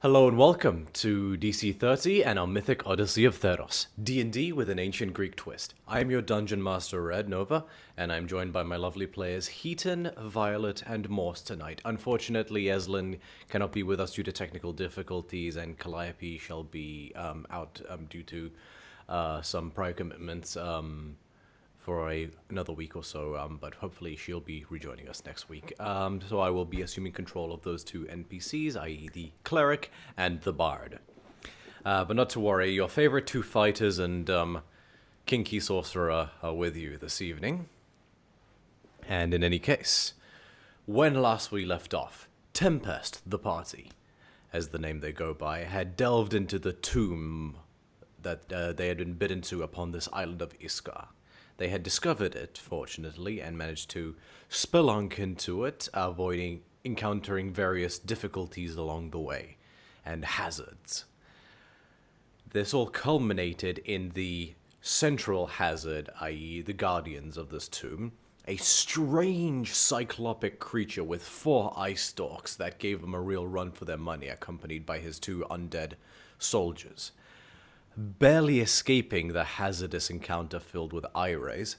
Hello and welcome to DC30 and our Mythic Odyssey of Theros, D&D with an ancient Greek twist. I am your Dungeon Master Red Nova, and I'm joined by my lovely players Heaton, Violet, and Morse tonight. Unfortunately, Eslin cannot be with us due to technical difficulties, and Calliope shall be out due to some prior commitments for another week or so, but hopefully she'll be rejoining us next week. So I will be assuming control of those two NPCs, i.e. the Cleric and the Bard. But not to worry, your favorite two fighters and Kinky Sorcerer are with you this evening. And in any case, when last we left off, Tempest, the party, as the name they go by, had delved into the tomb that they had been bidden to upon this island of Iskar. They had discovered it, fortunately, and managed to spelunk into it, avoiding encountering various difficulties along the way, and hazards. This all culminated in the central hazard, i.e. the guardians of this tomb, a strange cyclopic creature with 4 eye stalks that gave them a real run for their money, accompanied by his 2 undead soldiers. Barely escaping the hazardous encounter filled with eye rays,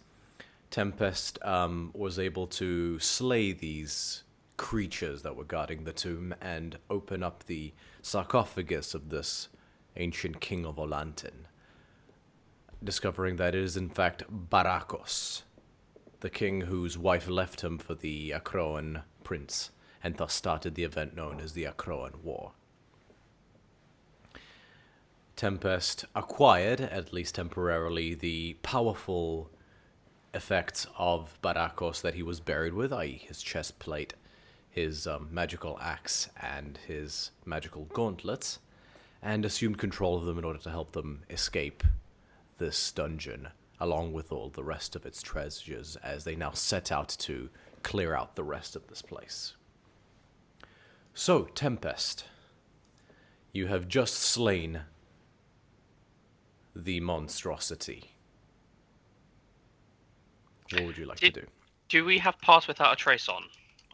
Tempest was able to slay these creatures that were guarding the tomb and open up the sarcophagus of this ancient king of Olantin, discovering that it is in fact Barakos, the king whose wife left him for the Acroan prince, and thus started the event known as the Acroan War. Tempest acquired, at least temporarily, the powerful effects of Barakos that he was buried with, i.e. his chest plate, his magical axe, and his magical gauntlets, and assumed control of them in order to help them escape this dungeon, along with all the rest of its treasures, as they now set out to clear out the rest of this place. So, Tempest, you have just slain the monstrosity. What would you like to do? Do we have Pass Without a Trace on?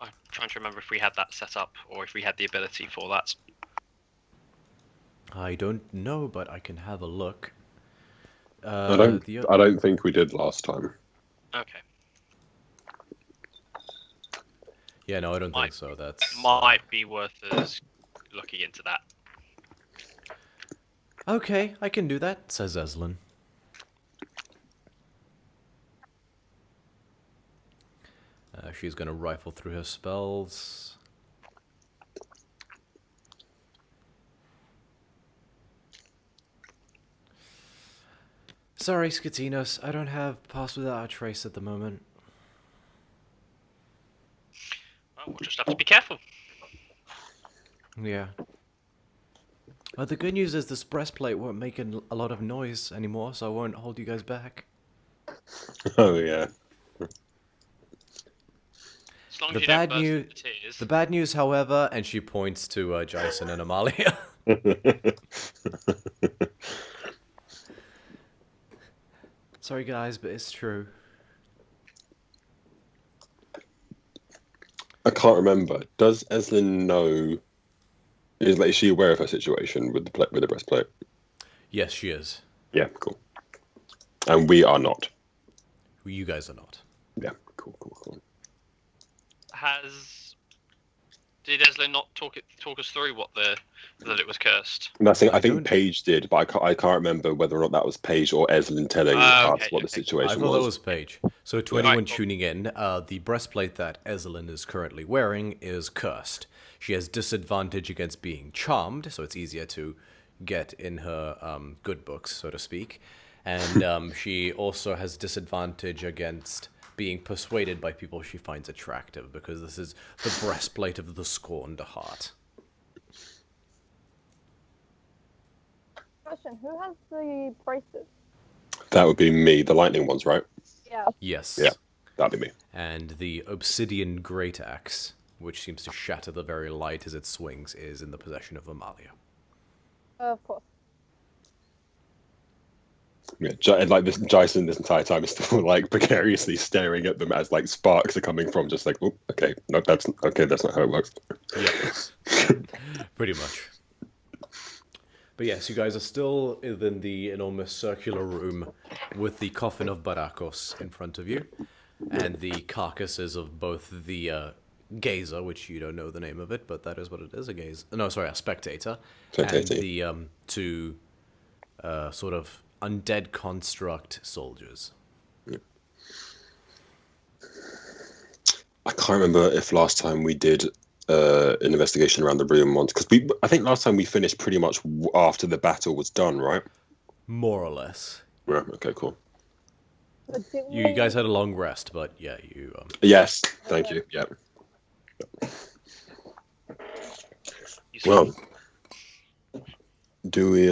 I'm trying to remember if we had that set up or if we had the ability for that. I don't know, but I can have a look. I don't think we did last time. Okay. Yeah, no, I don't think so. That's might be worth us looking into that. Okay, I can do that, says Eslin. She's going to rifle through her spells. Sorry, Skatinos, I don't have Pass Without a Trace at the moment. Well, we'll just have to be careful. Yeah. The good news is this breastplate won't make a lot of noise anymore, so I won't hold you guys back. Oh, yeah. As long as you don't burst into tears. The bad news, however, and she points to Jason and Amalia. Sorry, guys, but it's true. I can't remember. Does Eslin know? Is she aware of her situation with the breastplate? Yes, she is. Yeah, cool. And we are not. You guys are not. Yeah, cool. Did Eslin not talk us through that it was cursed? And I think Paige did, but I can't remember whether or not that was Paige or Eslin telling us what the situation was. I thought that was Paige. So to anyone tuning in, the breastplate that Eslin is currently wearing is cursed. She has disadvantage against being charmed, so it's easier to get in her good books, so to speak. And she also has disadvantage against being persuaded by people she finds attractive, because this is the breastplate of the scorned heart. Question, who has the braces? That would be me, the lightning ones, right? Yeah. Yes. Yeah, that'd be me. And the obsidian great axe, which seems to shatter the very light as it swings, is in the possession of Amalia. Of course. Yeah, like this Jason this entire time is still like precariously staring at them as like sparks are coming from, just like, oh, okay, no, that's not how it works. Yeah, pretty much. But yes, you guys are still in the enormous circular room with the coffin of Barakos in front of you, and the carcasses of both the gazer, which you don't know the name of it, but that is what it is, a gaze. No, sorry, a spectator. Spectator. And the two sort of undead construct soldiers. I can't remember if last time we did an investigation around the room once, because I think last time we finished pretty much after the battle was done, right? More or less. Right. Okay. Cool. But did You we- guys had a long rest, but yeah, you... Yes. Thank you. Yeah. Well, do we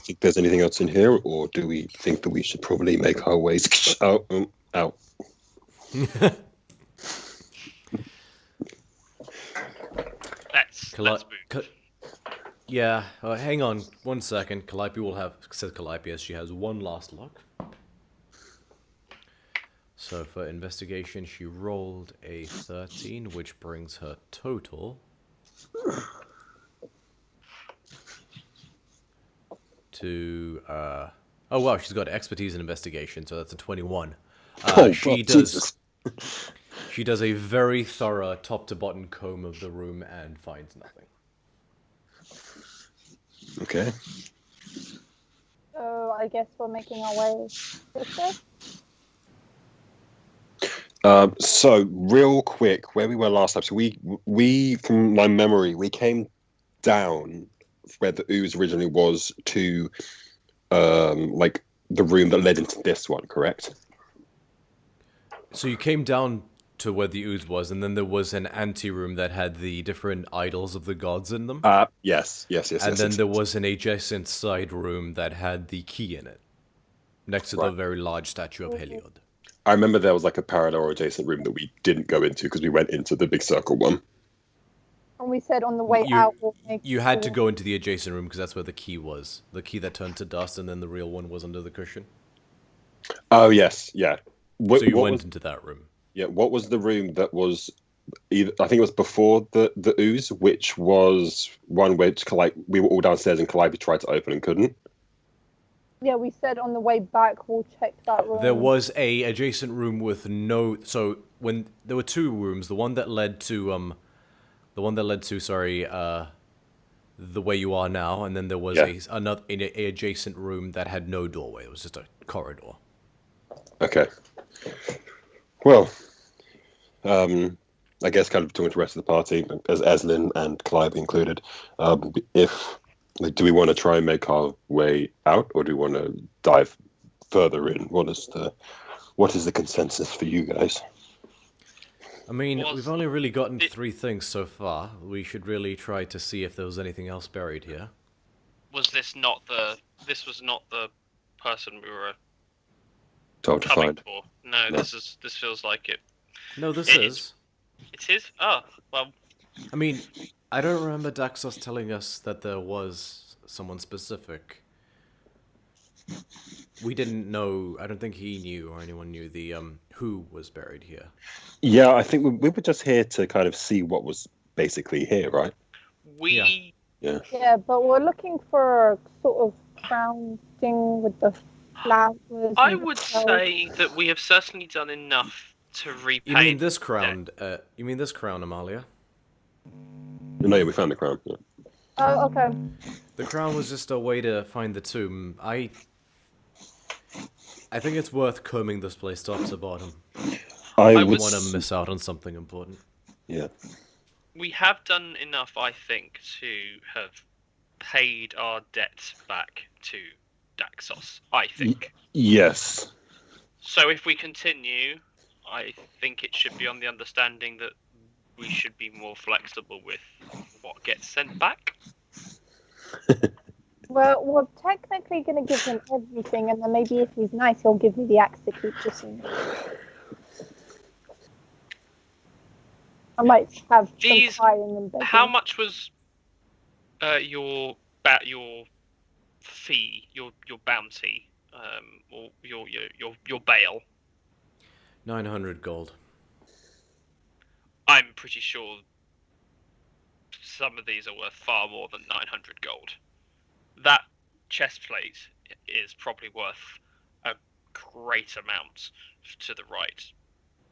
think there's anything else in here, or do we think that we should probably make our ways out? Let's move. Yeah, hang on one second. Calliope will have... Says Calliope as she has one last look. So for investigation, she rolled a 13, which brings her total to... Oh wow, she's got expertise in investigation, so that's a 21. Jesus. She does a very thorough top-to-bottom comb of the room and finds nothing. Okay. So I guess we're making our way this way. So real quick, where we were last time. So we from my memory, we came down where the ooze originally was to like the room that led into this one, correct? So you came down to where the ooze was, and then there was an anteroom that had the different idols of the gods in them. Yes. And then there was an adjacent side room that had the key in it, next to the very large statue of Heliod. I remember there was like a parallel or adjacent room that we didn't go into because we went into the big circle one. And we said on the way out we'll make... You had to go into the adjacent room because that's where the key was. The key that turned to dust, and then the real one was under the cushion. Oh, yes, yeah. So you went into that room. Yeah, what was the room that was either, I think it was before the ooze, which was one which we were all downstairs and Calliope tried to open and couldn't. Yeah, we said on the way back we'll check that room. There was a adjacent room with no... So when there were two rooms, the one that led to the way you are now, and then there was another adjacent room that had no doorway. It was just a corridor. Okay. Well, I guess kind of talking to the rest of the party, as Eslin and Calliope included, do we want to try and make our way out, or do we want to dive further in? What is the consensus for you guys? I mean, we've only really gotten 3 things so far. We should really try to see if there was anything else buried here. This was not the person we were Told to coming find. for. No, this feels like it. No, this It is. It is? Oh, well. I mean, I don't remember Daxos telling us that there was someone specific. We didn't know. I don't think he knew or anyone knew the who was buried here. Yeah, I think we were just here to kind of see what was basically here, right? Yeah. Yeah, but we're looking for a sort of crown thing with the flowers. I and the would flowers. say that we have certainly done enough to repay. You mean this crown? You mean this crown, Amalia? No, yeah, we found the crown. Yeah. Oh, okay. The crown was just a way to find the tomb. I think it's worth combing this place top to bottom. I would want to miss out on something important. Yeah. We have done enough, I think, to have paid our debts back to Daxos, I think. Yes. So if we continue, I think it should be on the understanding that we should be more flexible with what gets sent back. Well, we're technically going to give him everything, and then maybe if he's nice, he'll give me the axe to keep just. I might have These- some pie in them. Begging. How much was your fee, your bounty, or your bail? 900 gold. I'm pretty sure some of these are worth far more than 900 gold. That chest plate is probably worth a great amount to the right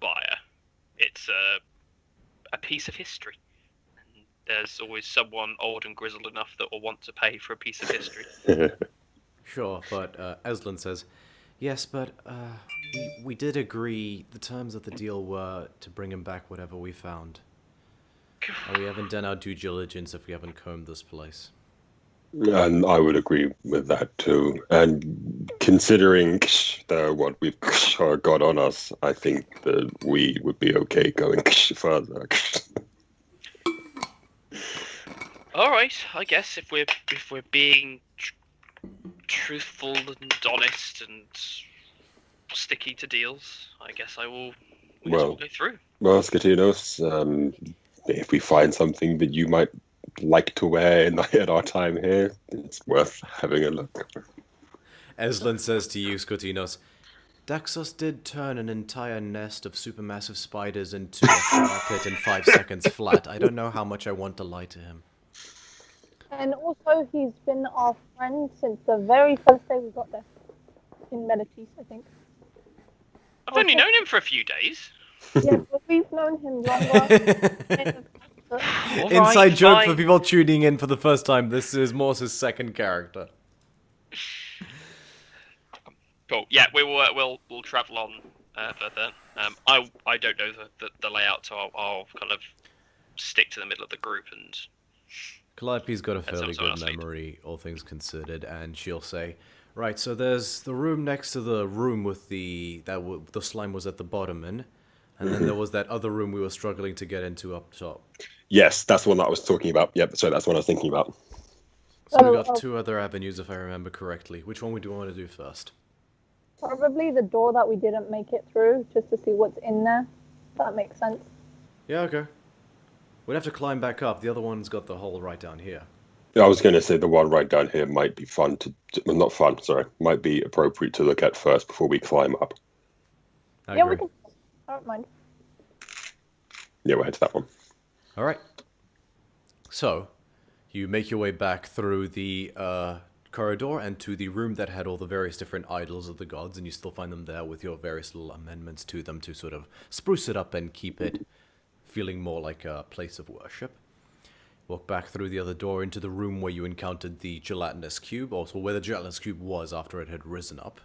buyer. It's a piece of history. And there's always someone old and grizzled enough that will want to pay for a piece of history. Sure, but Aslan says, yes, but we did agree the terms of the deal were to bring him back whatever we found. And we haven't done our due diligence if we haven't combed this place. And I would agree with that too. And considering what we've got on us, I think that we would be okay going further. All right, I guess if we're being truthful and honest and sticky to deals, I guess we'll go through. Well, Skatinos, if we find something that you might like to wear at our time here, it's worth having a look. Aslan says to you, Skotinos, Daxos did turn an entire nest of supermassive spiders into a fire pit in 5 seconds flat. I don't know how much I want to lie to him. And also, he's been our friend since the very first day we got there. In Medicis, I think. I've only known him for a few days. Yeah, but we've known him longer. Inside joke for people tuning in for the first time. This is Morse's second character. Cool. Yeah, we'll travel on further. I don't know the layout, so I'll kind of stick to the middle of the group and. Calliope's got a fairly good memory, all things considered, and she'll say, "Right, so there's the room next to the room with the slime was at the bottom in, and then there was that other room we were struggling to get into up top." Yes, that's the one that I was talking about. Yep, so that's what I was thinking about. So we got 2 other avenues, if I remember correctly. Which one would you want to do first? Probably the door that we didn't make it through, just to see what's in there. That makes sense. Yeah, okay. We'd have to climb back up. The other one's got the hole right down here. I was going to say the one right down here might be not fun, sorry, might be appropriate to look at first before we climb up. I agree. We can. I don't mind. Yeah, we'll head to that one. All right. So, you make your way back through the corridor and to the room that had all the various different idols of the gods, and you still find them there with your various little amendments to them to sort of spruce it up and keep it feeling more like a place of worship. Walk back through the other door into the room where you encountered the gelatinous cube, also where the gelatinous cube was after it had risen up.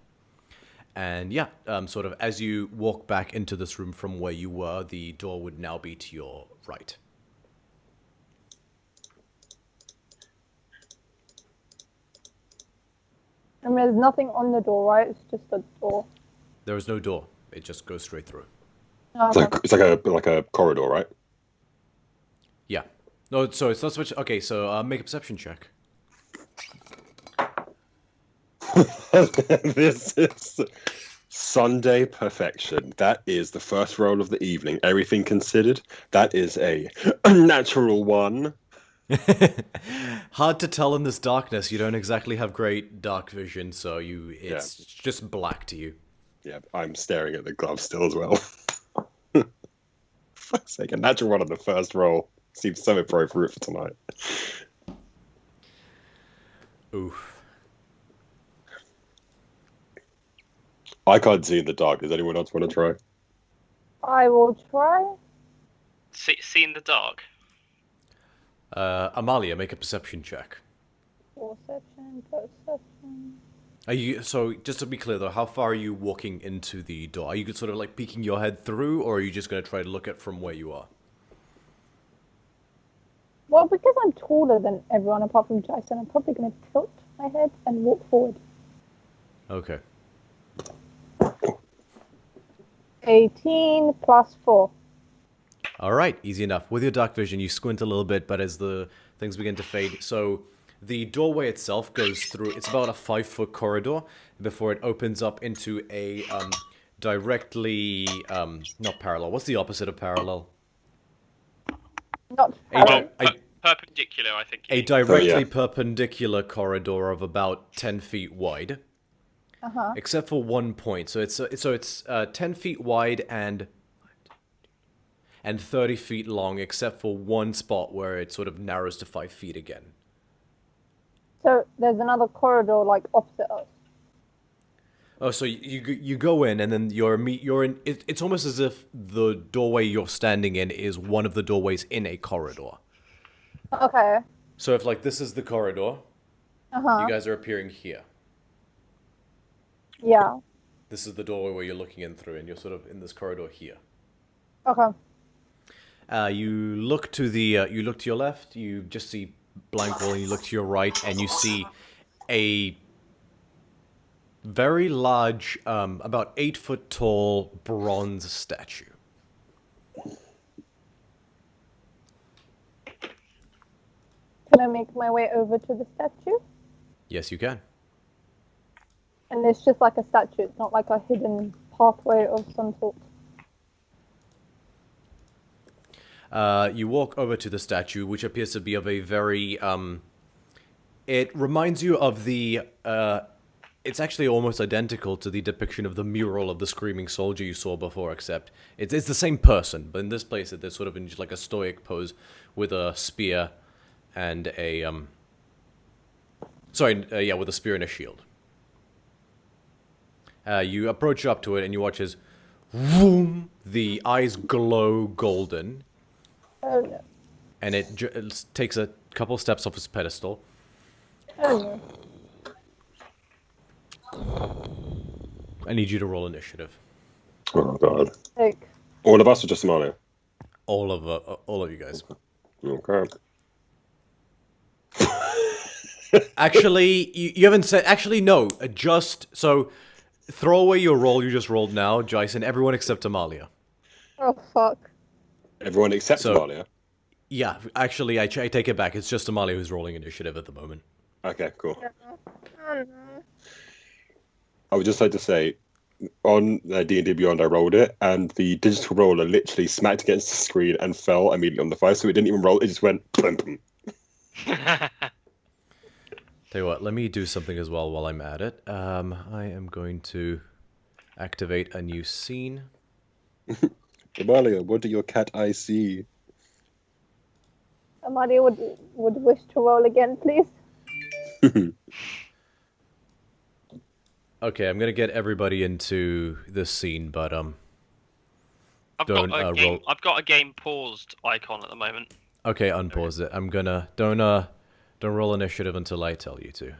And yeah, sort of as you walk back into this room from where you were, the door would now be to your right. And there's nothing on the door, right? It's just a door. There is no door. It just goes straight through. It's like a corridor, right? Yeah. No, so it's not so much... Okay, so make a perception check. This is Sunday perfection. That is the first roll of the evening. Everything considered, that is a natural 1. Hard to tell in this darkness. You don't exactly have great dark vision, so it's just black to you. Yeah, I'm staring at the glove still as well. For fuck's sake, a natural 1 on the first roll seems so appropriate for tonight. Oof. I can't see in the dark. Does anyone else want to try? I will try. See in the dark. Amalia, make a perception check. Perception. Are you, so, just to be clear though, how far are you walking into the door? Are you sort of like peeking your head through, or are you just going to try to look at from where you are? Well, because I'm taller than everyone apart from Jason, I'm probably going to tilt my head and walk forward. Okay. 18 plus 4. Alright, easy enough. With your dark vision, you squint a little bit, but as the things begin to fade, so the doorway itself goes through, it's about a 5-foot corridor before it opens up into a directly, not parallel, what's the opposite of parallel? Not parallel. Perpendicular, I think. A directly perpendicular corridor of about 10 feet wide. Except for one point. So it's 10 feet wide and and 30 feet long, except for one spot where it sort of narrows to 5 feet again. So there's another corridor like opposite us. Oh, so you go in, and then you're in. It's almost as if the doorway you're standing in is one of the doorways in a corridor. Okay. So if like this is the corridor, you guys are appearing here. Yeah. This is the doorway where you're looking in through, and you're sort of in this corridor here. Okay. You look to your left. You just see blank wall. And you look to your right, and you see a very large, about 8 foot tall bronze statue. Can I make my way over to the statue? Yes, you can. And it's just like a statue. It's not like a hidden pathway of some sort. You walk over to the statue, which appears to be of a very, it reminds you of the, it's actually almost identical to the depiction of the mural of the screaming soldier you saw before, except it's the same person, but in this place they're sort of in just like a stoic pose with a spear and a, with a spear and a shield. You approach up to it and you watch as, vroom, the eyes glow golden. Oh no. And it takes a couple steps off its pedestal. Oh no. I need you to roll initiative. Oh god. Like, All of us or just Somalia? All of you guys. Okay. Actually, you haven't said. Actually, no. Just so, throw away your roll you just rolled now, Jason. Everyone except Amalia. oh fuck. Everyone except So- Somalia? Yeah, actually, I take it back. It's just Amalia who's rolling initiative at the moment. Okay, cool. Oh no. I would just like to say, on D&D Beyond, I rolled it, and the digital roller literally smacked against the screen and fell immediately on the fire, so it didn't even roll, it just went plump. Tell you what, let me do something as well while I'm at it. I am going to activate a new scene. Somalia, what do your cat eyes see? Amalia would wish to roll again, please. Okay, I'm gonna get everybody into this scene, but I've Don't, got a game. roll. I've got a game paused icon at the moment. okay, unpause it. I'm gonna don't roll initiative until I tell you to.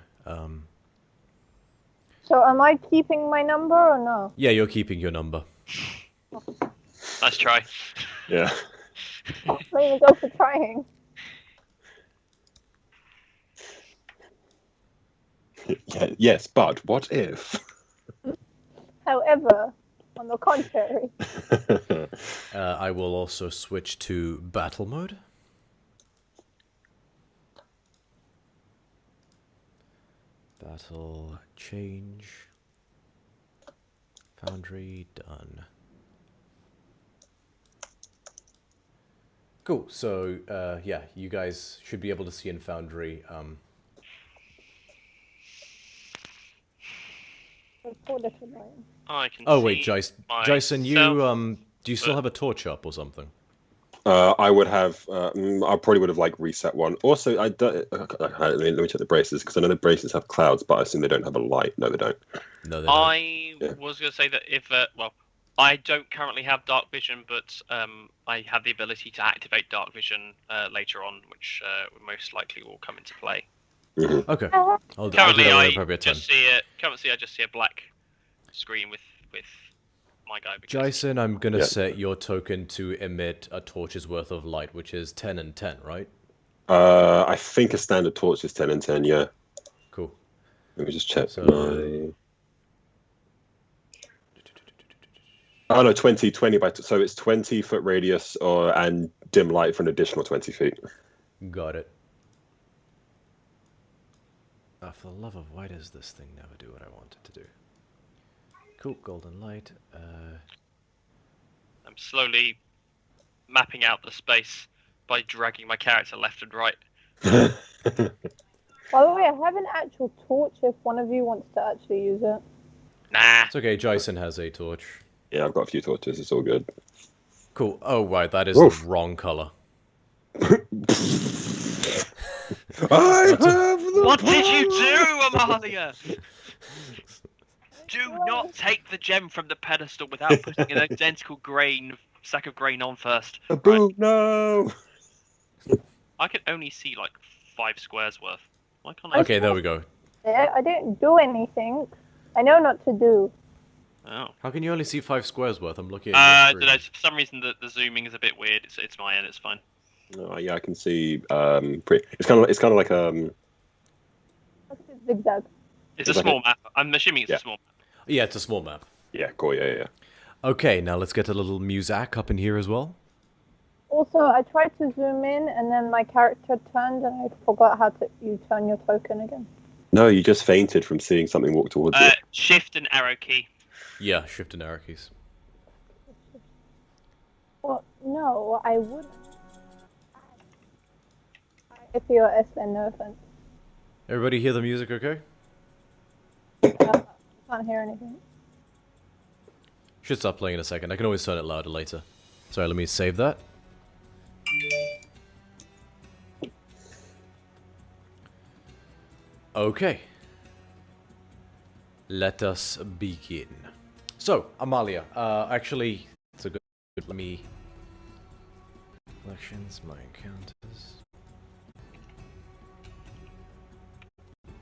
So am I keeping my number or no? Yeah, you're keeping your number. Nice try. Yeah. Not even go for trying. Yeah. Yes, but what if? However, on the contrary. I will also switch to battle mode. Battle change. Foundry done. Cool. So yeah, you guys should be able to see in Foundry. Poor little lion. I can. Oh wait, see Jason, you myself. do you still have a torch up or something? I would have. I probably would have like reset one. Also, I don't. Let me check the braces because I know the braces have clouds, but I assume they don't have a light. No, they don't. No, they don't. I Yeah. was going to say that if I don't currently have dark vision, but I have the ability to activate dark vision later on, which most likely will come into play. Okay. I'll do Currently, that at an I appropriate time. just see it. Currently, I just see a black screen with my guy. because- Jason, I'm gonna Yeah. set your token to emit a torch's worth of light, which is 10 and 10, right? I think a standard torch is 10 and 10. Yeah. Cool. Let me just check. So- my... Oh no, 20 so it's 20-foot radius and dim light for an additional 20 feet. Got it. For the love of why does this thing never do what I want it to do? Cool, golden light. I'm slowly mapping out the space by dragging my character left and right. By the way, I have an actual torch if one of you wants to actually use it. Nah. It's okay, Jason has a torch. Yeah, I've got a few torches. It's all good. Cool. Oh, right, that is Oof. the wrong color. I have the What did you power! do, Amalia? Do not take the gem from the pedestal without putting an identical sack of grain on first. Boo, no! I can only see like 5 squares worth. Why can't I? Okay, there we go. I didn't do anything. I know not to do. Oh. How can you only see 5 squares worth? I'm looking I at don't your know. screen. For some reason, the zooming is a bit weird. It's my end. It's fine. No, yeah, I can see. Pretty. It's kind of like Look at this zigzag. It's a It's like small map. I'm assuming it's Yeah. a small map. Yeah, it's a small map. Yeah, cool. Yeah. Okay, now let's get a little music up in here as well. Also, I tried to zoom in, and then my character turned, and I forgot how to. You turn your token again. No, you just fainted from seeing something walk towards you. Shift and arrow key. Yeah, shift and arrow keys. Well, no, I wouldn't. If you're S, then no offense. Everybody hear the music okay? Can't hear anything. Should stop playing in a second. I can always turn it louder later. Sorry, let me save that. Okay. Let us begin. So, Amalia, actually, it's a good, let me... Collections, my encounters...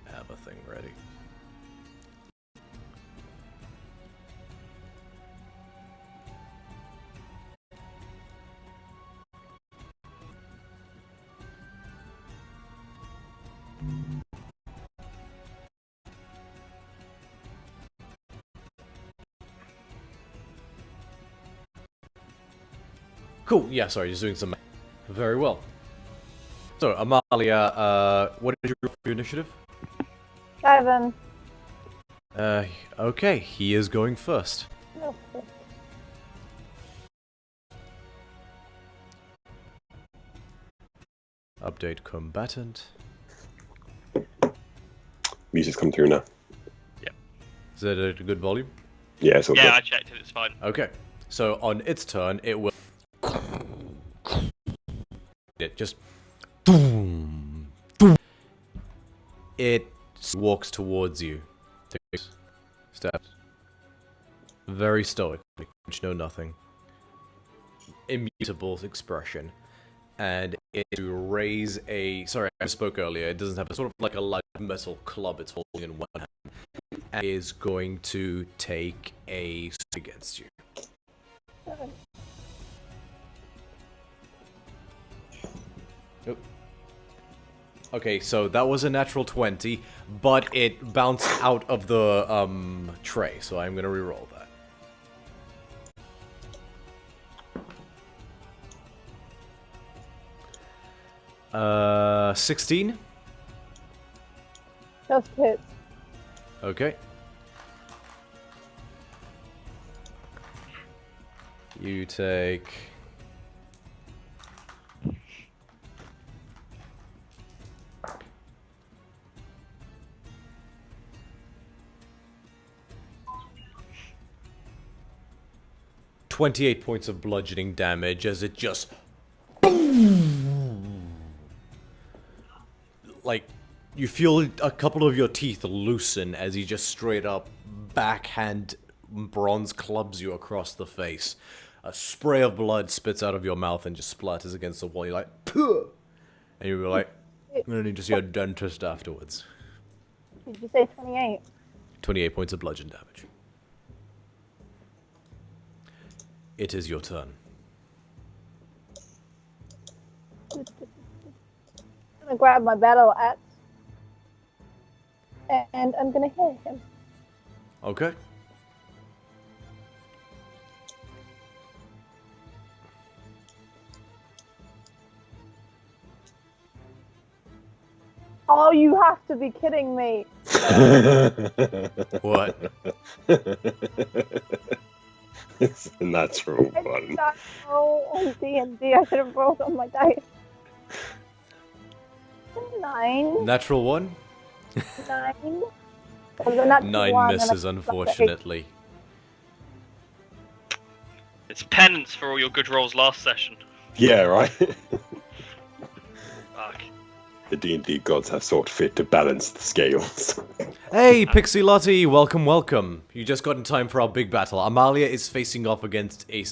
Have a thing ready. Cool, yeah, sorry, just doing some... Very well. So, Amalia, what did you roll for your initiative? 7. Okay, he is going first. No, Update combatant. Music's come through now. Is that a good volume? Yeah, it's all Yeah, good. I checked it. It's fine. Okay, so on its turn, it will... It just... It walks towards you. Takes steps. Very stoic, which know nothing. Immutable expression. And it to raise a... Sorry, I spoke earlier. It doesn't have a sort of like a light metal club it's holding in one hand. And is going to take a swing against you. 7. Oh. Okay, so that was a natural 20, but it bounced out of the tray, so I'm gonna re-roll that. 16? Just hits. Okay. You take... ...28 points of bludgeoning damage as it just... Like, you feel a couple of your teeth loosen as he just straight up backhand bronze clubs you across the face. A spray of blood spits out of your mouth and just splatters against the wall. You're like, "Puh!" And you're like, I'm gonna need to see a dentist afterwards. Did you say 28? 28 points of bludgeon damage. It is your turn. I'm gonna grab my battle axe. And I'm gonna hit him. Okay. Oh, you have to be kidding me. What? It's a natural I one. did not roll on D&D. I should have rolled on my dice. 9. Natural 1? 9. Was a natural 9 one, and I misses, got the 8. unfortunately. It's penance for all your good rolls last session. Yeah, right. Fuck. The D&D gods have thought fit to balance the scales. Hey, Pixie Lottie, welcome, welcome. You just got in time for our big battle. Amalia is facing off against a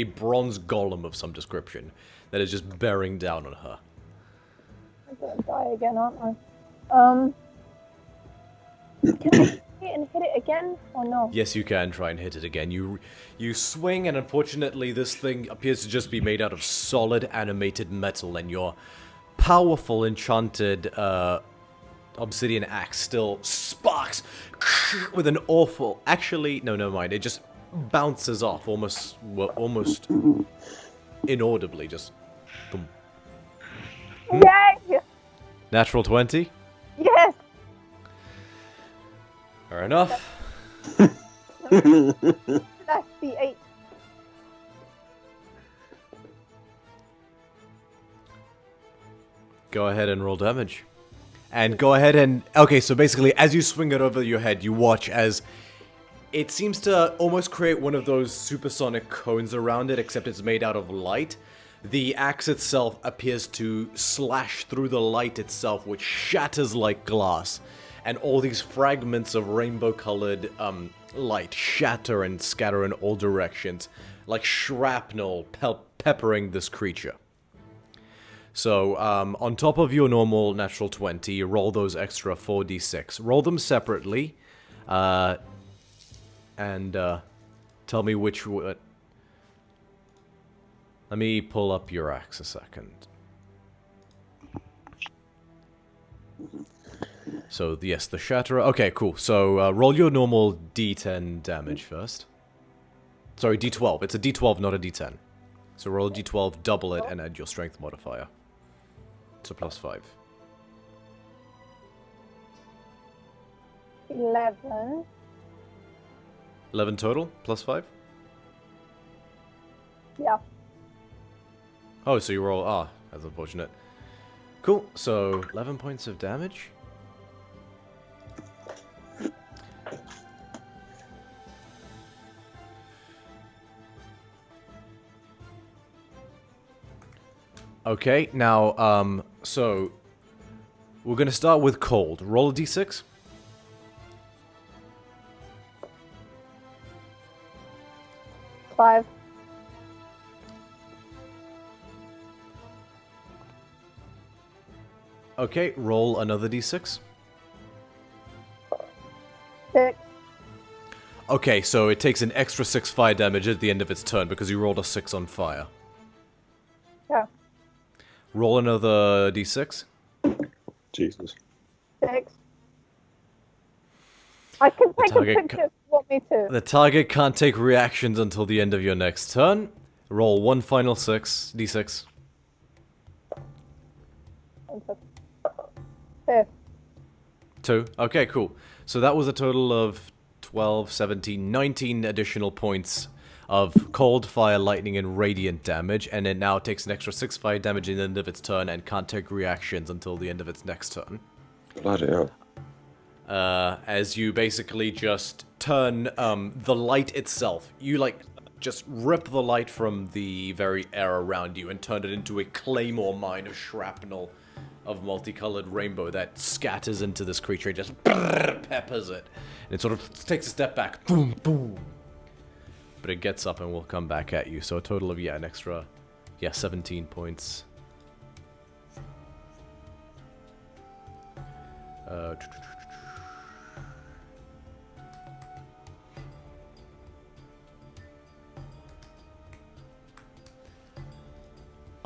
bronze golem of some description that is just bearing down on her. I'm gonna die again, aren't I? Can I hit and hit it again or no? Yes, you can try and hit it again. You swing, and unfortunately this thing appears to just be made out of solid animated metal, and your powerful enchanted obsidian axe still sparks with an awful... Actually, no, never mind. It just bounces off almost inaudibly, just... Boom. Yay! Natural 20? Yes! Fair enough. That's the 8. Go ahead and roll damage. And go ahead and... Okay, so basically, as you swing it over your head, you watch as it seems to almost create one of those supersonic cones around it, except it's made out of light. The axe itself appears to slash through the light itself, which shatters like glass. And all these fragments of rainbow-colored light shatter and scatter in all directions, like shrapnel peppering this creature. So, on top of your normal natural 20, you roll those extra 4d6. Roll them separately, and tell me which would... Let me pull up your axe a second. So, yes, the Shatterer... Okay, cool. So, roll your normal d10 damage first. Sorry, d12. It's a d12, not a d10. So roll a d12, double it, and add your strength modifier. It's a +5. 11. 11 total, +5? Yeah. Oh, so you roll... Ah, that's unfortunate. Cool, so 11 points of damage. Okay, now, so we're gonna start with cold. Roll a d6. Five. Okay, roll another d6. 6. Okay, so it takes an extra 6 fire damage at the end of its turn because you rolled a 6 on fire. Yeah. Roll another d6. Jesus. 6. I can take a target picture if you want me to. The target can't take reactions until the end of your next turn. Roll one final d6. 2. 2. Okay, cool. So that was a total of 12, 17, 19 additional points of cold, fire, lightning, and radiant damage, and it now takes an extra 6 fire damage at the end of its turn and can't take reactions until the end of its next turn. Bloody hell. As you basically just turn the light itself. You, like, just rip the light from the very air around you and turn it into a claymore mine of shrapnel of multicolored rainbow that scatters into this creature and just peppers it. And it sort of takes a step back. Boom, boom. But it gets up and will come back at you. So a total of, an extra, 17 points.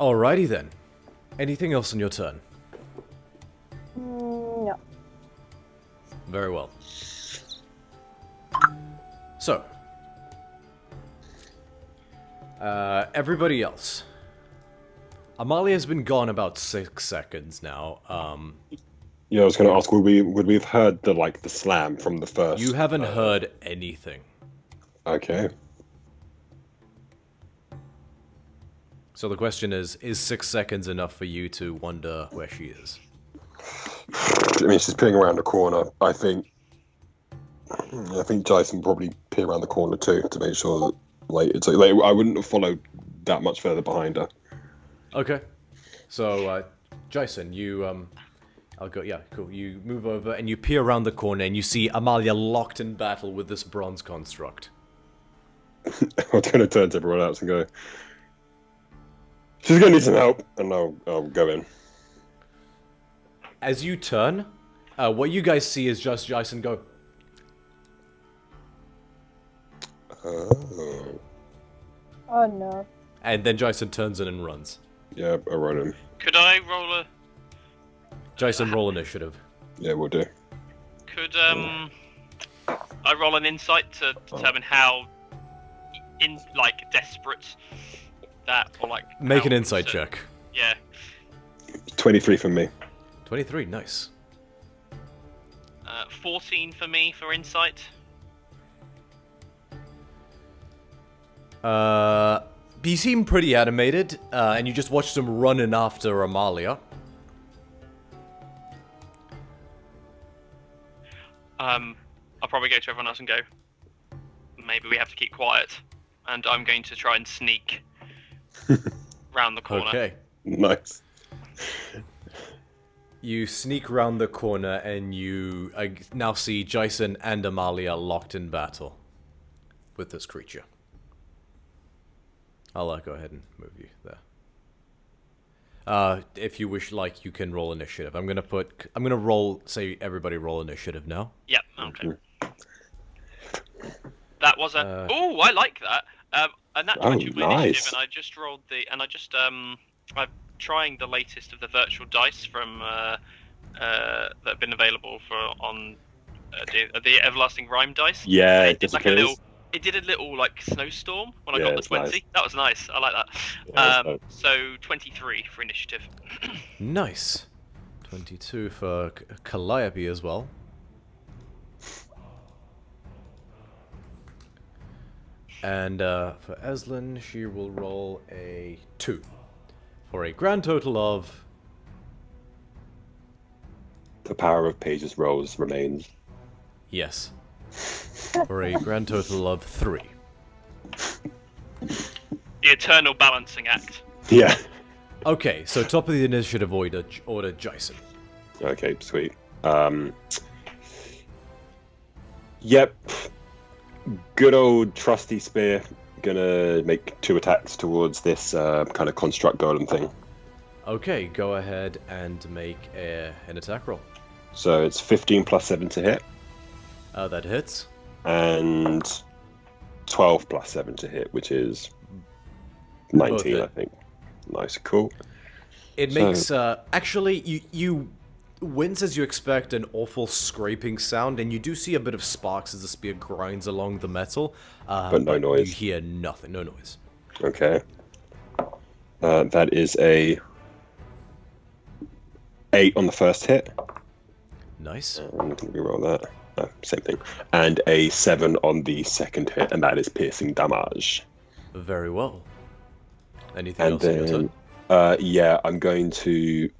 Alrighty then. Anything else on your turn? No. Very well. So, everybody else. Amalia's been gone about 6 seconds now. Yeah, I was going to ask, would we have heard the slam from the first? You haven't heard anything. Okay. So the question is 6 seconds enough for you to wonder where she is? I mean, she's peering around the corner. I think Jason probably peer around the corner too to make sure that Like it's like I wouldn't have followed that much further behind her. Okay. So, Jason, you, I'll go, yeah, cool. You move over and you peer around the corner and you see Amalia locked in battle with this bronze construct. I'm going to turn to everyone else and go, she's going to need some help, and I'll go in. As you turn, what you guys see is just Jason go, Oh. Oh no. and then Jason turns in and runs. Yeah, I run in. Could I roll a? Jason, roll initiative. Yeah, we'll do. Could I roll an insight to determine how desperate that, or like Make how an insight concerned- check. Yeah. 23 from me. 23, nice. 14 for me for insight. You seem pretty animated, and you just watched them running after Amalia. I'll probably go to everyone else and go, maybe we have to keep quiet, and I'm going to try and sneak round the corner. Okay. Nice. You sneak round the corner and you now see Jason and Amalia locked in battle with this creature. I'll go ahead and move you there. If you wish, you can roll initiative. I'm gonna roll, say everybody roll initiative now. Yep, okay. That was a... oh, I like that. And that's Oh, initiative, nice. and I just rolled I'm trying the latest of the virtual dice from that have been available on the Everlasting Rhyme dice. Yeah, it it did disappears. it did a little snowstorm when I Yeah, got the it's 20. nice. That was nice. I like that. Yeah, it's So 23 for initiative. Nice. 22 for Calliope as well. And for Eslin, she will roll a 2. For a grand total of... The power of Page's rolls remains. Yes. For a grand total of 3. The eternal balancing act. Yeah. Okay, so top of the initiative order Jason. Okay, sweet. Yep. Good old trusty spear. Gonna make 2 attacks towards this kind of construct golem thing. Okay, go ahead and make an attack roll. So it's 15 plus 7 to hit, That hits. and 12 plus 7 to hit, which is Both 19, hit. I think. Nice, cool. It So- makes, actually, you wince as you expect an awful scraping sound, and you do see a bit of sparks as the spear grinds along the metal. But no noise. You hear nothing, no noise. Okay. That is a 8 on the first hit. Nice. I'm going to reroll that. Same thing. And a 7 on the second hit, and that is piercing damage. Very well. Anything And else in your then, turn? yeah, I'm going to...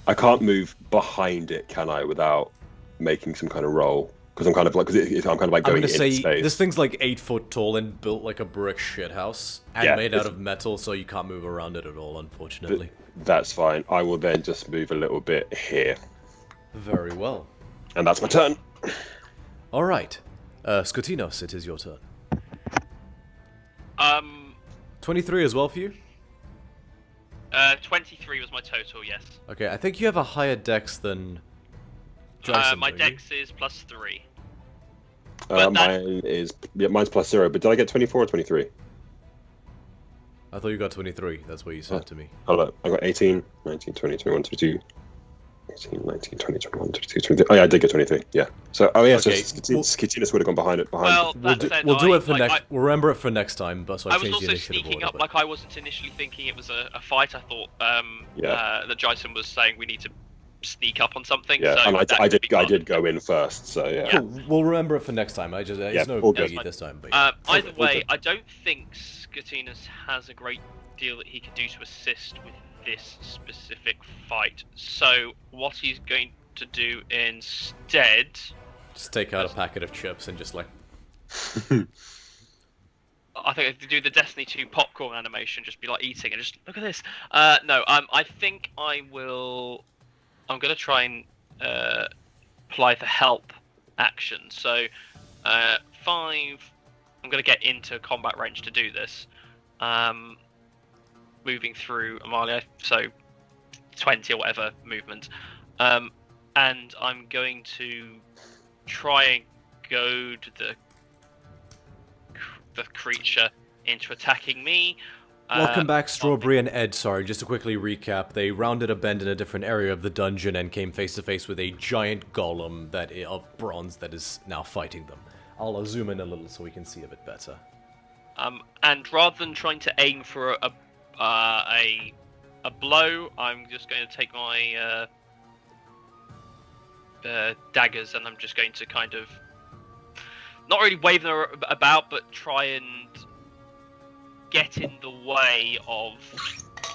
I can't move behind it, can I, without making some kind of roll? Because I'm kind of like, I'm kind of like I'm going gonna in say space. this thing's like 8 foot tall and built like a brick shithouse, and Yeah, made out it's- of metal, so you can't move around it at all, unfortunately. That's fine. I will then just move a little bit here, Very well. and that's my turn. All right, Skotinos, it is your turn. 23 as well for you. 23 was my total, yes. Okay, I think you have a higher dex than Jason. My don't you? dex is +3. But Mine's plus 0, but did I get 24 or 23? I thought you got 23. That's what you said to me. Hold up, I got 18, 19, 20, 21, 22, 18, 19, 20, 21, 22, 23. Oh yeah, I did get 23, yeah. So, Okay, so Skitinas would have gone behind it. Well, We'll that said, we'll do I- it for like, next. We'll remember it for next time. But so I I was changed the also initiative sneaking order. up, but- like I wasn't initially thinking it was a fight. I thought that Jason was saying we need to sneak up on something. Yeah, so and that I could be part did of go in first, so yeah. Cool. We'll remember it for next time. It's no all good. biggie this time. But Either all way, good. I don't think Skatinas has a great deal that he can do to assist with this specific fight. So what he's going to do instead... just take out a packet of chips and just like. I think if you do the Destiny 2 popcorn animation, just be like eating and just look at this. No, I think I'm gonna try and apply the help action. So 5. I'm gonna get into combat range to do this. Moving through Amalia, so 20 or whatever movement, and I'm going to try and goad the creature into attacking me. Welcome back, Strawberry and Ed. Sorry, just to quickly recap, they rounded a bend in a different area of the dungeon and came face to face with a giant golem of bronze that is now fighting them. I'll zoom in a little so we can see a bit better. And rather than trying to aim for a blow, I'm just going to take my daggers, and I'm just going to kind of not really wave them about, but try and get in the way of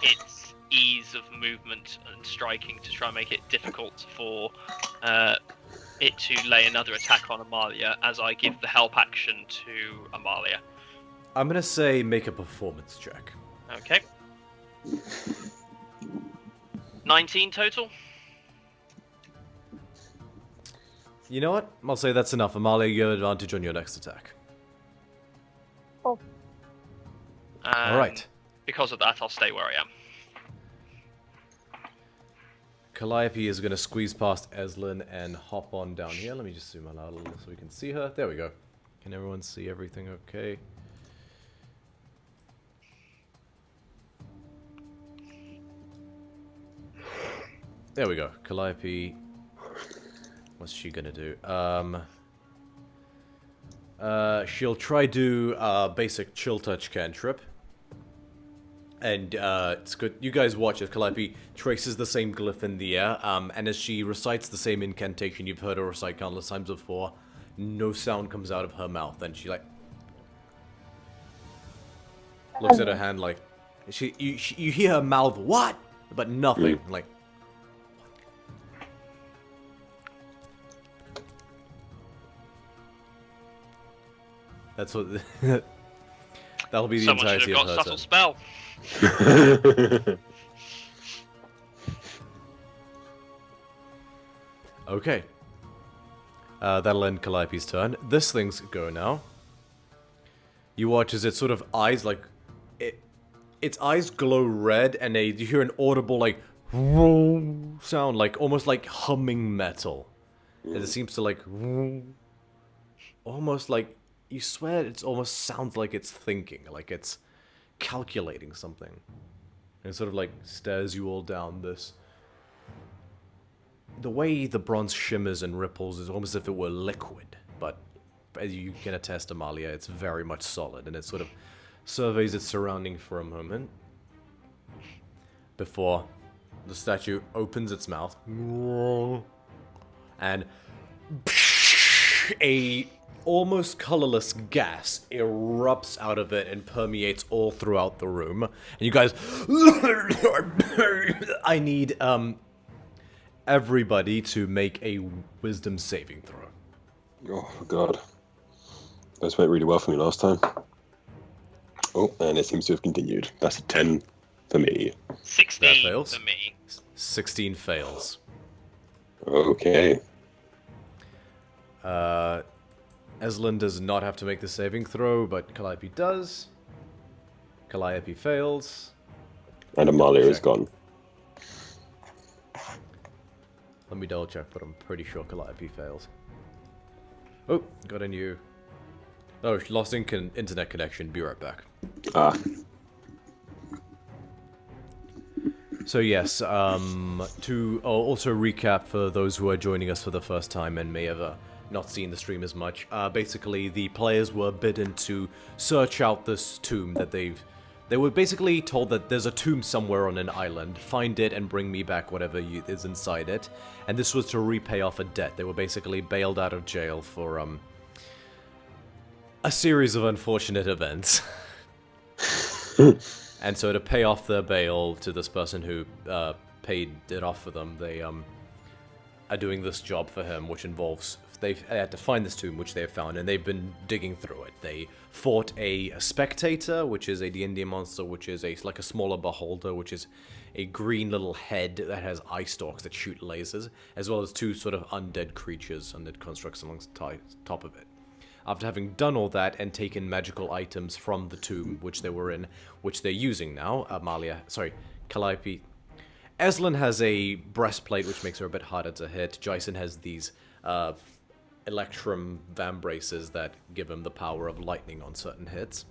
its ease of movement and striking to try and make it difficult for it to lay another attack on Amalia as I give the help action to Amalia. I'm gonna say make a performance check. Okay. 19 total. You know what? I'll say that's enough. Amalia, you have advantage on your next attack. Oh. Alright. Because of that, I'll stay where I am. Calliope is going to squeeze past Eslin and hop on down here. Let me just zoom out a little so we can see her. There we go. Can everyone see everything okay? There we go. Calliope. What's she gonna do? She'll try do basic chill touch cantrip. And it's good. You guys watch as Calliope traces the same glyph in the air, and as she recites the same incantation you've heard her recite countless times before, no sound comes out of her mouth, and she like looks at her hand like you hear her mouth what, but nothing like. That's what. That'll be the Someone entirety should have of got her subtle turn. spell. Okay. That'll end Calliope's turn. This thing's go now. You watch as its sort of eyes like its eyes glow red, and you hear an audible like sound, like almost like humming metal. And it seems to like almost like you swear it almost sounds like it's thinking, like it's calculating something. And it sort of like stares you all down. The way the bronze shimmers and ripples is almost as if it were liquid, but as you can attest, Amalia, it's very much solid, and it sort of surveys its surrounding for a moment before the statue opens its mouth and a almost colorless gas erupts out of it and permeates all throughout the room. And you guys, I need everybody to make a wisdom saving throw. Oh god, this went really well for me last time. Oh, and it seems to have continued. That's a 10 for me. 16 That fails. for me. 16 fails. Okay. Eslin does not have to make the saving throw, but Calliope does. Calliope fails. And Amalia is gone. Let me double check, but I'm pretty sure Calliope fails. Oh, got a new... Oh, she lost internet connection. Be right back. Ah. So yes, to also recap for those who are joining us for the first time and may have not seen the stream as much, basically the players were bidden to search out this tomb that they were basically told that there's a tomb somewhere on an island, find it and bring me back whatever is inside it, and this was to repay off a debt. They were basically bailed out of jail for a series of unfortunate events. And so to pay off their bail to this person who paid it off for them, they are doing this job for him, which involves they had to find this tomb, which they have found, and they've been digging through it. They fought a spectator, which is a D&D monster, which is like a smaller beholder, which is a green little head that has eye stalks that shoot lasers, as well as two sort of undead creatures, undead constructs along the top of it. After having done all that and taken magical items from the tomb, which they were in, which they're using now, Calliope. Eslin has a breastplate, which makes her a bit harder to hit. Jason has these Electrum vambraces that give him the power of lightning on certain hits.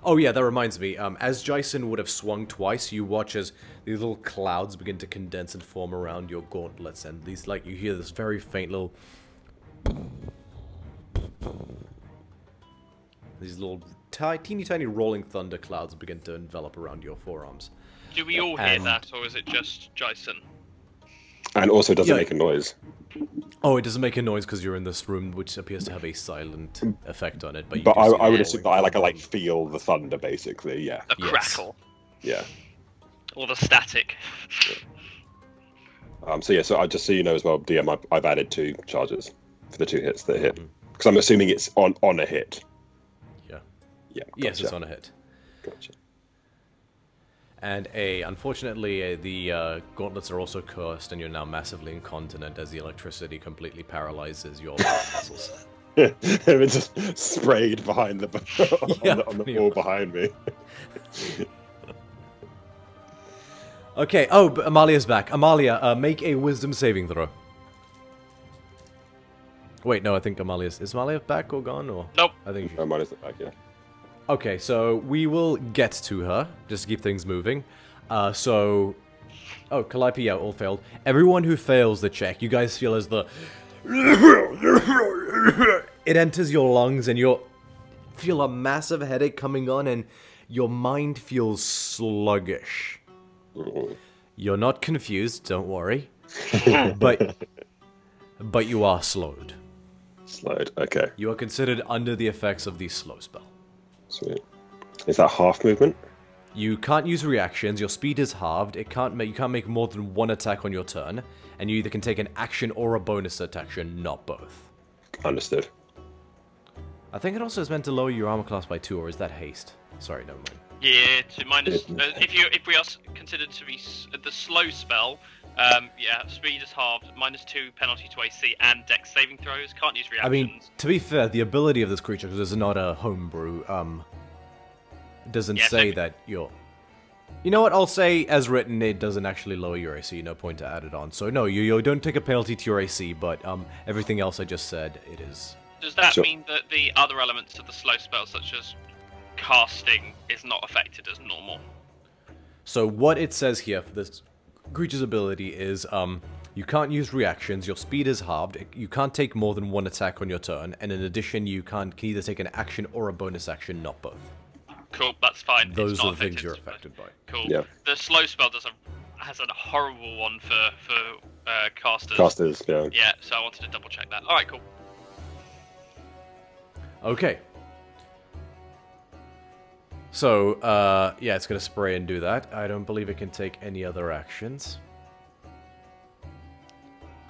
Oh yeah, that reminds me. As Jason would have swung twice, you watch as these little clouds begin to condense and form around your gauntlets, and these, like, you hear this very faint little... These little teeny tiny rolling thunder clouds begin to envelop around your forearms. Do we all hear that, or is it just Jason? And also, does it make a noise? Oh, it doesn't make a noise because you're in this room, which appears to have a silent effect on it. But, I would assume that I feel the thunder, basically. Yeah. The crackle. Yeah. Or the static. So I just so you know as well, DM, I've added 2 charges for the 2 hits that hit, because I'm assuming it's on a hit. Yeah. Yeah. Gotcha. Yes, it's on a hit. Gotcha. And unfortunately, the gauntlets are also cursed, and you're now massively incontinent as the electricity completely paralyzes your muscles. It just sprayed behind on the wall behind me. Okay. Oh, but Amalia's back. Amalia, make a wisdom saving throw. Wait, no, I think is Amalia back or gone? Or nope. I think Amalia's back. Yeah. Okay, so we will get to her, just to keep things moving. Oh, Calliope, yeah, all failed. Everyone who fails the check, you guys feel as the... It enters your lungs, and you feel a massive headache coming on, and your mind feels sluggish. You're not confused, don't worry. but you are slowed. Slowed, okay. You are considered under the effects of the slow spell. Sweet. Is that half movement? You can't use reactions, your speed is halved, you can't make more than 1 attack on your turn, and you either can take an action or a bonus action, not both. Understood. I think it also is meant to lower your armor class by 2, or is that haste? Sorry, never mind. Yeah, to minus... if we are considered to be the slow spell, speed is halved, -2 penalty to AC, and dex saving throws, can't use reactions. I mean, to be fair, the ability of this creature, because it's not a homebrew, doesn't say that you're... You know what, I'll say, as written, it doesn't actually lower your AC, no point to add it on. So no, you don't take a penalty to your AC, but everything else I just said, it is... Does that mean that the other elements of the slow spell, such as casting, is not affected as normal? So what it says here for this creature's ability is, you can't use reactions, your speed is halved, you can't take more than 1 attack on your turn, and in addition you can either take an action or a bonus action, not both. Cool, that's fine. Those are the things you're affected by. Cool. Yeah. The slow spell has a horrible one for casters. Casters, yeah. Yeah, so I wanted to double check that. Alright, cool. Okay. So, yeah, it's going to spray and do that. I don't believe it can take any other actions.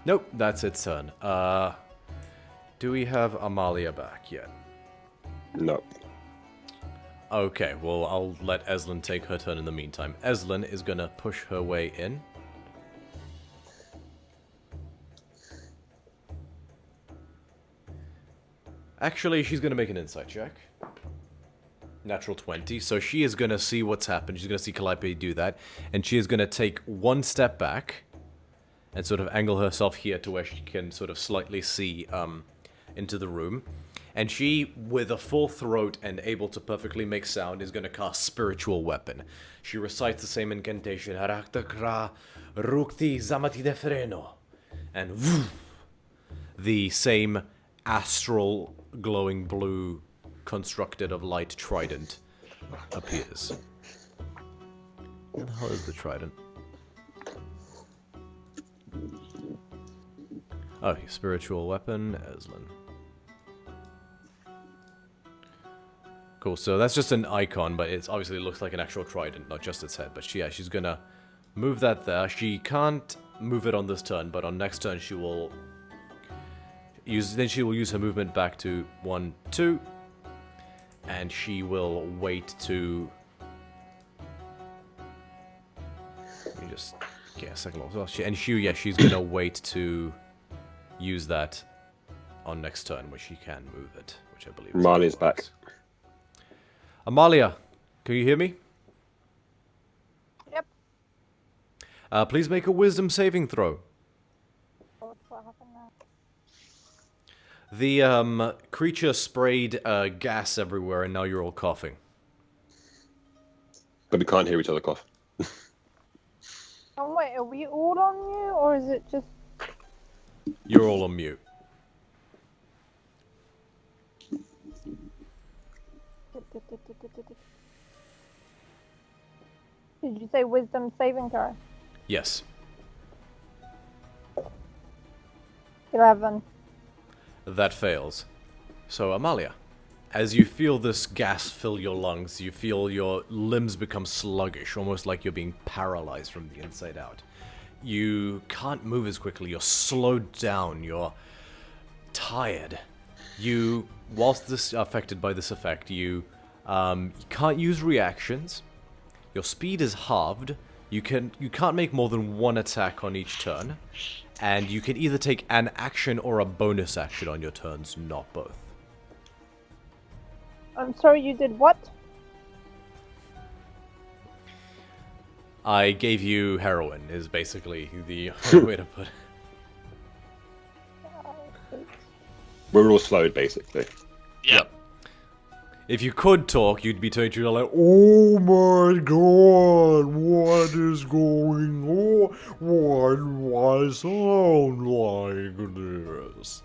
Nope, that's its turn. Do we have Amalia back yet? No. Okay, well, I'll let Eslin take her turn in the meantime. Eslin is going to push her way in. Actually, she's going to make an insight check. Natural 20, so she is going to see what's happened. She's going to see Calliope do that, and she is going to take 1 step back and sort of angle herself here to where she can sort of slightly see into the room. And she, with a full throat and able to perfectly make sound, is going to cast Spiritual Weapon. She recites the same incantation, Haraktakra Rukti Zamati Defreno. And the same astral glowing blue constructed of light trident appears. Where the hell is the trident? Oh, Spiritual Weapon, Eslin. Cool, so that's just an icon, but it obviously looks like an actual trident, not just its head. But she's gonna move that there. She can't move it on this turn, but on next turn she will use her movement back to 1, 2, and she will wait to. Let me just get a second. Well, she's gonna wait to use that on next turn, where she can move it, which I believe. Amalia's back. Amalia, can you hear me? Yep. Please make a wisdom saving throw. What happened now? The creature sprayed gas everywhere, and now you're all coughing. But we can't hear each other cough. Oh wait, are we all on you, or is it just? You're all on mute. Did you say wisdom saving throw? Yes. 11. That fails. So, Amalia, as you feel this gas fill your lungs, you feel your limbs become sluggish, almost like you're being paralyzed from the inside out. You can't move as quickly, you're slowed down, you're tired. Whilst this affected by this effect, you can't use reactions. Your speed is halved. You can't make more than one attack on each turn, and you can either take an action or a bonus action on your turns, not both. I'm sorry, you did what? I gave you heroin, is basically the way to put it. We're all slowed, basically. Yep. If you could talk, you'd be totally like, "Oh my god, what is going on? Why do I sound like this?"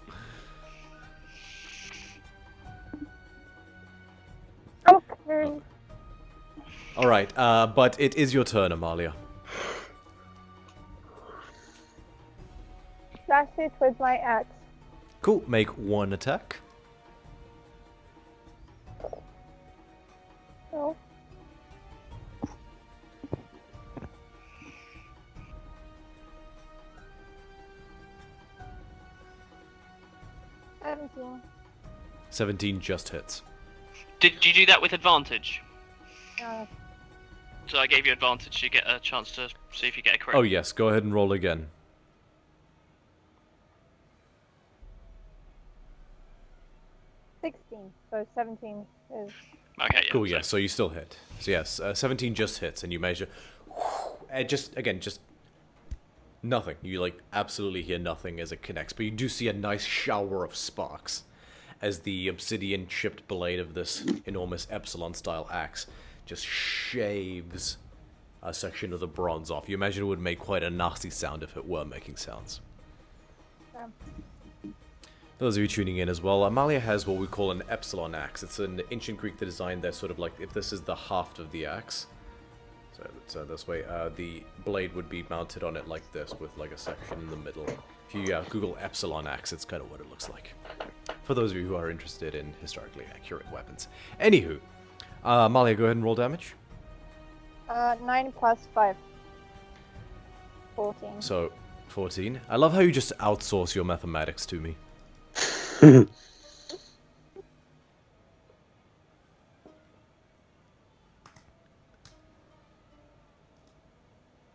Okay. Alright, but it is your turn, Amalia. Slash it with my axe. Cool, make one attack. No. Seventeen. 17 just hits. Did you do that with advantage? No. So I gave you advantage, you get a chance to see if you get a crit. Oh yes, go ahead and roll again. 16. So 17 is. Okay, yeah. Cool, yeah, so you still hit. So yes, 17 just hits, and you measure... just nothing. You, absolutely hear nothing as it connects, but you do see a nice shower of sparks as the obsidian-chipped blade of this enormous Epsilon-style axe just shaves a section of the bronze off. You imagine it would make quite a nasty sound if it were making sounds. Yeah. For those of you tuning in as well, Amalia has what we call an Epsilon axe. It's an ancient Greek design that's sort of like, if this is the haft of the axe, so this way, the blade would be mounted on it like this, with a section in the middle. If you Google Epsilon axe, it's kind of what it looks like. For those of you who are interested in historically accurate weapons. Anywho, Amalia, go ahead and roll damage. 9 plus 5. 14. So, 14. I love how you just outsource your mathematics to me.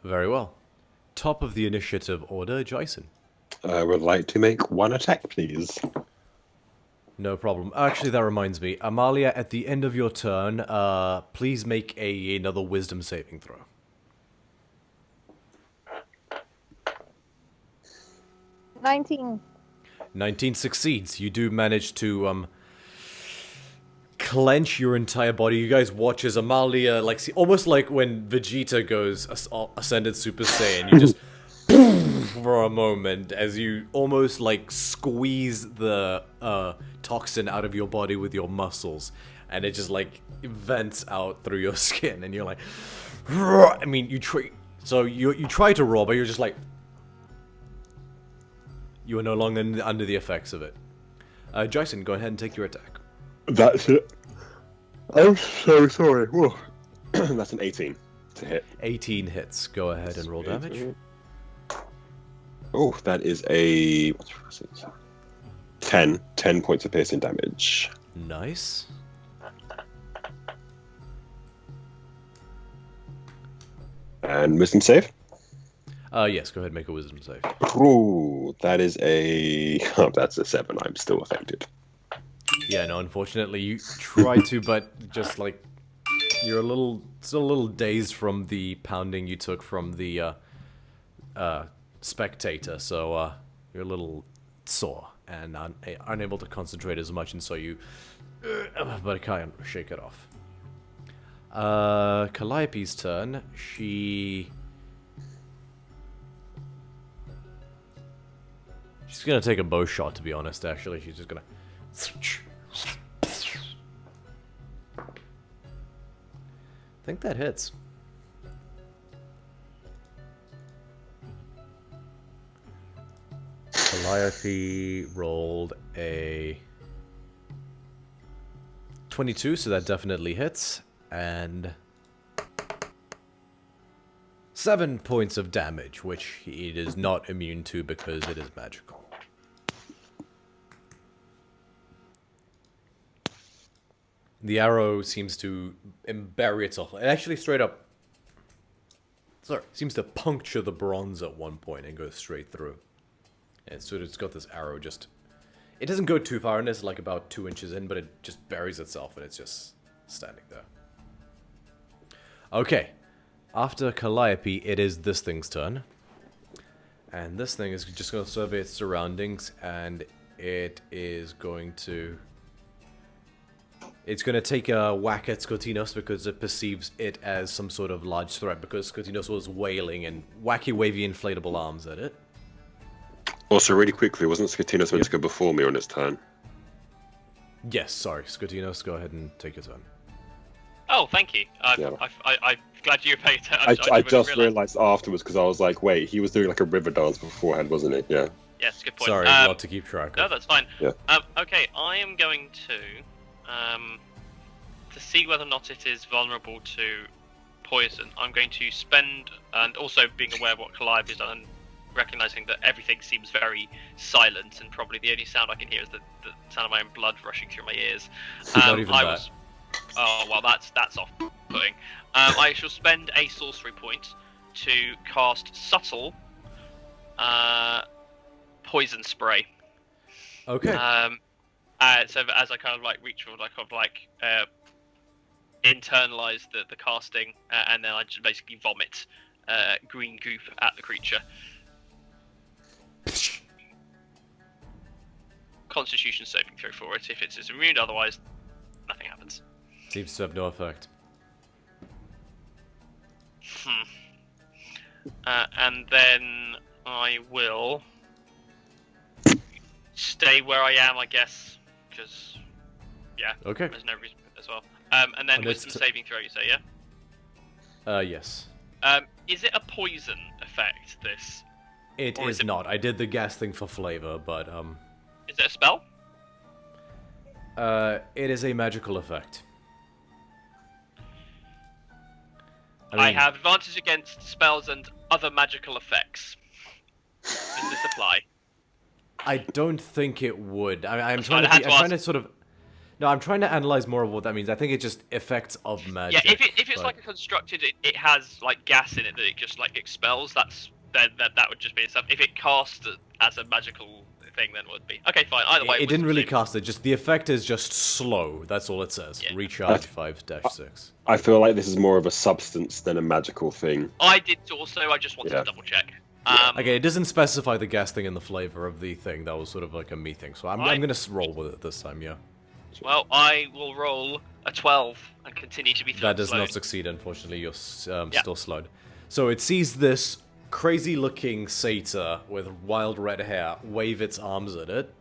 Very well. Top of the initiative order, Jason. I would like to make one attack, please. No problem. Actually, that reminds me. Amalia, at the end of your turn, please make another wisdom saving throw. 19. 19 succeeds. You do manage to clench your entire body. You guys watch as Amalia, see, almost like when Vegeta goes Ascended Super Saiyan, you just for a moment as you almost squeeze the toxin out of your body with your muscles, and it just vents out through your skin, and you're like, I mean, you try to roar, but you're just like, you are no longer under the effects of it. Jason, go ahead and take your attack. That's it. I'm so sorry. Whoa. That's an 18 to hit. 18 hits. Go ahead and roll damage. Oh, that is a 10 points of piercing damage. Nice. And wisdom save. Yes, go ahead and make a wisdom save. Ooh, that is a... Oh, that's a 7. I'm still affected. Yeah, no, unfortunately you tried to, but just like you're still a little dazed from the pounding you took from the spectator, so you're a little sore and unable to concentrate as much, and so you, but I can't shake it off. Calliope's turn. She's gonna take a bow shot, to be honest. Actually, she's just gonna. I think that hits. Calliope rolled a 22, so that definitely hits. And 7 points of damage, which it is not immune to because it is magical. The arrow seems to bury itself. It actually straight up... Sorry, seems to puncture the bronze at one point and go straight through. And so it's got this arrow just... It doesn't go too far in this, like about 2 inches in, but it just buries itself and it's just standing there. Okay. After Calliope, it is this thing's turn. And this thing is just going to survey its surroundings, and it is going to... It's going to take a whack at Skotinos because it perceives it as some sort of large threat, because Skotinos was wailing and wacky wavy inflatable arms at it. Also, really quickly, wasn't Skotinos meant to go before me on its turn? Yes, sorry. Skotinos, go ahead and take your turn. Oh, thank you. I'm glad you paid attention. I just realised afterwards, because I was like, wait, he was doing like a river dance beforehand, wasn't he? Yeah. Yes, good point. Sorry, a lot to keep track of. No, that's fine. Yeah. Okay, I am going to see whether or not it is vulnerable to poison. I'm going to spend, and also being aware of what Calliope has done, and recognizing that everything seems very silent, and probably the only sound I can hear is the sound of my own blood rushing through my ears. Not even that. Oh well, that's off-putting. I shall spend a sorcery point to cast subtle poison spray. Okay. So as I kind of like reach for internalize the casting, and then I just basically vomit green goop at the creature. Constitution saving throw for it if it's immune, otherwise nothing happens. Seems to have no effect. And then I will stay where I am, I guess, because yeah, Okay. there's no reason as well. And then wisdom saving throw, you say, yeah? Yes. Is it a poison effect? This? It Or is is it- not. I did the gas thing for flavor, but Is it a spell? it is a magical effect. I mean, have advantage against spells and other magical effects. Does this apply? I don't think it would. I'm That's trying fine, I had to. to I'm trying to ask. sort of. No, I'm trying to analyze more of what that means. I think it's just effects of magic. Yeah, if it's but- like a constructed, it has like gas in it that it just like expels. That would just be stuff. If it casts as a magical thing, then it would be okay. Fine. Either way, It didn't really wisdom cast it. Just the effect is just slow. That's all it says. Yeah. Recharge 5-6. I feel like this is more of a substance than a magical thing. I did also. I just wanted Yeah. to double check. Okay, it doesn't specify the gas thing and the flavor of the thing. That was sort of like a me thing. So I'm Right. gonna roll with it this time. Yeah. Well, I will roll a 12 and continue to be That does slowed. not succeed, unfortunately. You're still slowed. So it sees this crazy-looking satyr with wild red hair wave its arms at it.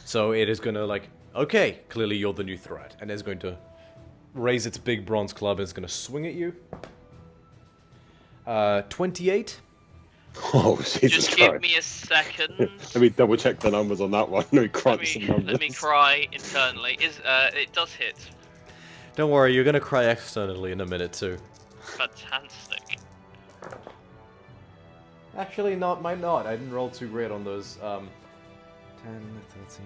So it is going to, like, okay, clearly you're the new threat. And it's going to raise its big bronze club and it's going to swing at you. 28? Oh, Jesus Just give Christ. me a second. Let me double check the numbers on that one. Let me crunch some numbers. Let me cry internally. It does hit. Don't worry, you're going to cry externally in a minute, too. Fantastic. Actually, might not. I didn't roll too great on those. 10, 13.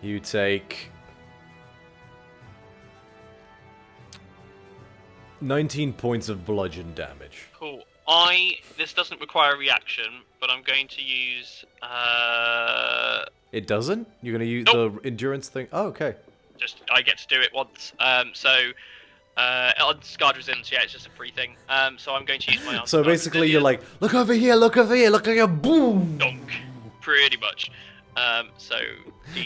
You take 19 points of bludgeon damage. Cool. This doesn't require a reaction, but I'm going to use It doesn't? You're gonna use Nope. the endurance thing? Oh, okay. I get to do it once. Unscarred Resilience, yeah, it's just a free thing. So I'm going to use my So Unscarred basically, you're Resilience. like, look over here, look over here, look like a boom. Donk. Pretty much. So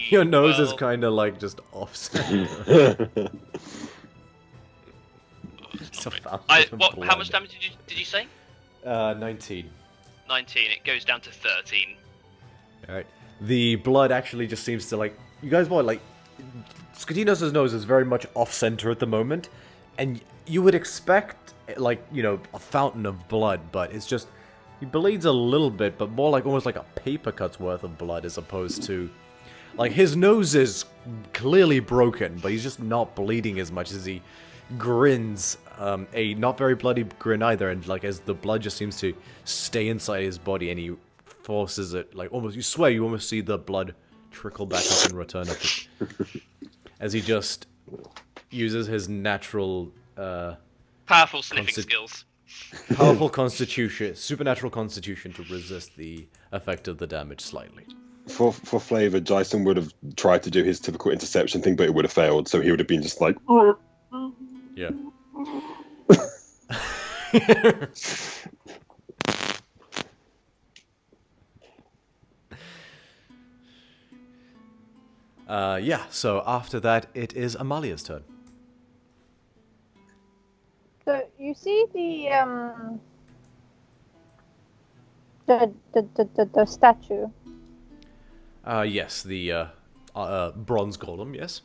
Your nose is D12 kind of like just offset. Stop it. About How blood. much damage did you say? 19. 19. It goes down to 13. Alright. The blood actually just seems to like... You guys want like... Skatinos' nose is very much off-center at the moment. And you would expect, like, you know, a fountain of blood, but it's just... He bleeds a little bit, but more like almost like a paper cut's worth of blood as opposed to... Like, his nose is clearly broken, but he's just not bleeding as much as he grins. A not very bloody grin either, and like as the blood just seems to stay inside his body and he forces it, like almost, you swear you almost see the blood trickle back up and return up as he just uses his natural Powerful sniffing skills. powerful constitution, supernatural constitution to resist the effect of the damage slightly. For flavor, Dyson would have tried to do his typical interception thing, but it would have failed, so he would have been just like... Yeah. Yeah, so after that, it is Amalia's turn. So you see the statue. Yes, the bronze golem, yes.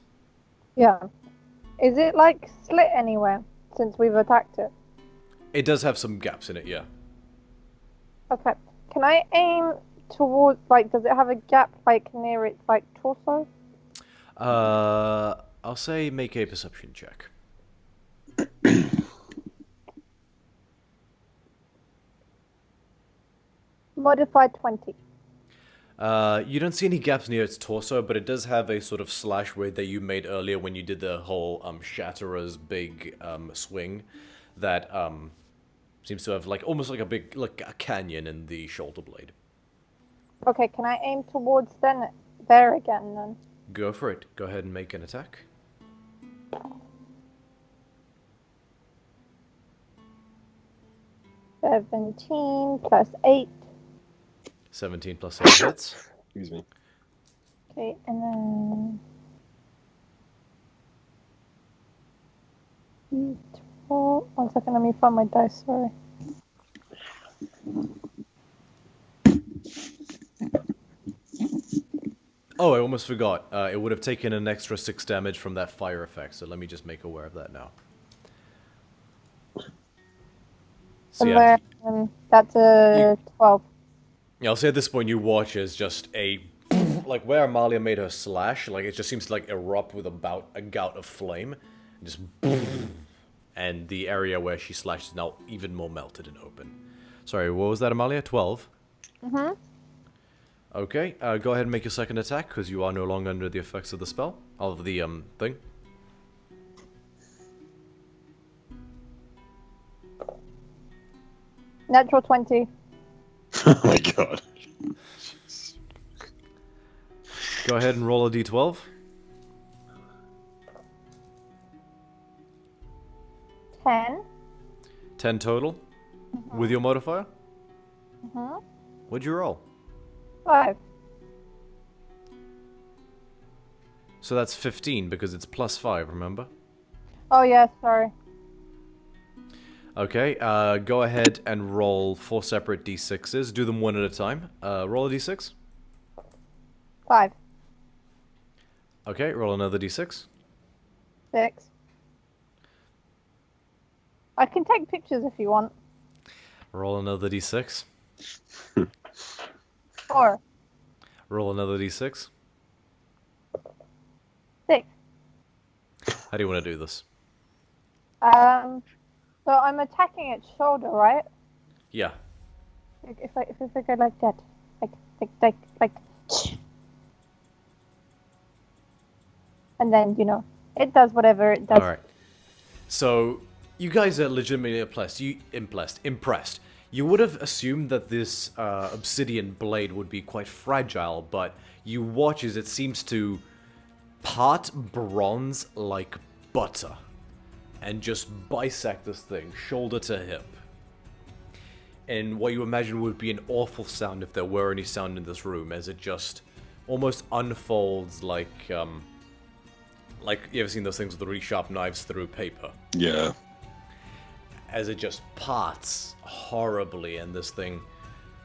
Yeah. Is it like slit anywhere since we've attacked it? It does have some gaps in it, yeah. Okay. Can I aim towards, like, does it have a gap like near its like torso? I'll say make a perception check. Modified 20. You don't see any gaps near its torso, but it does have a sort of slash wound that you made earlier when you did the whole Shatterer's big swing. That seems to have like almost like a big a canyon in the shoulder blade. Okay, can I aim towards there again then? Go for it. Go ahead and make an attack. +8. 17 plus 8 hits. Excuse me. Okay, and then 12. 1 second, let me find my dice, sorry. Oh, I almost forgot. It would have taken an extra 6 damage from that fire effect, so let me just make aware of that now. So yeah, That's a 12. yeah, I'll say at this point you watch as just a... Like where Amalia made her slash, like it just seems to like erupt with about a gout of flame. And just... And the area where she slashed is now even more melted and open. Sorry, what was that, Amalia? 12? Mm-hmm. Okay, go ahead and make your second attack, because you are no longer under the effects of the spell. Of the, thing. Natural 20. Oh my god. Go ahead and roll a d12. 10. 10 total. With your modifier? Mm-hmm. What'd you roll? 5. So that's 15, because it's plus 5, remember? Oh, yeah, sorry. Okay, go ahead and roll 4 separate d6s. Do them one at a time. Roll a d6. 5. Okay, roll another d6. 6. I can take pictures if you want. Roll another d6. 4. Roll another d6. 6. How do you want to do this? So I'm attacking its shoulder, right? Yeah. If I go like that, like, and then it does whatever it does. All right. So you guys are legitimately impressed. You would have assumed that this obsidian blade would be quite fragile, but you watch as it seems to part bronze like butter and just bisect this thing shoulder to hip. And what you imagine would be an awful sound if there were any sound in this room, as it just almost unfolds like you ever seen those things with the really sharp knives through paper? Yeah. As it just parts horribly, and this thing,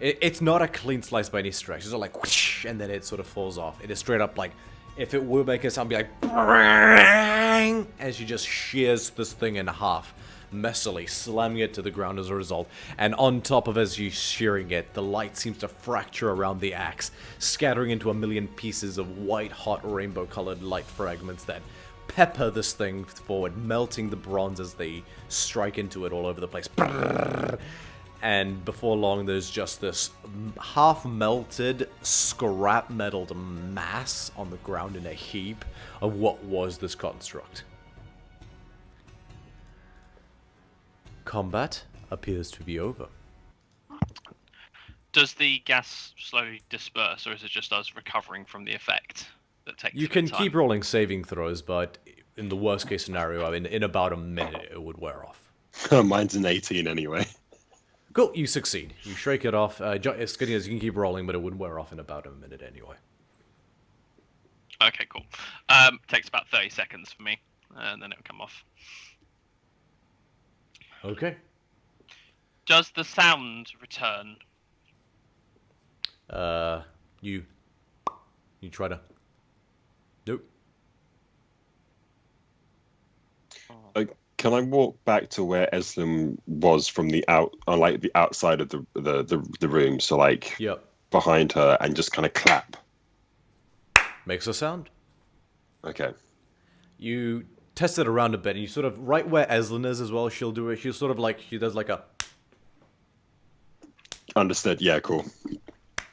it's not a clean slice by any stretch. It's not like whoosh, and then it sort of falls off. It is straight up like, if it would make a sound, be like bang, as she just shears this thing in half, messily slamming it to the ground as a result. And on top of as she's shearing it, the light seems to fracture around the axe, scattering into a million pieces of white hot rainbow colored light fragments that pepper this thing forward, melting the bronze as they strike into it all over the place. And before long, there's just this half-melted, scrap-metalled mass on the ground in a heap of what was this construct. Combat appears to be over. Does the gas slowly disperse, or is it just us recovering from the effect that takes You a bit can of time? keep rolling saving throws, but in the worst case scenario, in about a minute, it would wear off. Mine's an 18 anyway. Cool, you succeed. You shake it off. As good as you can keep rolling, but it would wear off in about a minute anyway. Okay, cool. Takes about 30 seconds for me, and then it'll come off. Okay. Does the sound return? You try to... Nope. Can I walk back to where Eslim was from the outside of the room, so like Yep. behind her, and just kind of clap? Makes a sound. Okay. You test it around a bit, and you sort of, right where Eslin is as well, she'll do it. She'll sort of like, she does like a... Understood. Yeah, cool.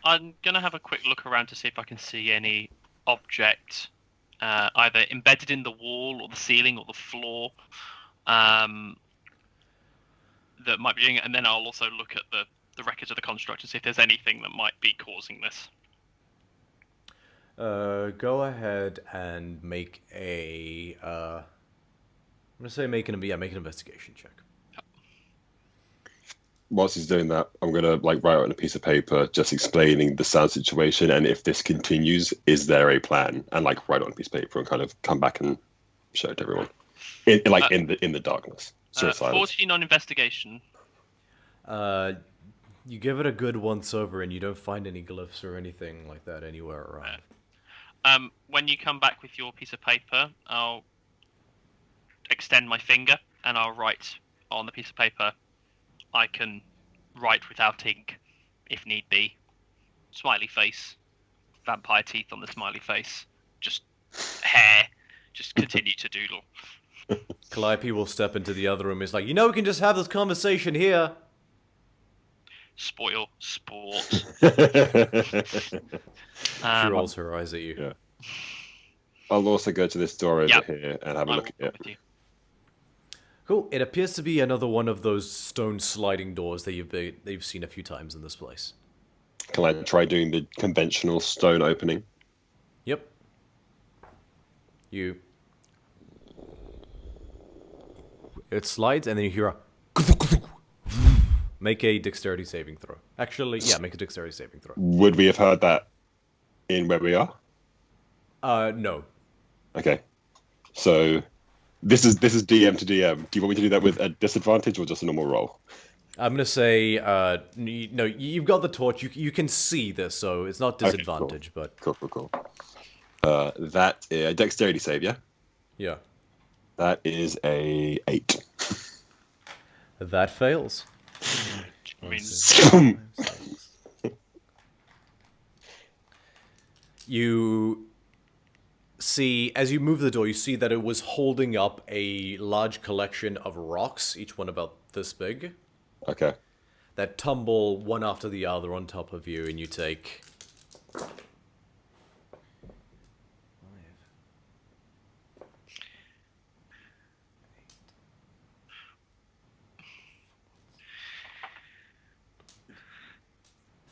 I'm going to have a quick look around to see if I can see any object either embedded in the wall or the ceiling or the floor that might be doing it, and then I'll also look at the records of the construct and see if there's anything that might be causing this. Go ahead and make a... I'm going to say make an investigation check. Whilst he's doing that, I'm gonna write on a piece of paper just explaining the sound situation, and if this continues, is there a plan? And write on a piece of paper and kind of come back and show it to everyone. In the darkness. So 14 on investigation. You give it a good once over, and you don't find any glyphs or anything like that anywhere around. When you come back with your piece of paper, I'll extend my finger and I'll write on the piece of paper. I can write without ink, if need be. Smiley face, vampire teeth on the smiley face, just hair, just continue to doodle. Calliope will step into the other room. It's like, we can just have this conversation here. Spoil sport. She rolls her eyes at you. Yeah. I'll also go to this door over here and have a look at it. Cool. It appears to be another one of those stone sliding doors that you've seen a few times in this place. Can I try doing the conventional stone opening? Yep. It slides, and then you hear a... Make a dexterity saving throw. Actually, yeah, make a dexterity saving throw. Would we have heard that in where we are? No. Okay. So... This is DM to DM. Do you want me to do that with a disadvantage or just a normal roll? I'm going to say, no, you've got the torch. You can see this, so it's not disadvantage, okay, cool. but... Cool. That is a dexterity save, yeah? Yeah. That is a 8. That fails. I mean... You... see, as you move the door, you see that it was holding up a large collection of rocks, each one about this big. Okay. that tumble one after the other on top of you, and you take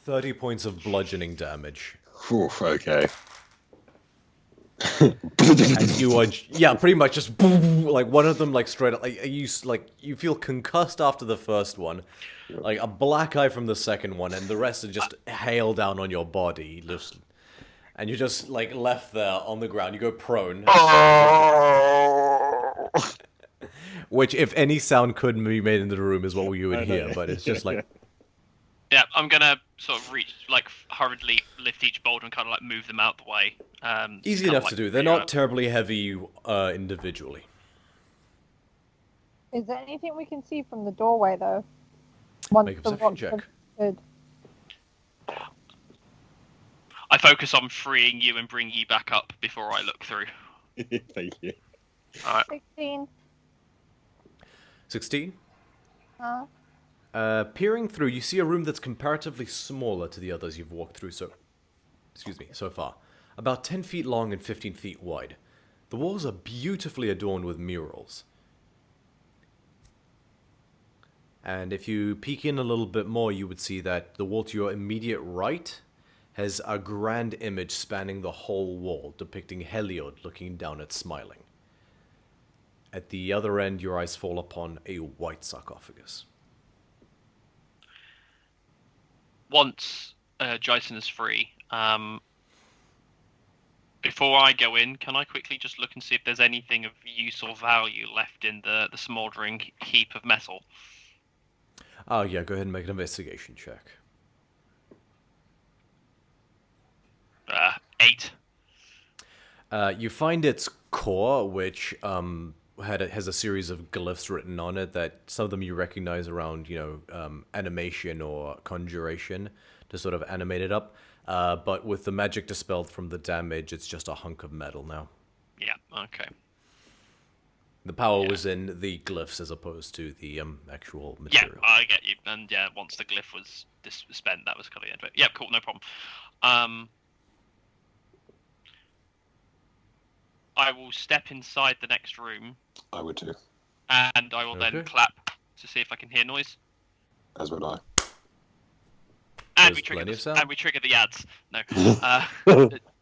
30 points of bludgeoning damage. Oof, okay. And you are, yeah, pretty much just boom, like one of them, like straight up, you feel concussed after the first one, like a black eye from the second one, and the rest are just hail down on your body, just, and you're just like left there on the ground. You go prone, which, if any sound could be made into the room, is what you would hear. But it's just like, yeah, I'm gonna sort of reach, like, hurriedly lift each boulder and kind of like move them out the way. easy enough to do. They're not terribly heavy individually. Is there anything we can see from the doorway, though? Make a perception check. Good. I focus on freeing you and bringing you back up before I look through. Thank you. All right. 16. 16? Huh? Peering through, you see a room that's comparatively smaller to the others you've walked through so far. About 10 feet long and 15 feet wide. The walls are beautifully adorned with murals. And if you peek in a little bit more, you would see that the wall to your immediate right has a grand image spanning the whole wall, depicting Heliod looking down at Smiling. At the other end, your eyes fall upon a white sarcophagus. Once Jason is free, before I go in, can I quickly just look and see if there's anything of use or value left in the smouldering heap of metal? Oh yeah, go ahead and make an investigation check. 8. You find its core, which has a series of glyphs written on it that some of them you recognize around, animation or conjuration to sort of animate it up. But with the magic dispelled from the damage, it's just a hunk of metal now. Yeah, okay. The power was in the glyphs as opposed to the actual material. Yeah, I get you. And yeah, once the glyph was spent, that was kind of the end of it. Yeah, cool, no problem. I will step inside the next room. I would too. And I will then clap to see if I can hear noise. As would I. And we trigger the ads. No.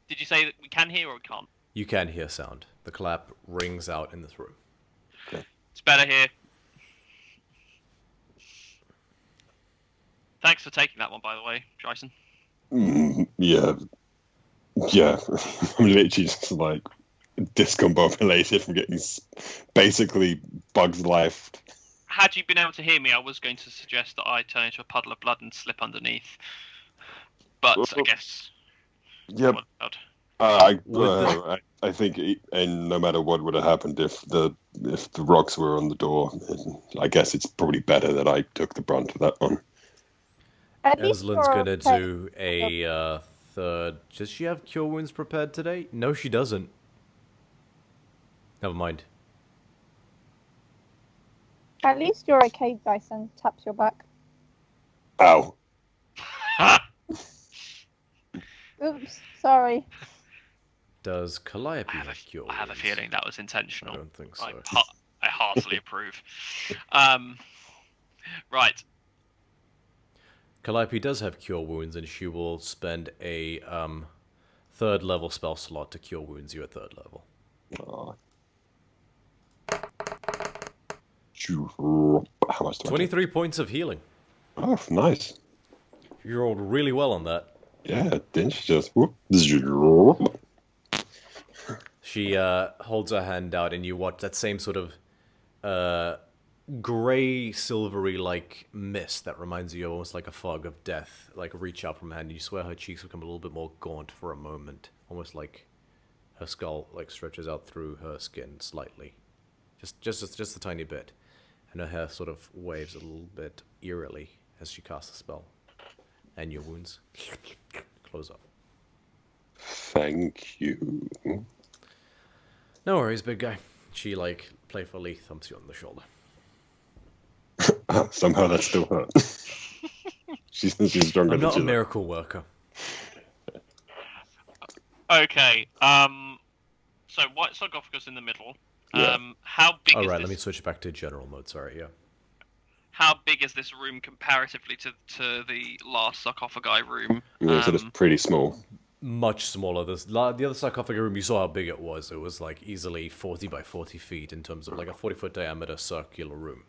Did you say that we can hear or we can't? You can hear sound. The clap rings out in this room. Okay. It's better here. Thanks for taking that one, by the way, Jason. Yeah. I'm literally just like discombobulated from getting basically Bug's life. Had you been able to hear me, I was going to suggest that I turn into a puddle of blood and slip underneath. But I guess... Yep. I think, and no matter what would have happened if the rocks were on the door, I guess it's probably better that I took the brunt of that one. Eslin's gonna do a third. Does she have cure wounds prepared today? No, she doesn't. Never mind. At least you're okay, Dyson. Taps your back. Ow. Oops, sorry. Does Calliope have cure wounds? I have a feeling that was intentional. I don't think so. I heartily approve. Right. Calliope does have cure wounds, and she will spend a third level spell slot to cure wounds you at third level. Oh. How much? 23 points of healing. Oh, nice. You rolled really well on that. Yeah, didn't she just? She holds her hand out, and you watch that same sort of gray, silvery-like mist that reminds you almost like a fog of death, like reach out from her hand, and you swear her cheeks become a little bit more gaunt for a moment, almost like her skull like stretches out through her skin slightly, just a tiny bit, and her hair sort of waves a little bit eerily as she casts the spell, and your wounds close up. Thank you. No worries, big guy. She like playfully thumps you on the shoulder. Somehow that still hurt. she's stronger I'm than not a Chisholm. miracle worker. Okay. So white sarcophagus in the middle. Yeah. How big All is right, this? let me switch back to general mode. Sorry, yeah. How big is this room comparatively to the last sarcophagi room? Yeah, so it's pretty small. Much smaller. The other sarcophagus room, you saw how big it was. It was like easily 40 by 40 feet in terms of like a 40-foot diameter circular room.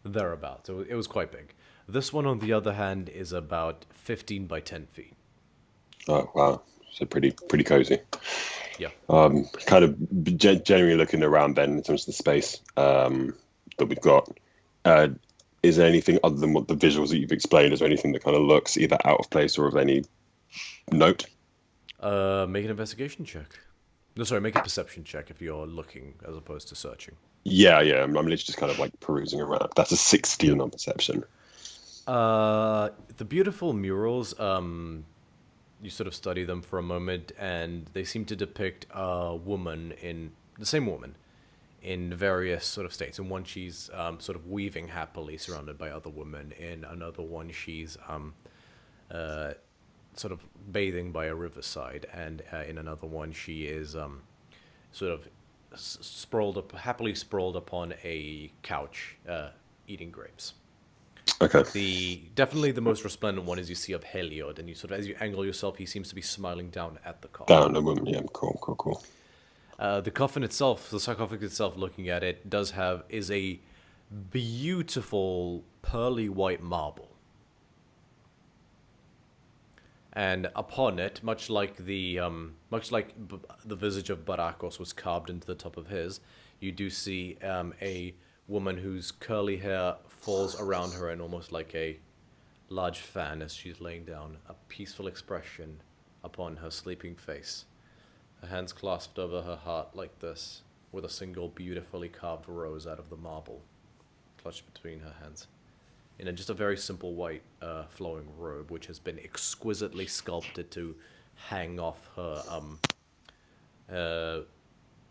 Thereabouts. It was quite big. This one, on the other hand, is about 15 by 10 feet. Oh wow, so pretty cozy. Yeah. Kind of generally looking around then in terms of the space that we've got. Is there anything other than what the visuals that you've explained? Is there anything that kind of looks either out of place or of any note? Make an investigation check. No, sorry, make a perception check if you're looking as opposed to searching. Yeah. I'm literally just kind of like perusing around. That's a 16 on perception. The beautiful murals, you sort of study them for a moment, and they seem to depict a woman the same woman in various sort of states. In one, she's sort of weaving happily, surrounded by other women. In another one, she's sort of bathing by a riverside, and in another one, she is sort of happily sprawled upon a couch, eating grapes. Okay. Definitely the most resplendent one is you see of Heliod, and you sort of, as you angle yourself, he seems to be smiling down at the coffin. Down the woman. Yeah. Cool. The coffin itself, the sarcophagus itself, looking at it, is a beautiful pearly white marble. And upon it, much like the visage of Barakos was carved into the top of his, you do see a woman whose curly hair falls around her in almost like a large fan as she's laying down, a peaceful expression upon her sleeping face. Her hands clasped over her heart like this, with a single beautifully carved rose out of the marble clutched between her hands. In just a very simple white flowing robe, which has been exquisitely sculpted to hang off her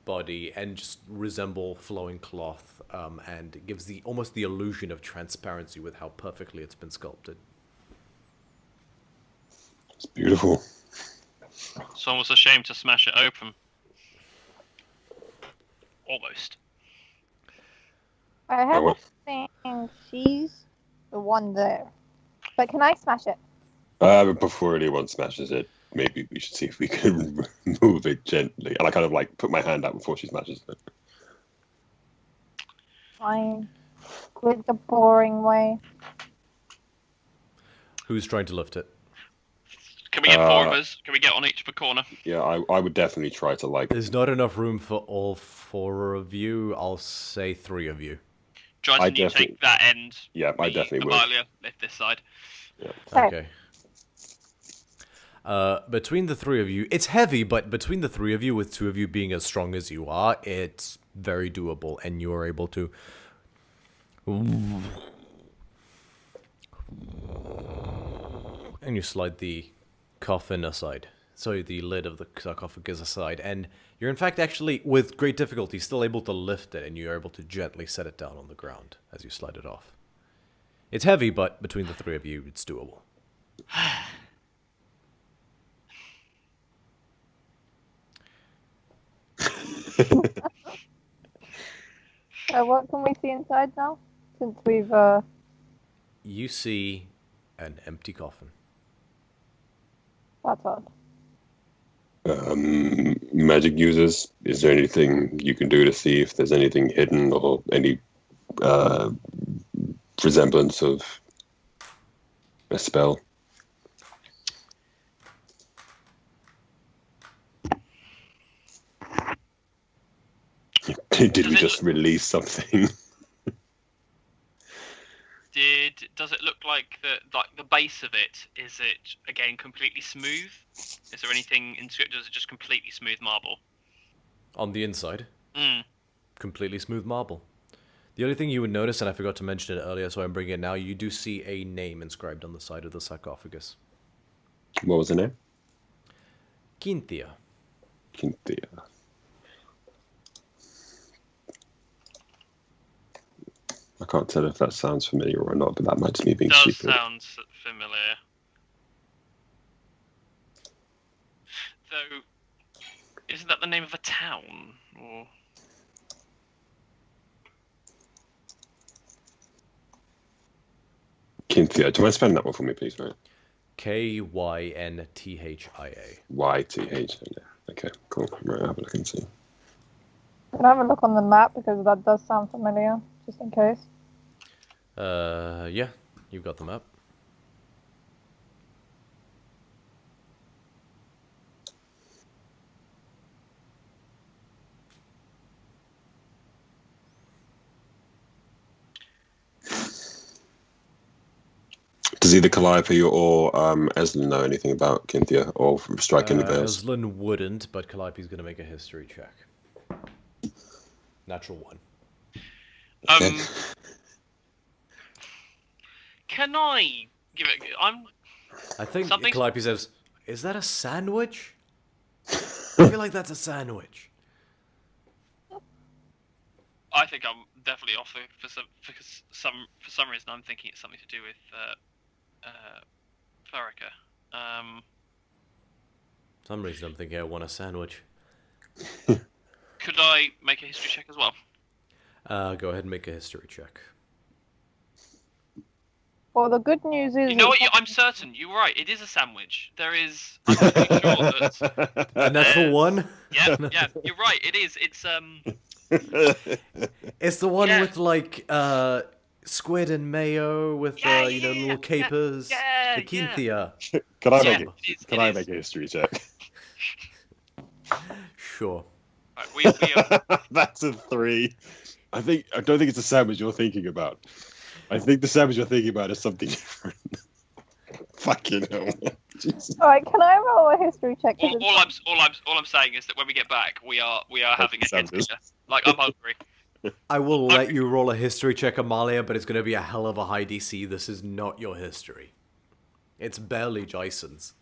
body and just resemble flowing cloth, and it gives almost the illusion of transparency with how perfectly it's been sculpted. It's beautiful. It's almost a shame to smash it open. Almost. I have a feeling she's the one there. But can I smash it? But before anyone smashes it, maybe we should see if we can move it gently. And I kind of like put my hand out before she smashes it. Fine. With the boring way. Who's trying to lift it? Can we get four of us? Can we get on each of a corner? Yeah, I would definitely try to like... There's not enough room for all four of you. I'll say 3 of you. Jonathan, you take that end. Yeah, I definitely would. Amalia, lift this side. Yeah. Okay. Between the 3 of you, it's heavy, but between the 3 of you, with 2 of you being as strong as you are, it's very doable, and you are able to... And you slide the coffin aside. So the lid of the sarcophagus aside, and you're in fact actually, with great difficulty, still able to lift it, and you're able to gently set it down on the ground as you slide it off. It's heavy, but between the 3 of you, it's doable. What can we see inside now? Since we've You see an empty coffin. That's odd. Magic users, is there anything you can do to see if there's anything hidden or any resemblance of a spell? Did we just release something? Does it look like the base of it? Is it again completely smooth? Is there anything into it? Does it just completely smooth marble? On the inside, completely smooth marble. The only thing you would notice, and I forgot to mention it earlier, so I'm bringing it now, you do see a name inscribed on the side of the sarcophagus. What was the name? Quintia. I can't tell if that sounds familiar or not, but that might just me being Does stupid. sound familiar. Though, isn't that the name of a town? Or Kynthia. Do you mind spelling that one for me, please, mate? Kynthia. YTH. Okay, cool. Right, I'll have a look and see. Can I have a look on the map because that does sound familiar, just in case. Yeah, you've got the map. Does either Calliope or Eslin know anything about Kynthia or strike any bells? Aslan wouldn't, but Calliope's going to make a history check. Natural 1. Okay. can I give it? I think Something's- Calliope says, "Is that a sandwich?" I feel like that's a sandwich. I think I'm definitely off for some reason I'm thinking it's something to do with Thorica. Some reason I'm thinking I want a sandwich. Could I make a history check as well? Go ahead and make a history check. Well, the good news is... You know what? I'm certain you're right. It is a sandwich. There is. I'm pretty sure that. A natural 1? Yeah, you're right. It is. It's It's the one Yeah. with like squid and mayo with little capers. yeah, the Kynthia. Can I Yeah, make it is, Can it I is. make a history check? Sure. Right, we are, That's a 3. I don't think it's a sandwich you're thinking about. I think the sandwich you're thinking about is something different. Fucking hell. Jesus. Alright, can I roll a history check? 'Cause all I'm saying is that when we get back, we are having a Sandwich. history. Like I'm hungry. I will let you roll a history check, Amalia, but it's going to be a hell of a high DC. This is not your history. It's barely Jason's.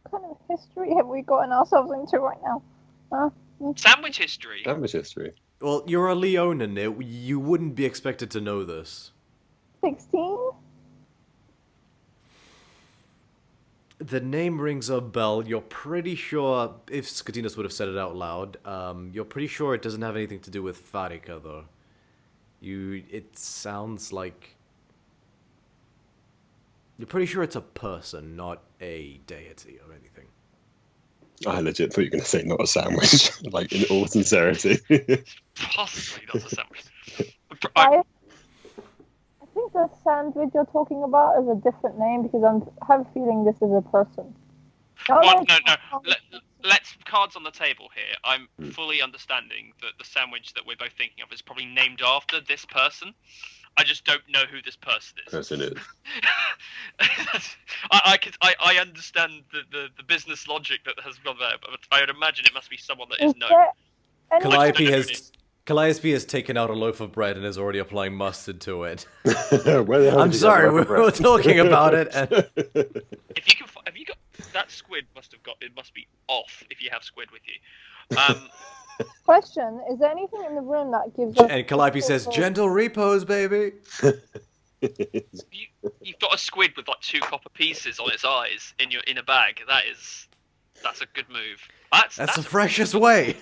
What kind of history have we gotten ourselves into right now? Huh? Sandwich history. Sandwich history. Well, you're a Leonin. You wouldn't be expected to know this. 16? The name rings a bell. You're pretty sure, if Skatinas would have said it out loud, you're pretty sure it doesn't have anything to do with Farika, though. It sounds like... You're pretty sure it's a person, not a deity or anything. I legit thought you were going to say not a sandwich, like in all sincerity. Possibly not a sandwich. I think the sandwich you're talking about is a different name because I have a feeling this is a person. Well, no. Let's cards on the table here. I'm fully understanding that the sandwich that we're both thinking of is probably named after this person. I just don't know who this person is. Person is. I understand the business logic that has gone there, but I would imagine it must be someone that is known. there any... Calliope has taken out a loaf of bread and is already applying mustard to it. Where the hell I'm did you sorry, get we that were talking about it. And... If you can, have you got that squid? It must be off if you have squid with you. Question, is there anything in the room that gives us... And Calliope says, "Gentle repose, baby." You've got a squid with like 2 copper pieces on its eyes in a bag. That's a good move. That's the freshest way.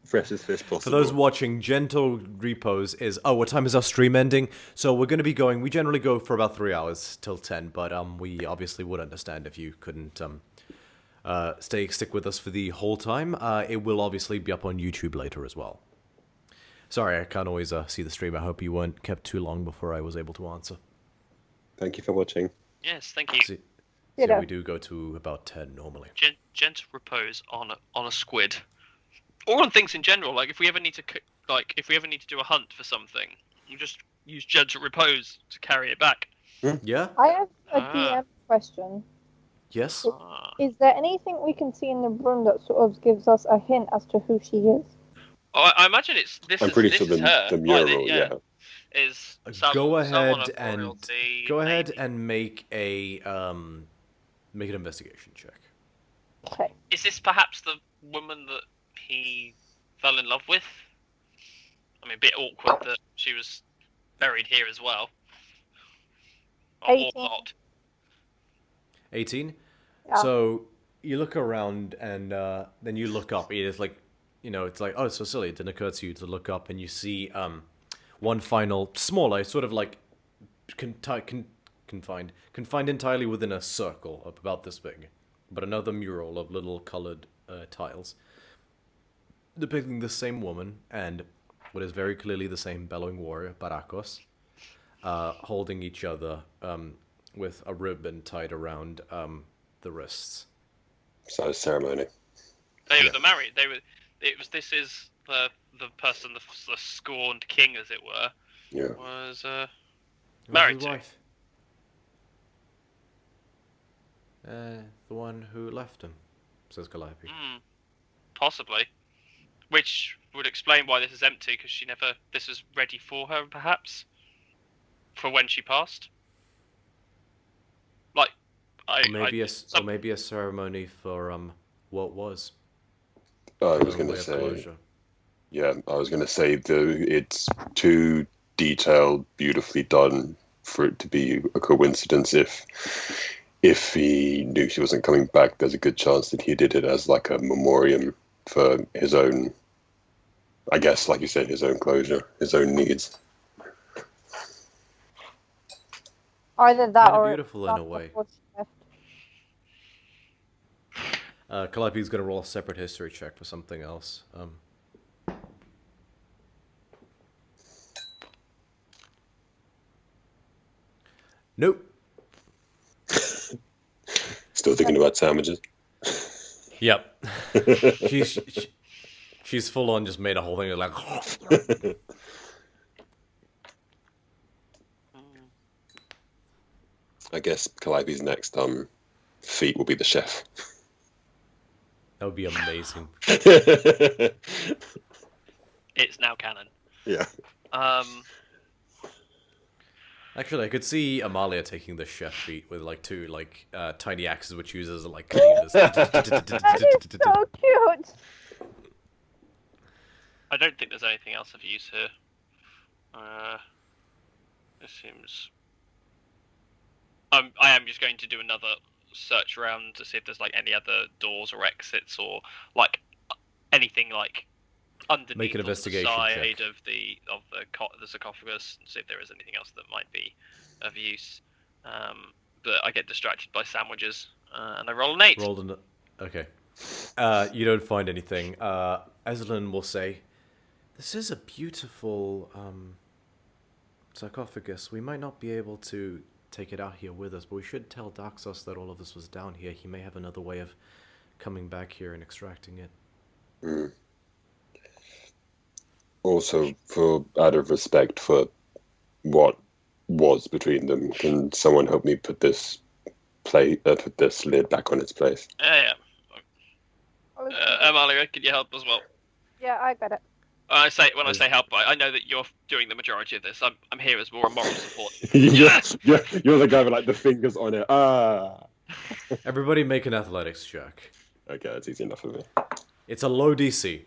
Freshest fish possible. For those watching, gentle repose is... Oh, what time is our stream ending? So we're going to be going... We generally go for about 3 hours till 10, but we obviously would understand if you couldn't stick with us for the whole time. It will obviously be up on YouTube later as well. Sorry, I can't always see the stream. I hope you weren't kept too long before I was able to answer. Thank you for watching. Yes, thank you. So we do go to about 10 normally. Gentle repose on a squid, or on things in general. Like if we ever need to do a hunt for something, you just use gentle repose to carry it back. Yeah? I have a DM question. Yes? Is there anything we can see in the room that sort of gives us a hint as to who she is? Oh, I imagine this I'm is pretty this sure is her. the mural, yeah. Is Go someone ahead of and royalty, maybe. make an investigation check. Okay. Is this perhaps the woman that he fell in love with? I mean, a bit awkward that she was buried here as well. Or 18. not. 18? Yeah. So you look around and then you look up. It's like, it's like, oh, it's so silly. It didn't occur to you to look up and you see one final, smaller, sort of like confined entirely within a circle of about this big, but another mural of little colored tiles depicting the same woman and what is very clearly the same bellowing warrior, Barakos, holding each other with a ribbon tied around the wrists. So ceremony. They were married. This is the person, the scorned king, as it were. Yeah. Was Married married to. wife. The one who left him, says Calliope. Possibly. Which would explain why this is empty, because this was ready for her, perhaps? For when she passed? Like, Or maybe a ceremony for what was. I was going to say, yeah, I was going to say it's too detailed, beautifully done for it to be a coincidence. If he knew she wasn't coming back, there's a good chance that he did it as like a memoriam for his own, I guess, like you said, his own closure, his own needs. Either that or beautiful in a way. Calliope's going to roll a separate history check for something else. Nope. Still thinking about sandwiches. Yep. She's full on just made a whole thing of like. I guess Calliope's next feat will be the chef. That would be amazing. It's now canon. Yeah. Actually, I could see Amalia taking the chef feat with like two tiny axes, which uses like cleavers. That is so cute. I don't think there's anything else of use here. This seems. I am just going to do another search around to see if there's like any other doors or exits or like anything like underneath Make an investigation the side check. of the sarcophagus and see if there is anything else that might be of use. But I get distracted by sandwiches and I roll an 8. Okay. You don't find anything. Aslan will say, "This is a beautiful sarcophagus. We might not be able to take it out here with us, but we should tell Daxos that all of this was down here. He may have another way of coming back here and extracting it." Mm. Also, out of respect for what was between them, can someone help me put this lid back on its place? Yeah. Amalia, can you help as well? Yeah, I got it. When I say help, I know that you're doing the majority of this. I'm here as more a moral support. You're the guy with like the fingers on it. Everybody make an athletics check. Okay, that's easy enough for me. It's a low DC.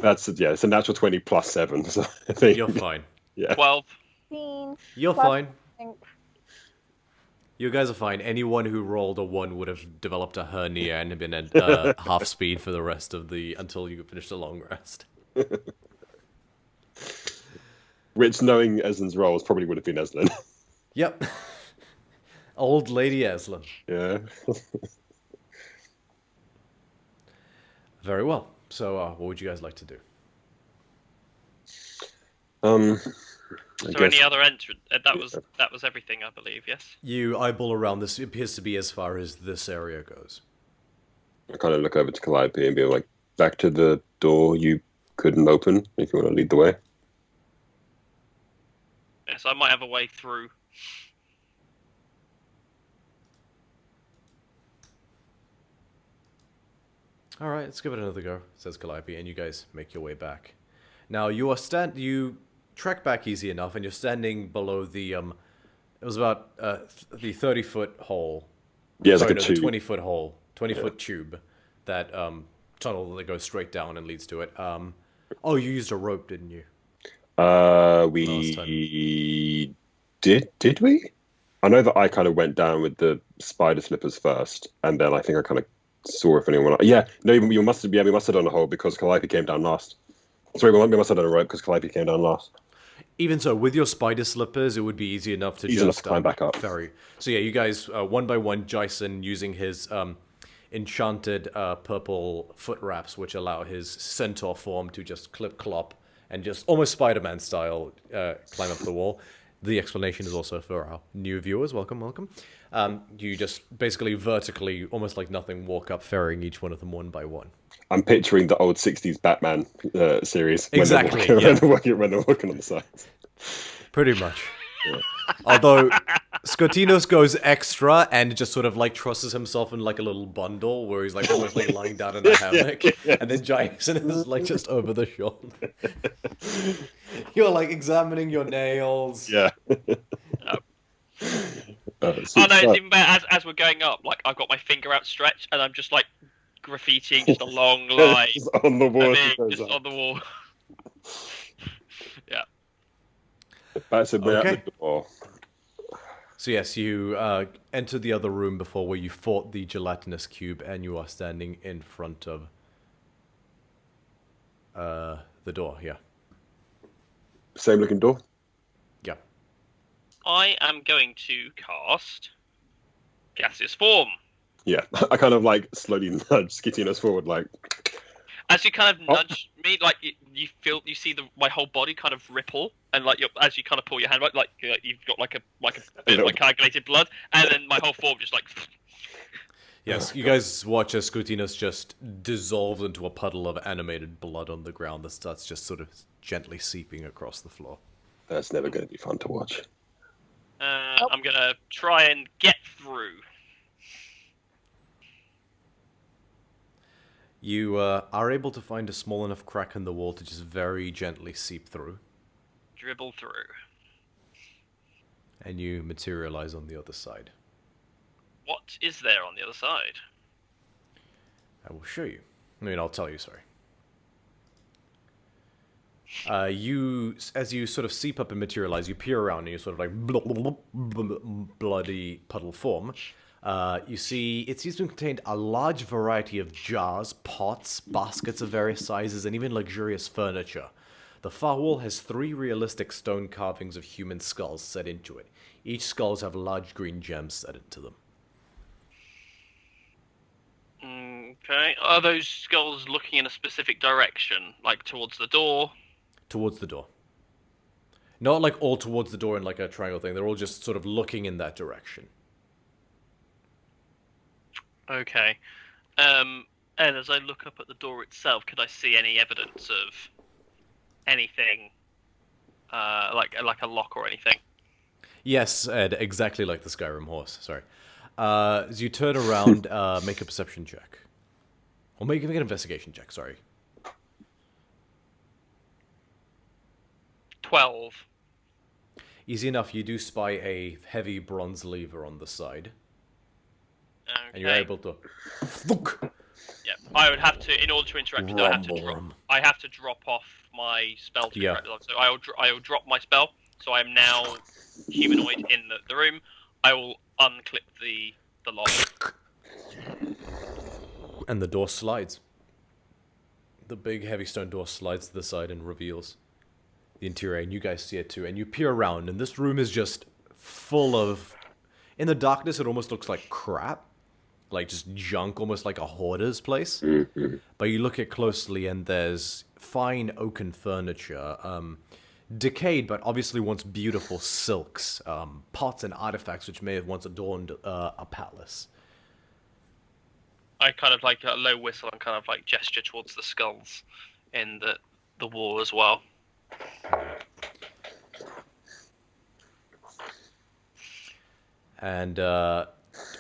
It's a natural 20 plus 7. So I think You're fine. Yeah. 12. You're Plus, fine. I think. You guys are fine. Anyone who rolled a 1 would have developed a hernia and been at half speed for the rest of until you finish the long rest. Which, knowing Eslan's rolls, probably would have been Eslan. Yep. Old Lady Aslan. Yeah. Very well. So, what would you guys like to do? Is there any other entrance? That was everything, I believe. Yes. You eyeball around. This appears to be as far as this area goes. I kind of look over to Calliope and be like, back to the door you couldn't open, if you want to lead the way. Yes, I might have a way through. All right, let's give it another go, says Calliope, and you guys make your way back. Now, you trek back easy enough, and you're standing below the, it was about the 30-foot hole. Yeah, it's Sorry, like a no, tube. the 20-foot hole, 20-foot tube, that tunnel that goes straight down and leads to it. Oh, you used a rope, didn't you? We did we? I know that I kind of went down with the spider slippers first, and then I think I kind of saw if anyone. Yeah, no, you must have. Yeah, we must have done a hole because Calliope came down last. Sorry, we must have done a rope because Calliope came down last. Even so, with your spider slippers, it would be easy enough to Easy enough to climb back up. ferry. So yeah, you guys, one by one, Jason using his enchanted purple foot wraps, which allow his centaur form to just clip-clop and just almost Spider-Man style climb up the wall. The explanation is also for our new viewers. Welcome, welcome. You just basically vertically, almost like nothing, walk up, ferrying each one of them one by one. I'm picturing the old '60s Batman series. Exactly, when they're walking on the sides. Pretty much. Yeah. Although Skotinos goes extra and just sort of like trusses himself in like a little bundle where he's like almost like lying down in a hammock, and then Jason is like just over the shoulder. You're like examining your nails. Yeah. Oh no, it's even better. As we're going up, like I've got my finger outstretched and I'm just like graffitiing just a long line just on the wall. Just on the wall. Yeah. That's a bit at the door. So yes, you enter the other room before where you fought the gelatinous cube, and you are standing in front of the door. Yeah. Same looking door. Yeah. I am going to cast gaseous form. Yeah, I kind of like slowly nudge Skittiness forward, like. As you kind of nudge me, like you see my whole body kind of ripple, and like as you kind of pull your hand back, like you've got like a bit of like coagulated blood, and then my whole form just like. Yes, you guys watch as Skittiness just dissolves into a puddle of animated blood on the ground that starts just sort of gently seeping across the floor. That's never going to be fun to watch. I'm gonna try and get through. You are able to find a small enough crack in the wall to just very gently seep through. Dribble through. And you materialize on the other side. What is there on the other side? I will show you. I mean, I'll tell you, sorry. As you sort of seep up and materialize, you peer around and you sort of like bloody puddle form. You see, it seems to contain a large variety of jars, pots, baskets of various sizes, and even luxurious furniture. The far wall has 3 realistic stone carvings of human skulls set into it. Each skulls have large green gems set into them. Okay. Are those skulls looking in a specific direction, like towards the door? Towards the door. Not like all towards the door in like a triangle thing. They're all just sort of looking in that direction. Okay. And as I look up at the door itself, could I see any evidence of anything, like a lock or anything? Yes, Ed, exactly like the Skyrim horse. Sorry. As you turn around, make a perception check. Or make an investigation check, sorry. 12. Easy enough, you do spy a heavy bronze lever on the side. Okay. And you're able to... Yeah, I would have to, in order to interact with it, I have to drop off my spell to interact with it. So I will drop my spell, so I am now humanoid in the room. I will unclip the lock. And the door slides. The big heavy stone door slides to the side and reveals the interior, and you guys see it too. And you peer around, and this room is just full of... In the darkness, it almost looks like crap. Like just junk, almost like a hoarder's place. Mm-hmm. But you look at it closely, and there's fine oaken furniture, decayed but obviously once beautiful silks, pots and artifacts which may have once adorned a palace. I kind of like a low whistle and kind of like gesture towards the skulls in the wall as well. And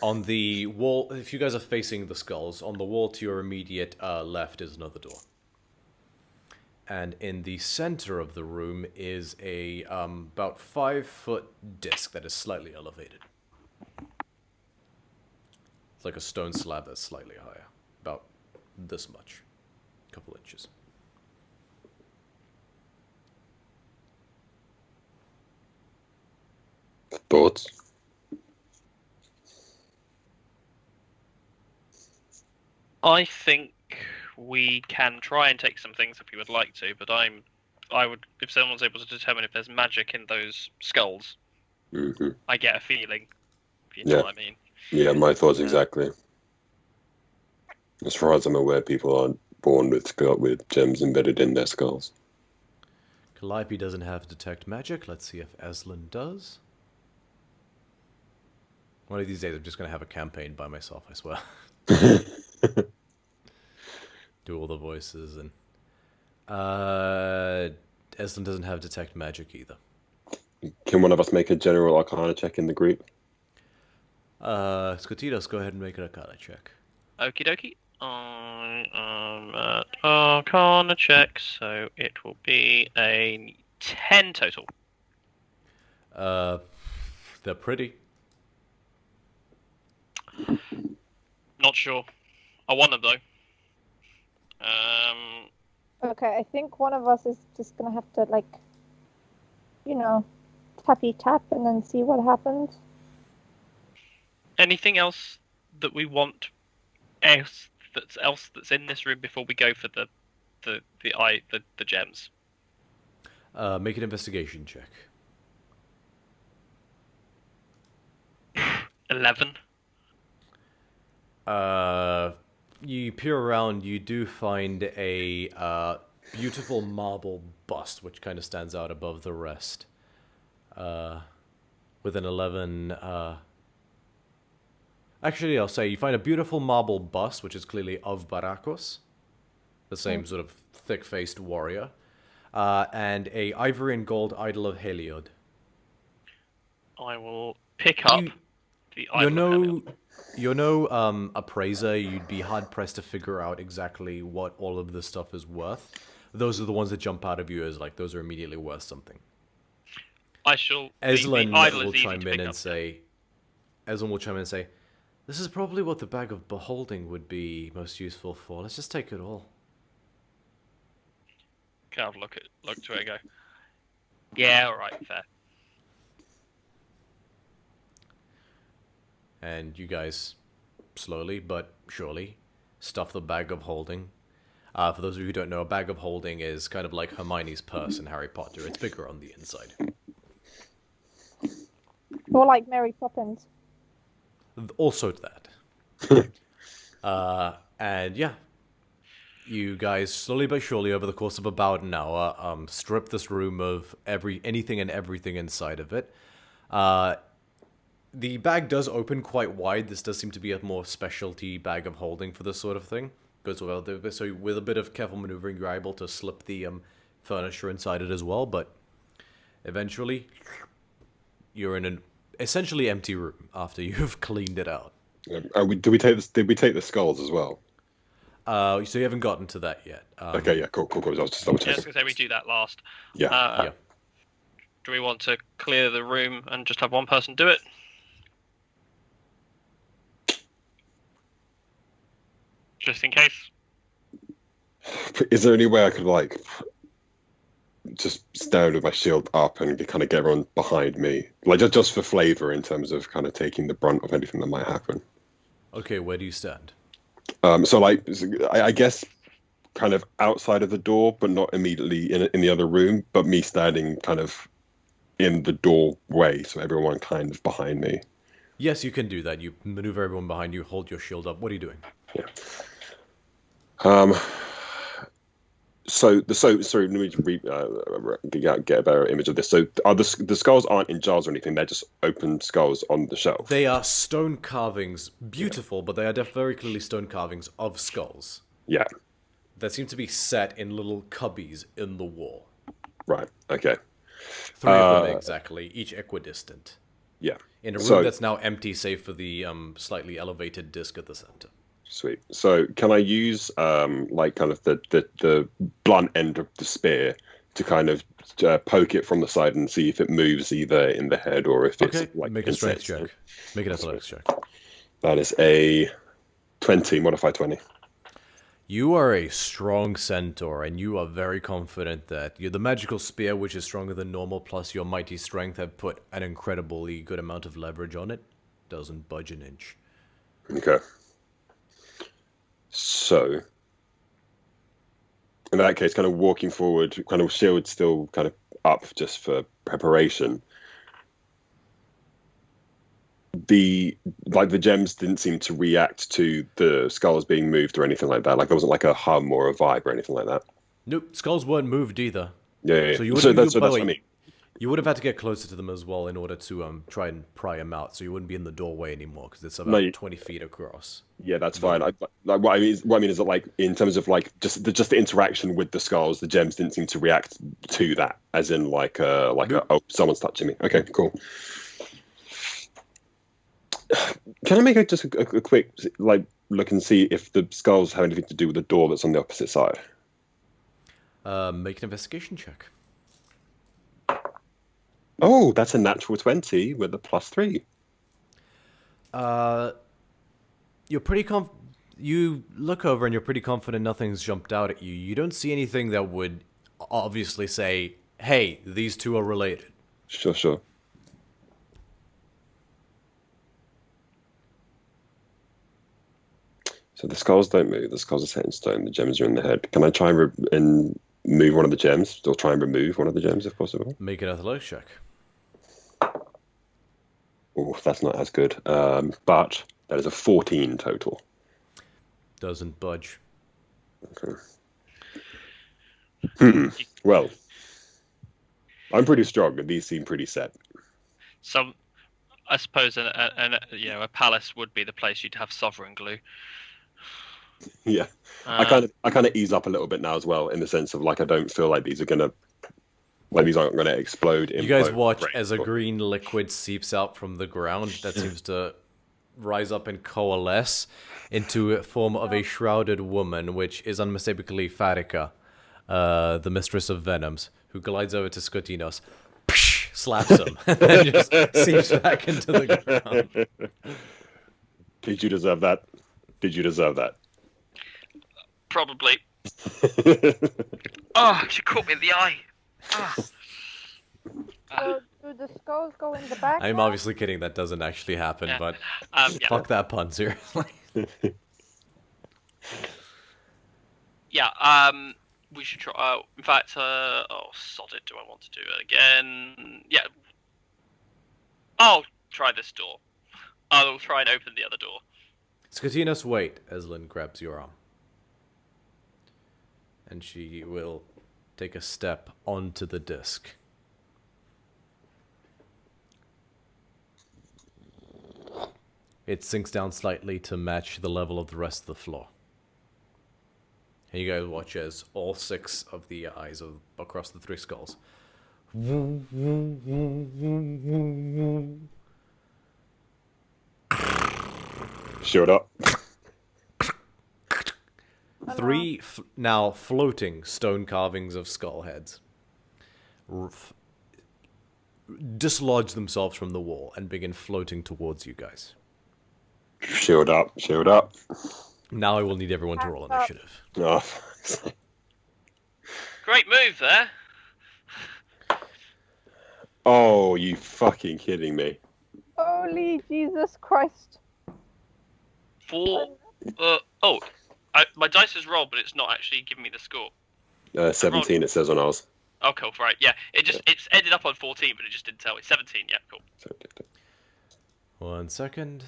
on the wall, if you guys are facing the skulls, on the wall to your immediate left is another door. And in the center of the room is a about 5-foot disc that is slightly elevated. It's like a stone slab that's slightly higher, about this much, a couple inches. Thoughts? I think we can try and take some things if we would like to, but I would, if someone's able to determine if there's magic in those skulls, Mm-hmm. I get a feeling, if you know what I mean. Yeah, my thoughts exactly. As far as I'm aware, people aren't born with gems embedded in their skulls. Calliope doesn't have detect magic. Let's see if Eslin does. One of these days, I'm just going to have a campaign by myself, I swear. Do all the voices and... Eslin doesn't have detect magic either. Can one of us make a general arcana check in the group? Skotidos, go ahead and make an arcana check. Okie dokie. I am at Arcana check, so it will be a 10 total. They're pretty. Not sure. I want them though. Okay, I think one of us is just gonna have to, like, you know, tappy tap and then see what happens. Anything else that we want else that's in this room before we go for the gems? Make an investigation check. 11. You peer around, you do find a beautiful marble bust, which kind of stands out above the rest. With an 11... Actually, I'll say you find a beautiful marble bust, which is clearly of Barakos, the same sort of thick-faced warrior, and a ivory and gold idol of Heliod. I will pick up the idol of Heliod. You're no appraiser. You'd be hard-pressed to figure out exactly what all of this stuff is worth. Those are the ones that jump out of you as, like, those are immediately worth something. I shall... Eslin the idol will is easy chime to in pick and up. say... Eslin will chime in and say, this is probably what the bag of beholding would be most useful for. Let's just take it all. Okay, I'll look to it and go, yeah, alright, fair. And you guys, slowly but surely, stuff the bag of holding. For those of you who don't know, a bag of holding is kind of like Hermione's purse in Harry Potter. It's bigger on the inside. More like Mary Poppins. Also that. And yeah, you guys slowly but surely over the course of about an hour strip this room of anything and everything inside of it. The bag does open quite wide. This does seem to be a more specialty bag of holding for this sort of thing. So with a bit of careful maneuvering, you're able to slip the furniture inside it as well. But eventually, you're in an essentially empty room after you've cleaned it out. Did we take the skulls as well? So you haven't gotten to that yet. Okay, yeah, cool. I was just double Yeah, I was checking. going to say we do that last. Yeah. Yeah. Do we want to clear the room and just have one person do it? Just in case. Is there any way I could, like, just stand with my shield up and kind of get everyone behind me? Like, just for flavor in terms of kind of taking the brunt of anything that might happen. Okay, where do you stand? So, like, I guess kind of outside of the door, but not immediately in the other room, but me standing kind of in the doorway, so everyone kind of behind me. Yes, you can do that. You maneuver everyone behind you, hold your shield up. What are you doing? Yeah. Sorry, let me get a better image of this. So, the skulls aren't in jars or anything; they're just open skulls on the shelf. They are stone carvings, beautiful, but they are very clearly stone carvings of skulls Yeah. that seem to be set in little cubbies in the wall. Right. Okay. 3 of them exactly, each equidistant. Yeah. In a room So- that's now empty, save for the slightly elevated disc at the center. Sweet. So, can I use like kind of the blunt end of the spear to kind of poke it from the side and see if it moves either in the head or if it's Okay, like make a strength insensitive? check. Make an athletics check. That is a 20, modified 20. You are a strong centaur, and you are very confident that the magical spear, which is stronger than normal, plus your mighty strength, have put an incredibly good amount of leverage on it. Doesn't budge an inch. Okay. So, in that case, kind of walking forward, kind of shield still kind of up just for preparation. The gems didn't seem to react to the skulls being moved or anything like that. Like there wasn't like a hum or a vibe or anything like that. Nope, skulls weren't moved either. Yeah. So That's what I mean. You would have had to get closer to them as well in order to try and pry them out, so you wouldn't be in the doorway anymore because it's about 20 feet across. Yeah, that's fine. What I mean is that like in terms of like just the interaction with the skulls, the gems didn't seem to react to that, as in oh, someone's touching me. Okay, cool. Can I make a quick like look and see if the skulls have anything to do with the door that's on the opposite side? Make an investigation check. Oh, that's a natural 20 with a +3. You're pretty you look over and you're pretty confident nothing's jumped out at you. You don't see anything that would obviously say, hey, these two are related. Sure. So the skulls don't move. The skulls are set in stone. The gems are in the head. Can I try and move one of the gems? Or try and remove one of the gems if possible? Make an athletics check. Oh, that's not as good. But that is a 14 total. Doesn't budge. Okay. Well, I'm pretty strong, and these seem pretty set. I suppose a palace would be the place you'd have sovereign glue. Yeah, I kind of ease up a little bit now as well, in the sense of like I don't feel like these aren't gonna explode. You guys watch as a green liquid seeps out from the ground that seems to rise up and coalesce into a form of a shrouded woman, which is unmistakably Fatica, the mistress of venoms, who glides over to Skotinos, slaps him, and then just seeps back into the ground. Did you deserve that? Probably. She caught me in the eye. So do the skulls go in the back? I'm now? obviously kidding. That doesn't actually happen, but fuck that pun, seriously. Yeah. We should try. In fact, sod it. Do I want to do it again? Yeah. I'll try this door. I will try and open the other door. Skotinos, wait. Eslin grabs your arm. And she will take a step onto the disc. It sinks down slightly to match the level of the rest of the floor. And you guys watch as all 6 of the eyes across the 3 skulls Shield up. 3 now floating stone carvings of skull heads dislodge themselves from the wall and begin floating towards you guys. Shield up. Now I will need everyone to roll initiative. Oh. Great move there. Oh, you fucking kidding me? Holy Jesus Christ. 4. My dice has rolled, but it's not actually giving me the score. 17 it says on ours. Oh, cool. Right, yeah. It's ended up on 14, but it just didn't tell me. 17, yeah, cool. 1 second.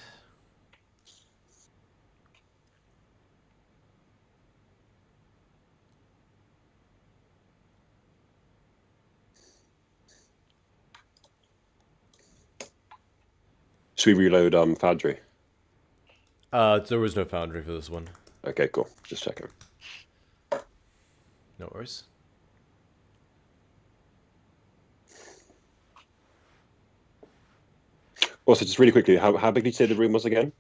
Should we reload Foundry? There was no foundry for this one. Okay, cool. Just checking. No worries. Also, just really quickly, how big did you say the room was again?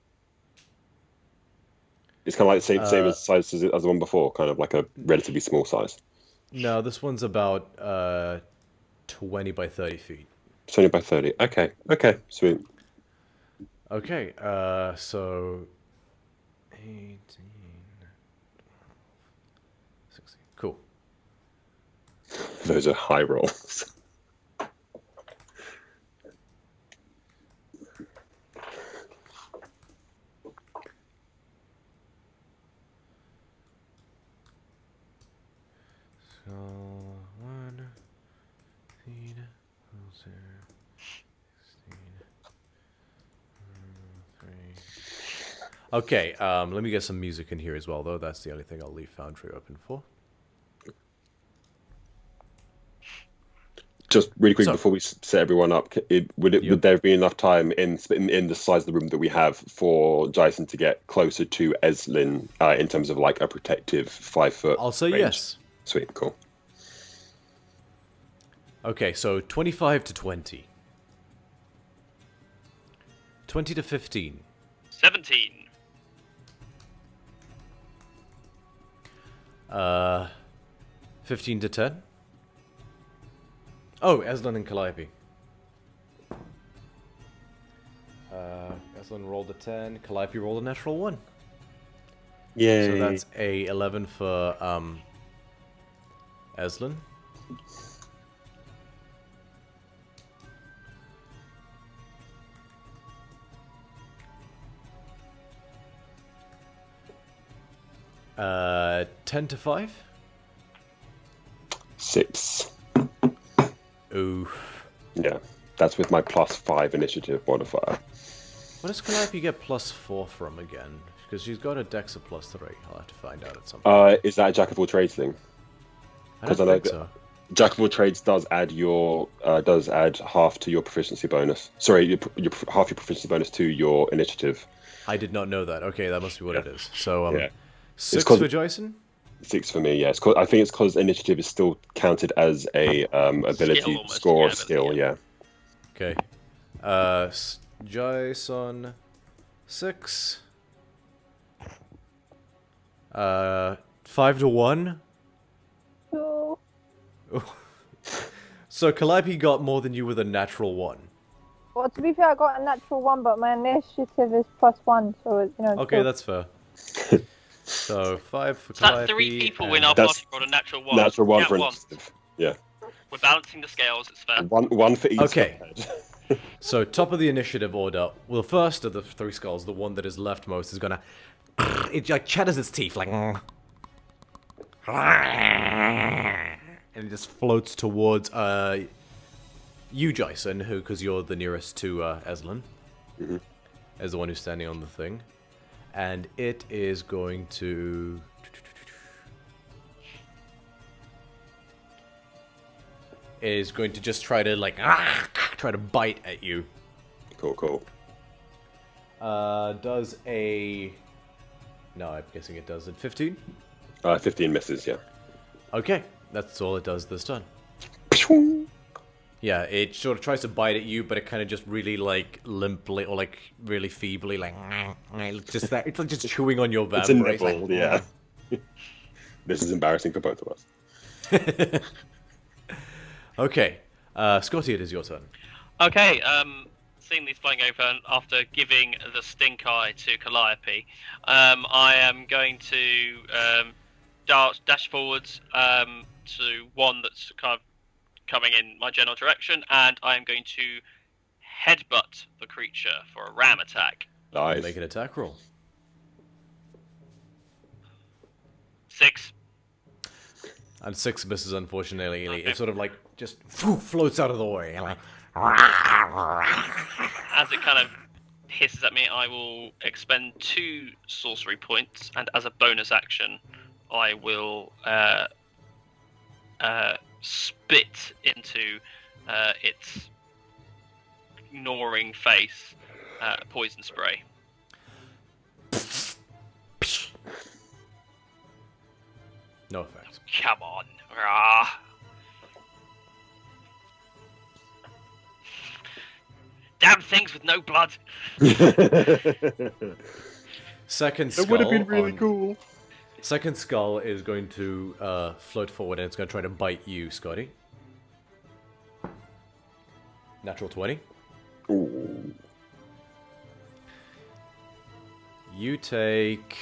It's kind of like the same as size as the one before, kind of like a relatively small size. No, this one's about 20 by 30 feet. 20 by 30. Okay, sweet. Okay, so 18. Those are high rolls. So 1, 16, 3. Okay, let me get some music in here as well, though. That's the only thing I'll leave Foundry open for. Just really quick So- before we set everyone up, would there be enough time in the size of the room that we have for Jason to get closer to Eslin in terms of like a protective 5-foot? I'll say range? yes. Sweet, cool. Okay, so 25 to 20. 20 to 15. 17. 15 to 10. Oh, Eslin and Calliope. Eslin rolled a 10. Calliope rolled a natural 1. Yay. So that's a 11 for Eslin. Uh, 10 to 5. 6. Oof. Yeah, that's with my +5 initiative modifier. What does Calliope get +4 from again? Because she's got a dex of +3. I'll have to find out at some point. Is that a Jack of all trades thing? I don't 'cause I know think that- so. Jack of all trades does add half to your proficiency bonus. Sorry, half your proficiency bonus to your initiative. I did not know that. Okay, that must be what it is. So, Yeah. 6 'cause- for Jason? 6 for me, yeah. I think it's because initiative is still counted as a ability almost, score yeah, or skill, ability, yeah. Okay. Jason 6. 5 to 1. So, So Calliope got more than you with a natural 1. well, to be fair, I got a natural 1, but my initiative is +1, so it's, Okay, still- that's fair. So 5 for So that's Calliope. 3 people and- in our That's- party rolled a natural 1. Natural 1 Yeah, for one. initiative. Yeah. We're balancing the scales, it's fair. One for each. Okay. side. So top of the initiative order. Well, first of the 3 skulls, the one that is leftmost is gonna. It like chatters its teeth like. And it just floats towards you, Jason, because you're the nearest to Eslin, as the one who's standing on the thing, and it is going to. Is going to just try to try to bite at you. Cool. Does a. No, I'm guessing it does. At 15? 15 misses, yeah. Okay, that's all it does this turn. Yeah, it sort of tries to bite at you, but it kind of just really limply or really feebly just that. It's like just chewing on your It's a vertebrae. nibble, yeah. This is embarrassing for both of us. Okay, Scotty, it is your turn. Okay, seeing these flying over, and after giving the stink eye to Calliope, I am going to dash forwards to one that's kind of coming in my general direction, and I am going to headbutt the creature for a ram attack. Nice. Make an attack roll. 6. And 6 misses, unfortunately. Okay. It sort of just floats out of the way. As it kind of hisses at me, I will expend 2 sorcery points, and as a bonus action, I will spit into its gnawing face poison spray. No effect. Come on. Ah. Damn things with no blood. Second skull. It would have been really on- cool. Second skull is going to float forward and it's going to try to bite you, Scotty. Natural 20. Ooh. You take...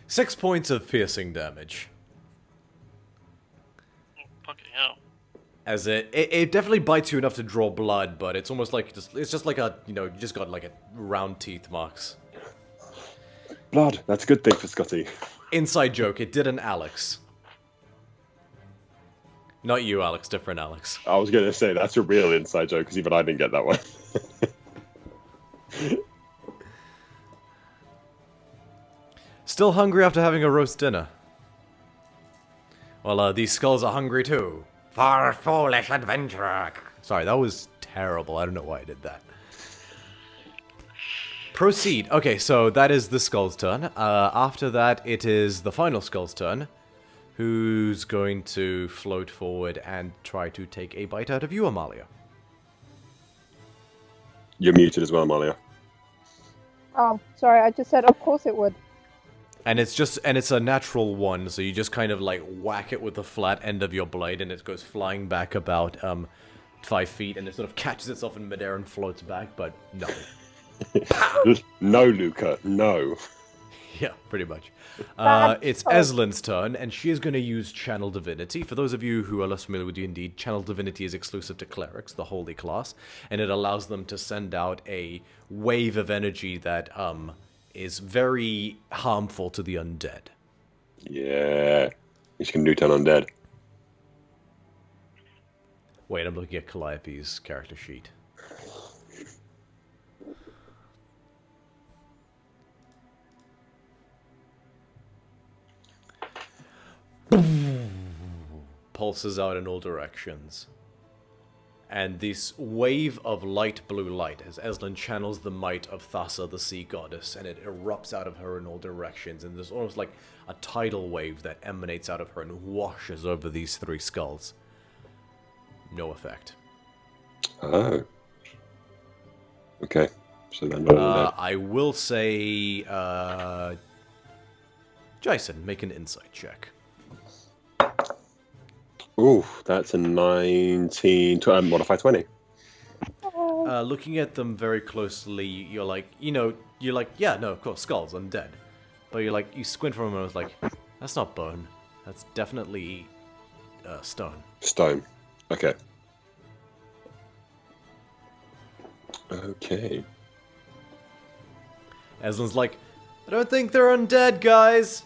6 points of piercing damage. Fucking hell. As it definitely bites you enough to draw blood, but it's almost like it's just like a, you know, you just got like a round teeth marks. Blood. That's a good thing for Scotty. Inside joke, it didn't Alex. Not you, Alex, different Alex. I was going to say, that's a real inside joke, because even I didn't get that one. Still hungry after having a roast dinner. Well, these skulls are hungry too. For a foolish adventurer. Sorry, that was terrible. I don't know why I did that. Proceed. Okay, so that is the skull's turn. After that, it is the final skull's turn. Who's going to float forward and try to take a bite out of you, Amalia? You're muted as well, Amalia. Oh, sorry, I just said of course it would. And it's a natural one, so you just kind of like whack it with the flat end of your blade, and it goes flying back about 5 feet, and it sort of catches itself in midair and floats back, but nothing. No, Luca, no. Yeah, pretty much. That's It's so- Eslin's turn, and she is going to use Channel Divinity. For those of you who are less familiar with D&D, Channel Divinity is exclusive to clerics, the holy class, and it allows them to send out a wave of energy that is very harmful to the undead. Yeah. He's going to do 10 undead. Wait, I'm looking at Calliope's character sheet. Pulses out in all directions. And this wave of light blue light, as Eslin channels the might of Thassa, the sea goddess, and it erupts out of her in all directions, and there's almost like a tidal wave that emanates out of her and washes over these 3 skulls. No effect. Oh. Okay. So then not undead. I will say, Jason, make an insight check. Ooh, that's a 19 to modify 20. Looking at them very closely, you're like, yeah, no, of course, skulls, undead. But you're like, you squint from them and I was like, that's not bone. That's definitely stone. Stone. Okay. Okay. Eslin's like, I don't think they're undead, guys.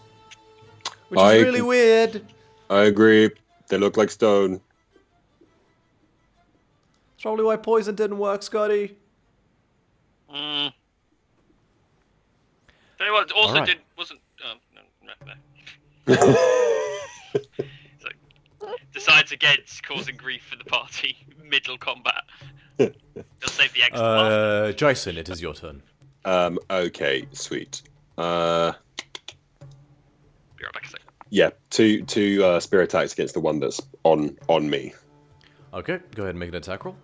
Which is I really can- weird. I agree. They look like stone. It's probably why poison didn't work, Scotty. Tell you what, also Alright. wasn't. No. So, decides against causing grief for the party middle combat. They'll save the extra last. Jason, it is your turn. Okay, sweet. Be right back a second. Yeah, two spirit attacks against the one that's on me. Okay, go ahead and make an attack roll.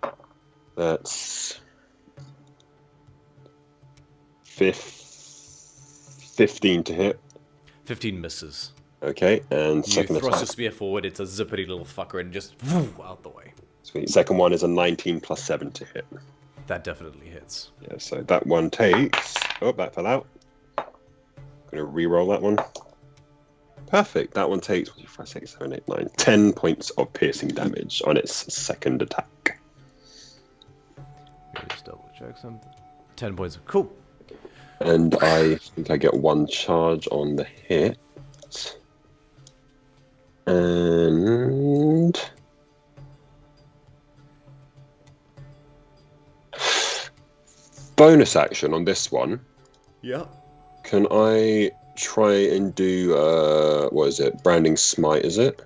That's 15 to hit. 15 misses. Okay, and You second thrust attack. your spear forward, it's a zippity little fucker, and just out the way. Sweet. Second one is a 19 plus 7 to hit. That definitely hits. Yeah, so that one takes... Oh, that fell out. Gonna re-roll that one. Perfect. That one takes 5, 6, 7, 8, 9, 10 points of piercing damage on its second attack. Let me just double check something. 10 points. Cool. And I think I get 1 charge on the hit. And... bonus action on this one. Yeah. Can I try and do, what is it? Branding Smite, is it?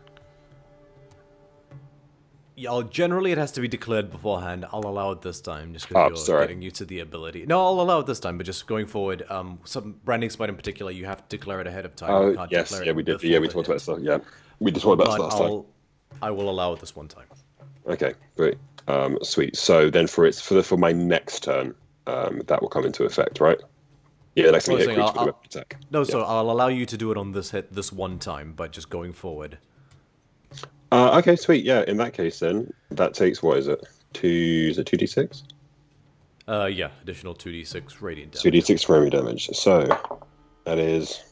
Yeah, generally it has to be declared beforehand. I'll allow it this time, just because you're sorry. getting used to the ability. No, I'll allow it this time, but just going forward, some branding spite in particular, you have to declare it ahead of time. You Oh, can't yes. declare Yeah, it we did. before Yeah, we the talked hit. about stuff. Yeah. We just talked about But this last time. I will allow it this one time. Okay, great. Sweet. So then for my next turn, that will come into effect, right? Yeah, next time you hit Closing, creature with a weapon attack. No, so I'll allow you to do it on this hit this one time, but just going forward. Okay, sweet. Yeah, in that case then, that takes, what is it? Is it 2d6? Yeah, additional 2d6 radiant damage. 2d6 radiant damage. So, that is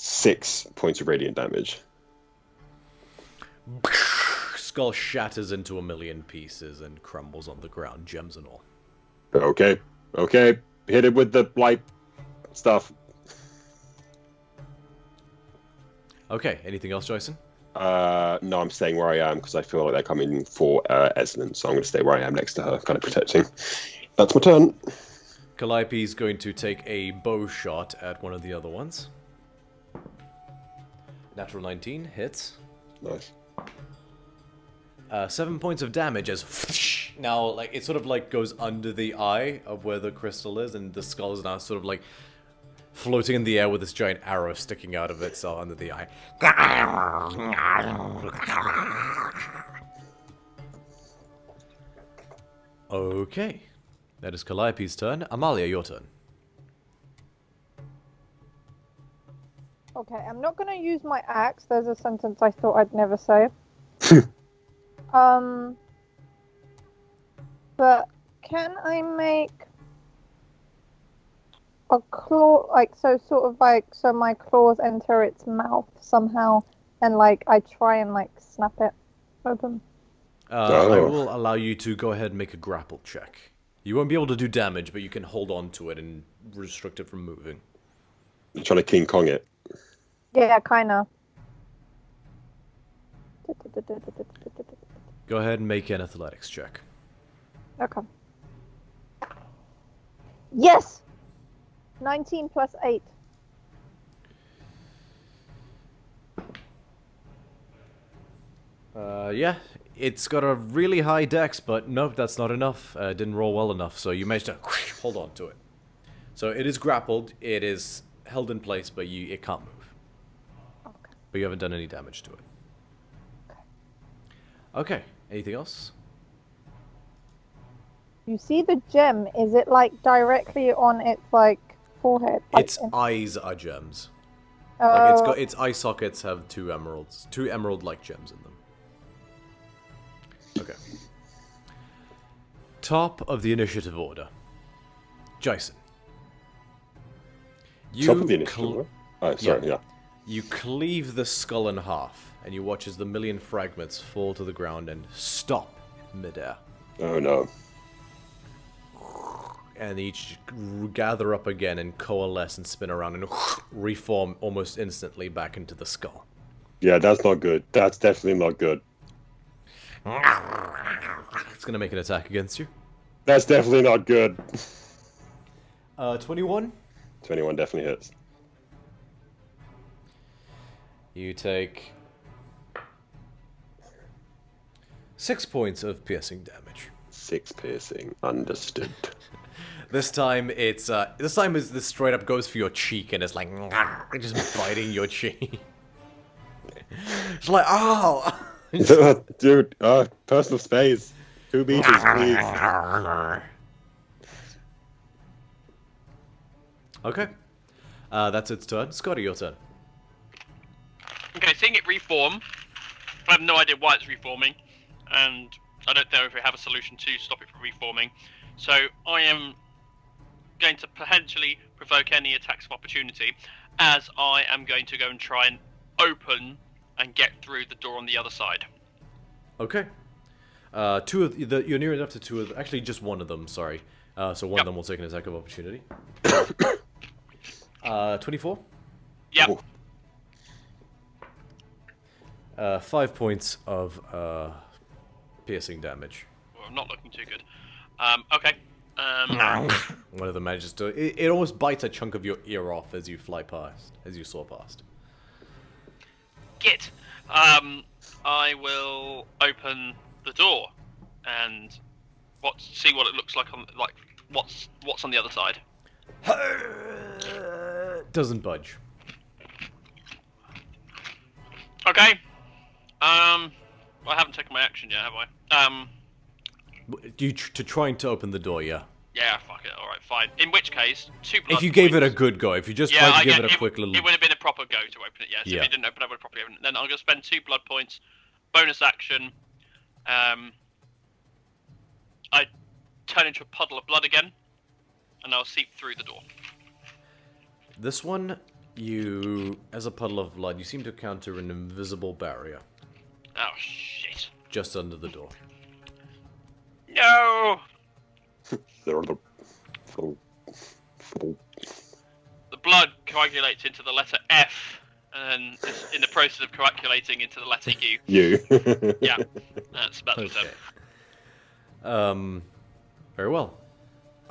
6 points of radiant damage. Skull shatters into a million pieces and crumbles on the ground, gems and all. Okay. Hit it with the light stuff. Okay, anything else, Jason? No, I'm staying where I am because I feel like they're coming for Eslan, so I'm going to stay where I am next to her, kind of protecting. That's my turn. Calliope's going to take a bow shot at one of the other ones. Natural 19 hits. Nice. 7 points of damage as now, like, it sort of like goes under the eye of where the crystal is, and the skull is now sort of like floating in the air with this giant arrow sticking out of it, so under the eye. Okay, that is Calliope's turn. Amalia, your turn. Okay, I'm not gonna use my axe. There's a sentence I thought I'd never say. But can I make a claw, like, so my claws enter its mouth somehow, and like I try and like snap it open? I will allow you to go ahead and make a grapple check. You won't be able to do damage, but you can hold on to it and restrict it from moving. You're trying to King Kong it. Yeah, kinda. Go ahead and make an athletics check. Okay. Yes! 19 plus 8. Yeah, it's got a really high dex, but nope, that's not enough. Didn't roll well enough, so you managed to hold on to it. So it is grappled, it is held in place, but it can't move. Okay. But you haven't done any damage to it. Okay, anything else? You see the gem? Is it like directly on its like forehead? Like, Its eyes are gems. Oh, Like its eye sockets have two emerald-like gems in them. Okay. Top of the initiative order. Jason. Top of the initiative order? Oh, sorry, yeah. You cleave the skull in half, and you watch as the million fragments fall to the ground and stop midair. Oh no. And each gather up again and coalesce and spin around and reform almost instantly back into the skull. Yeah, that's not good. That's definitely not good. It's gonna make an attack against you. That's definitely not good. 21? 21 definitely hits. You take 6 points of piercing damage. 6 piercing. Understood. This time it's this straight up goes for your cheek and it's like just biting your cheek. It's like, oh. Dude, personal space. 2 meters, please. Okay. That's its turn. Scotty, your turn. Okay, seeing it reform, I have no idea why it's reforming, and I don't know if we have a solution to stop it from reforming. So I am going to potentially provoke any attacks of opportunity, as I am going to go and try and open and get through the door on the other side. Okay. You're near enough to two of actually just one of them, sorry. So one of them will take an attack of opportunity. 24? Yep. 5 points of piercing damage. Well, I'm not looking too good. Okay. One of them manages to... It almost bites a chunk of your ear off as you fly past, as you soar past. Git. I will open the door and see what it looks like on what's on the other side. Doesn't budge. Okay. I haven't taken my action yet, have I? To trying to open the door, yeah. Yeah, fuck it. All right, fine. In which case, 2 blood If you gave it a points. good go, if you just tried to give it a quick little... It would have been a proper go to open it, yes. Yeah. If it didn't open, I would have probably opened it. Then I'm going to spend 2 blood points. Bonus action. I turn into a puddle of blood again, and I'll seep through the door. This one, You, as a puddle of blood, you seem to encounter an invisible barrier Oh shit! just under the door. No! There are the The blood coagulates into the letter F, and is in the process of coagulating into the letter U. you. Yeah, that's about the Okay. Very well.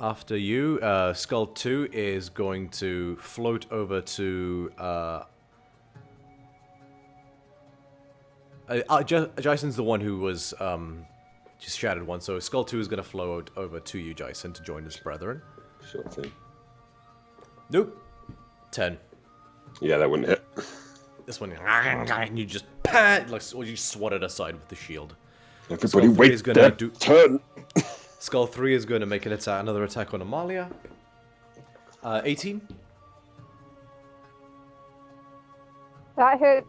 After you, Skull 2 is going to float over to... Jason's the one who was just shattered one, so Skull 2 is going to float over to you, Jason, to join his brethren. Sure thing. Nope. 10. Yeah, that wouldn't hit. This one, and you just pat, like, or you swat it aside with the shield. Everybody Skull 3 wait is their gonna turn. Skull 3 is going to make another attack on Amalia. 18. That hits.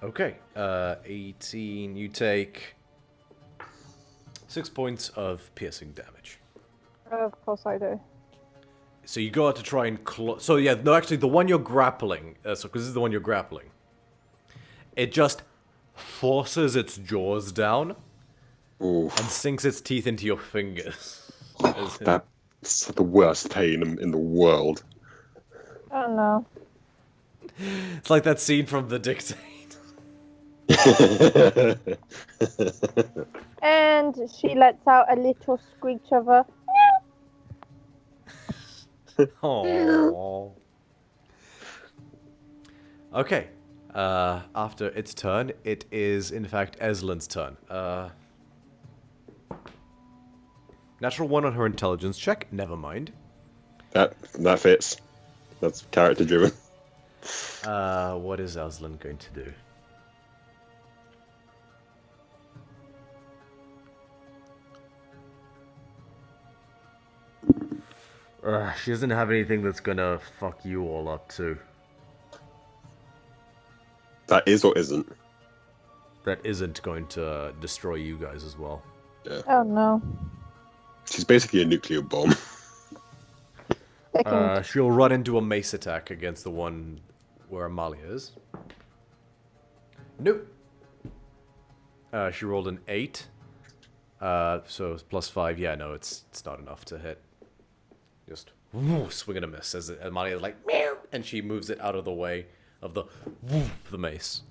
Okay. 18. You take 6 points of piercing damage. Of course I do. So you go out to try and so yeah, no, actually, the one you're grappling. Because this is the one you're grappling. It just forces its jaws down. Ooh, And sinks its teeth into your fingers. that's the worst pain in the world. Oh no. It's like that scene from The Dictate. And she lets out a little screech of a. Aww. Okay. After its turn, it is in fact Eslin's turn. Natural 1 on her intelligence check. Never mind. That fits. That's character driven. What is Eslin going to do? She doesn't have anything that's gonna fuck you all up too. That is or isn't. That isn't going to destroy you guys as well. Yeah. Oh no. She's basically a nuclear bomb. They can... She'll run into a mace attack against the one where Amalia is. Nope. She rolled an 8. So it's +5. Yeah, no, it's not enough to hit. Just swing and a miss as Amalia is like meow, and she moves it out of the way of the mace.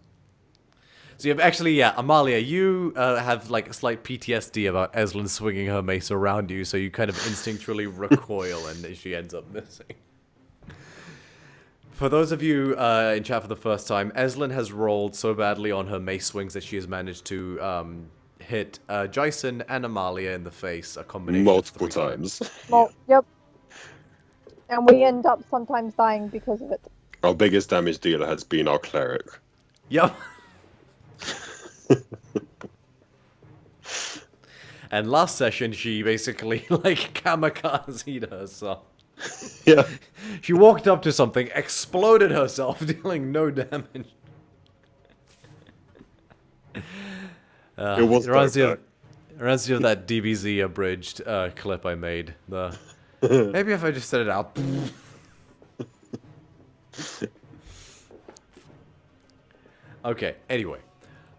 So you have actually, yeah, Amalia, you have like a slight PTSD about Eslin swinging her mace around you, so you kind of instinctually recoil, and she ends up missing. For those of you in chat for the first time, Eslin has rolled so badly on her mace swings that she has managed to hit Jason and Amalia in the face a combination Multiple of 3 times. Well, yep. And we end up sometimes dying because of it. Our biggest damage dealer has been our cleric. Yep. And last session, she basically, like, kamikazed herself. Yeah. She walked up to something, exploded herself, dealing no damage. It was reminds me dark. of that DBZ abridged clip I made. Maybe if I just said it out. Okay, anyway.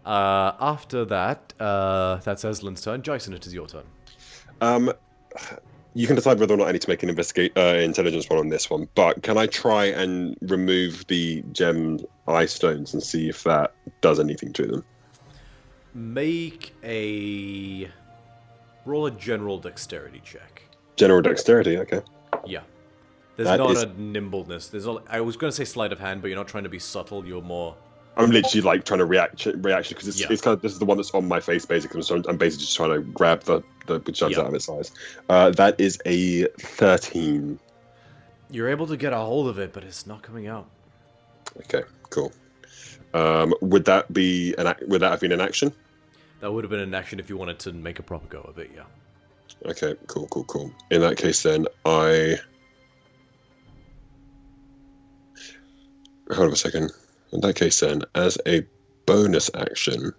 After that, that's Eslin's turn. Jason, it is your turn. You can decide whether or not I need to make an intelligence roll on this one, but can I try and remove the gem eye stones and see if that does anything to them? Make a... Roll a general dexterity check. General dexterity, okay. Yeah. There's That not is- a nimbleness. I was going to say sleight of hand, but you're not trying to be subtle. You're more... I'm literally like trying to reaction because it's, Yeah. it's kind of, this is the one that's on my face basically, so I'm basically just trying to grab the gems Yeah. out of its eyes. That is a 13. You're able to get a hold of it, but it's not coming out. Okay, cool. Would that have been an action? That would have been an action if you wanted to make a proper go of it, yeah. Okay, cool. In that case, then hold on a second. In that case, then, as a bonus action,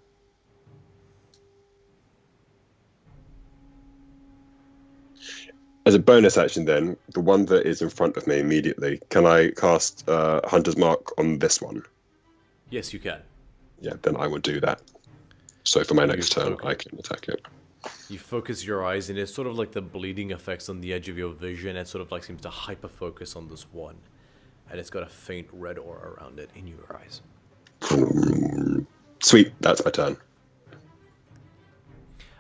As a bonus action, then, the one that is in front of me immediately, can I cast Hunter's Mark on this one? Yes, you can. Yeah, then I will do that. So for my You next turn, focus- I can attack it. You focus your eyes, and it's sort of like the bleeding effects on the edge of your vision. It sort of like seems to hyper focus on this one, and it's got a faint red aura around it in your eyes. Sweet, that's my turn.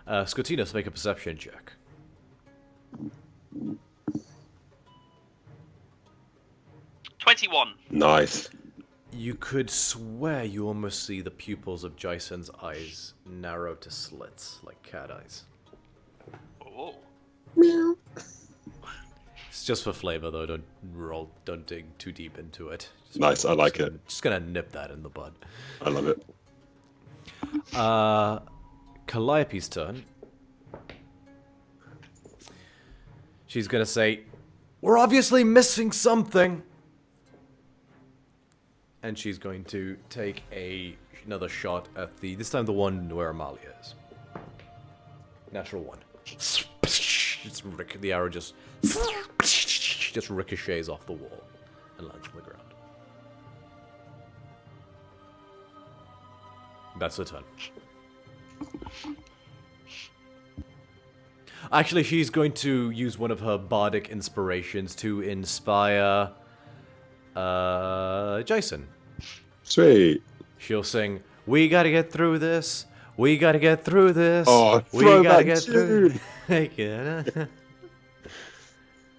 Scotinos, make a perception check. 21. Nice. You could swear you almost see the pupils of Jason's eyes narrow to slits, like cat eyes. Oh. It's just for flavor, though. Don't dig too deep into it. Nice, I like it. Just gonna nip that in the bud. I love it. Calliope's turn. She's gonna say, "We're obviously missing something," and she's going to take another shot at this time the one where Amalia is. Natural one. The arrow just ricochets off the wall and lands on the ground. That's her turn. Actually, she's going to use one of her bardic inspirations to inspire Jason. Sweet. She'll sing, "We gotta get through this. We gotta get through this. Oh, we gotta throwback get through." tune.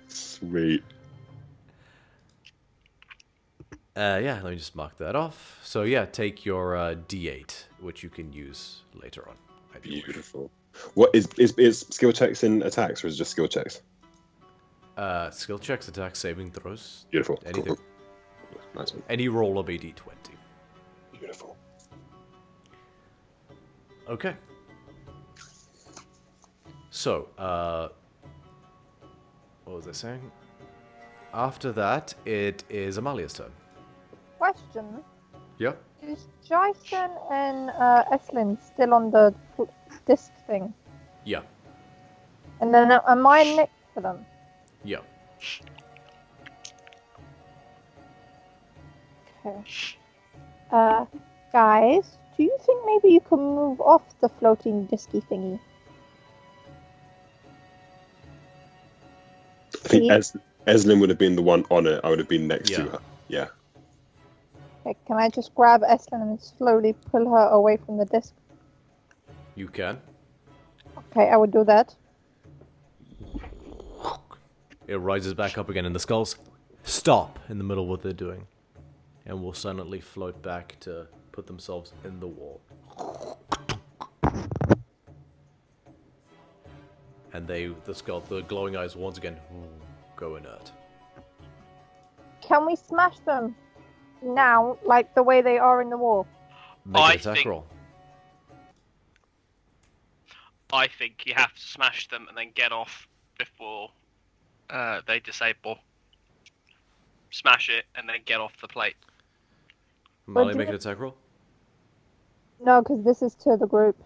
Sweet. Yeah, let me just mark that off. So yeah, take your D8, which you can use later on. if you wish. Beautiful. What is skill checks in attacks, or is it just skill checks? Skill checks, attack, saving throws. Beautiful. Anything. Cool. Nice one. Any roll of a D20. Beautiful. Okay. So, what was I saying? After that, it is Amalia's turn. Question. Yeah? Is Jason and Eslin still on the disc thing? Yeah. And then am I next to them? Yeah. Okay. Guys, do you think maybe you can move off the floating disky thingy? I think Please? Eslin would have been the one on it. I would have been next to Yeah. her. Yeah. Okay, can I just grab Eslin and slowly pull her away from the disc? You can. Okay, I would do that. It rises back up again, and the skulls stop in the middle of what they're doing, and will silently float back to put themselves in the wall. And the glowing eyes once again go inert. Can we smash them now, like the way they are in the wall? Make I an attack think- roll. I think you have to smash them and then get off before they disable. Smash it and then get off the plate. Molly, do make you- an attack roll. No, because this is to the group.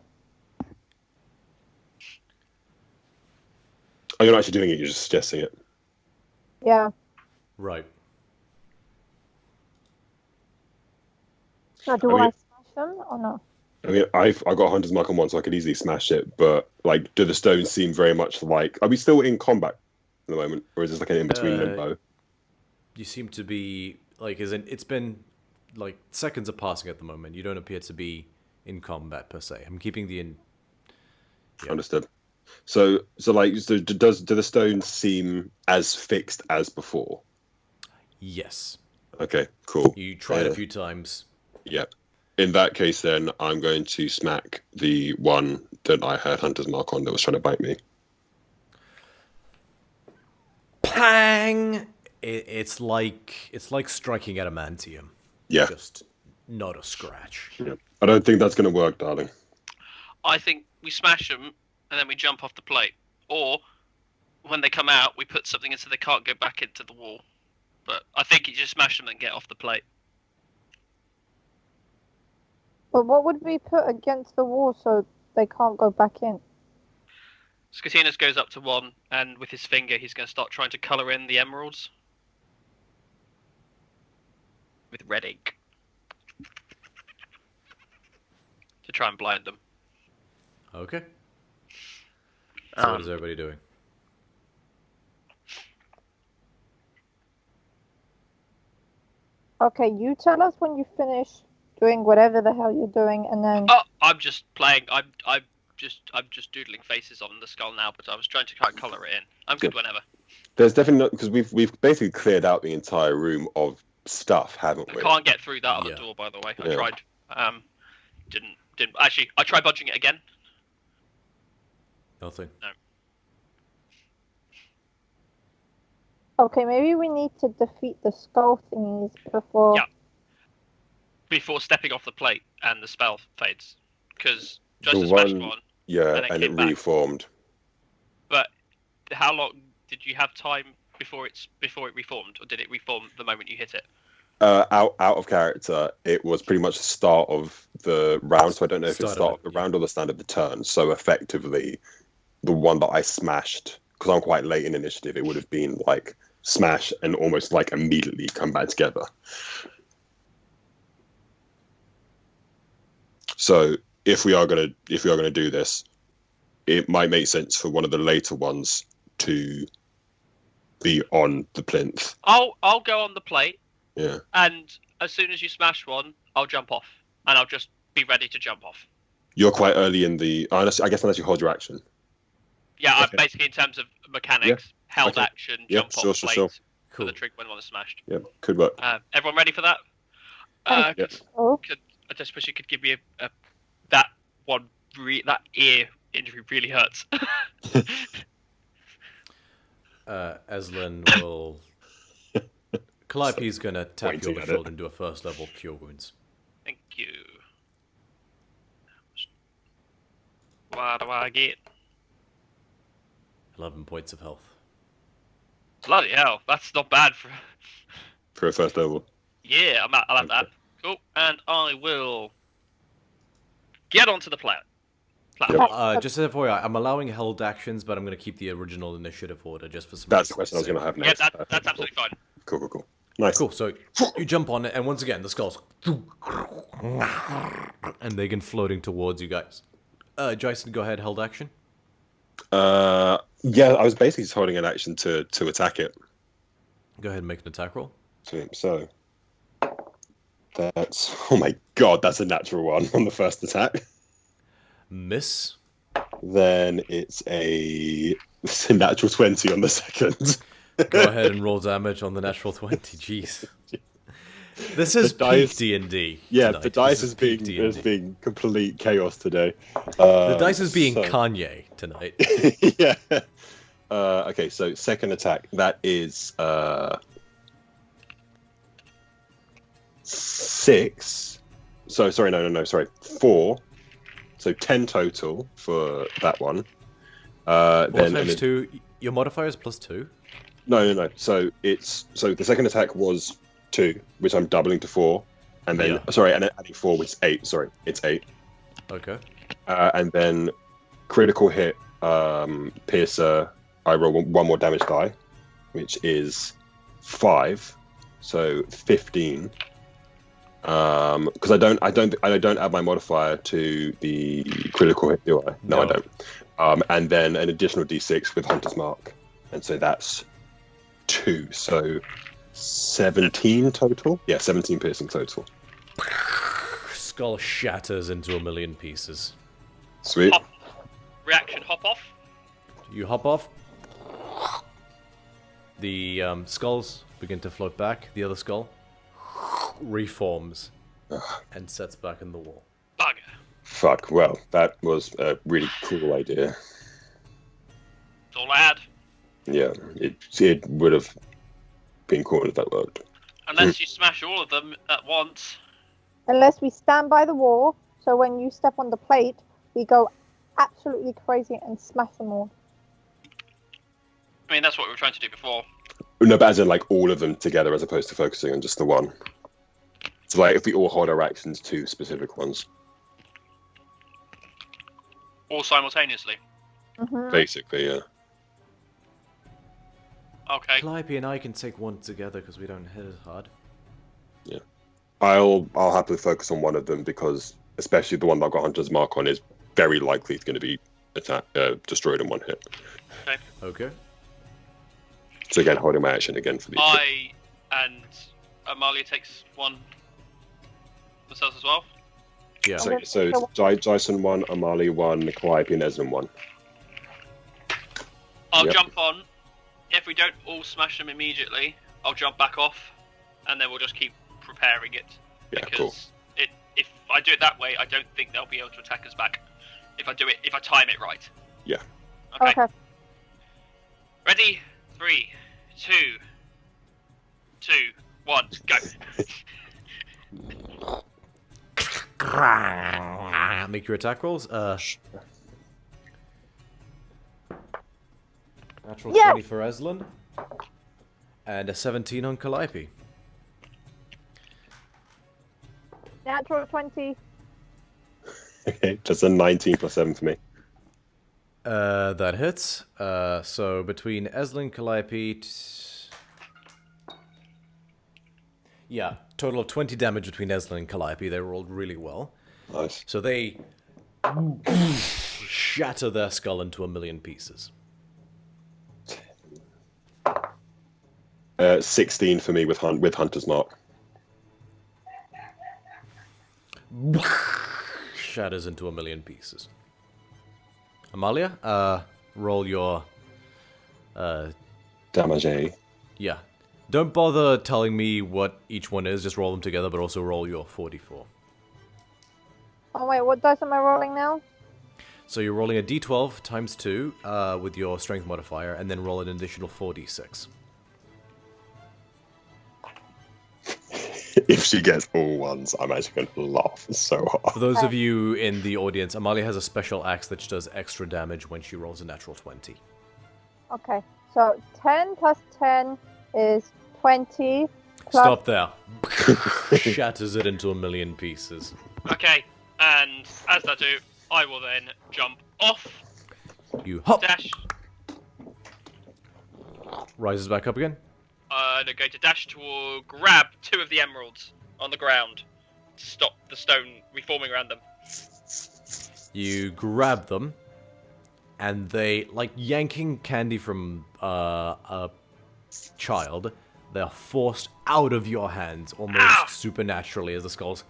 Oh, you're not actually doing it. You're just suggesting it. Yeah. Right. So do I mean- I smash them or no? I mean, I got Hunter's Mark on one, so I could easily smash it. But like, do the stones seem very much like? Are we still in combat at the moment, or is this like an in-between limbo? You seem to be like, it's been like seconds are passing at the moment. You don't appear to be in combat per se. I'm keeping the in. Yeah. Understood. So do the stones seem as fixed as before? Yes. Okay, cool. You tried a few times. Yeah. In that case, then I'm going to smack the one that I had Hunter's Mark on that was trying to bite me. Pang! It's like striking adamantium. Yeah. Just not a scratch. Yeah. I don't think that's going to work, darling. I think we smash them and then we jump off the plate. Or when they come out, we put something in so they can't go back into the wall. But I think you just smash them and get off the plate. But what would we put against the wall so they can't go back in? Scatinas goes up to one, and with his finger, he's going to start trying to colour in the emeralds with red ink to try and blind them. Okay. So what is Um, everybody doing? Okay, you tell us when you finish doing whatever the hell you're doing, and then. Oh, I'm just playing. I'm just doodling faces on the skull now, but I was trying to try and colour it in. I'm good whenever. There's definitely not, because we've basically cleared out the entire room of stuff, haven't we? I can't get through that other Yeah. door, by the way. I Yeah. tried. Didn't actually. I tried budging it again. Nothing. No. Okay, maybe we need to defeat the skull thingies before. Yeah. Before stepping off the plate and the spell fades, because just The smashed one- one. Yeah, And it and it came back. reformed. But how long did you have time before it reformed, or did it reform the moment you hit it? Out of character, it was pretty much the start of the round, so I don't know if it's Start of start it, of the round or the stand of the turn. So effectively, the one that I smashed, because I'm quite late in initiative, it would have been like smash and almost like immediately come back together. So if we are gonna do this, it might make sense for one of the later ones to be on the plinth. I'll go on the plate, Yeah. and as soon as you smash one, I'll jump off, and I'll just be ready to jump off. You're quite early in the. I guess unless you hold your action. Yeah, I'm Okay. basically in terms of mechanics, held Okay. action, Yeah, jump sure, off sure, plate sure. for Cool. the trigger when one is smashed. Yeah, could work. Everyone ready for that? Oh, Yeah. Oh, I just wish you could give me that one. That ear injury really hurts. Eslin will. Calliope's gonna tap you pointing on the at shoulder it. and do a first level cure wounds. Thank you. What do I get? 11 points of health. Bloody hell, that's not bad for. For a first level. Yeah, I'll have that. Cool, and I will get onto the platform. Just as FYI, I'm allowing held actions, but I'm gonna keep the original initiative order just for some. That's the question I was going to have Yeah, next. that's Perfect. absolutely fine. Cool. Nice. Cool. So you jump on it, and once again, the skulls and they begin floating towards you guys. Jason, go ahead. Held action. Yeah, I was basically just holding an action to attack it. Go ahead and make an attack roll. So that's, oh my god, that's a natural one on the first attack. Miss. Then it's a natural 20 on the second. Go ahead and roll damage on the natural 20. Jeez. This is The dice- peak D&D. Yeah, tonight. the dice This is peak being D&D. complete chaos today. The dice is being so- Kanye tonight. Yeah. Okay, so second attack. That is 6. So sorry, no, sorry, 4. So 10 total for that one. What Then times 2? Your modifier is +2. no. So the second attack was 2, which I'm doubling to 4, and then Yeah. sorry, and then adding 4, which is 8. Sorry, it's 8. Okay. And then critical hit, piercer. I roll one more damage die, which is 5, so 15. Because I don't add my modifier to the critical hit, do I? No, I No. don't. And then an additional D6 with Hunter's Mark, and so that's 2. So 17 total. Yeah, 17 piercing total. Skull shatters into a million pieces. Sweet. Hop. Reaction, hop off. You hop off. The skulls begin to float back. The other skull reforms and sets back in the wall. Bugger. Fuck. Well, that was a really cool idea. That's all I had. Yeah, it would have been cool if that worked. Unless you smash all of them at once. unless we stand by the wall, so when you step on the plate, we go absolutely crazy and smash them all. I mean, that's what we were trying to do before. No, but as in like all of them together as opposed to focusing on just the one. So like if we all hold our actions to specific ones. All simultaneously. Basically, yeah. Okay. Calliope and I can take one together because we don't hit as hard. I'll happily focus on one of them because, especially the one that I've got Hunter's Mark on, is very likely going to be destroyed in one hit. Okay. So again, holding my action again for the. I and Amalia takes one themselves as well. Yeah. So Dyson 1, Amali 1, Calliope and Esmond 1. I'll jump on. If we don't all smash them immediately, I'll jump back off, and then we'll just keep preparing it. Yeah, because cool. If I do it that way, I don't think they'll be able to attack us back. If I time it right. Yeah. Okay. Ready? 3, 2, 1, go. Make your attack rolls. Natural 20 for Eslin. And a 17 on Calliope. Natural 20. Okay, just a 19 plus 7 for me. That hits. So between Eslin and Calliope... Yeah, total of 20 damage between Eslin and Calliope. They rolled really well. Nice. So they shatter their skull into a million pieces. 16 for me with Hunter's Mark. Shatters into a million pieces. Amalia, roll your... Damage. Yeah. Don't bother telling me what each one is, just roll them together, but also roll your 44. Oh wait, what dice am I rolling now? So you're rolling a d12 times 2 with your strength modifier, and then roll an additional 4d6. If she gets all ones, I'm actually going to laugh so hard. For those of you in the audience, Amalia has a special axe that does extra damage when she rolls a natural 20. Okay, so 10 plus 10 is 20. Plus... Stop there. Shatters it into a million pieces. Okay, and as I do, I will then jump off. You hop. Dash. Rises back up again. I'm going to dash to grab 2 of the emeralds on the ground to stop the stone reforming around them. You grab them, and they, like yanking candy from a child, they are forced out of your hands almost supernaturally as the skulls.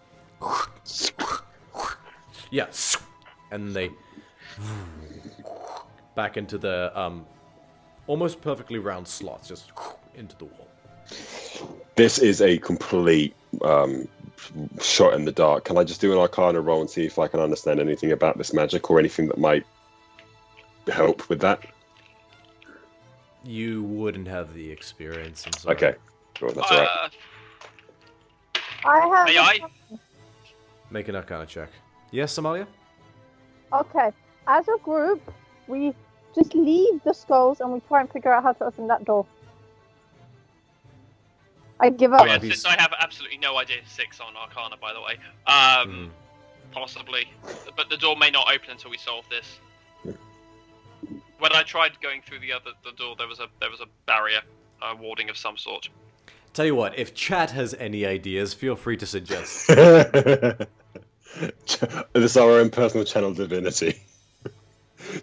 Yeah, and they back into the almost perfectly round slots, just into the wall. This is a complete shot in the dark. Can I just do an Arcana roll and see if I can understand anything about this magic or anything that might help with that? You wouldn't have the experience. I'm sorry. Okay, sure, that's all right. I have. May I? Make an Arcana check. Yes, Amalia? Okay, as a group, we just leave the skulls and we try and figure out how to open that door. I give up. Oh, yeah, since I have absolutely no idea 6 on Arcana, by the way. Possibly. But the door may not open until we solve this. When I tried going through the door, there was a barrier, warding of some sort. Tell you what, if chat has any ideas, feel free to suggest. This is our own personal channel, Divinity.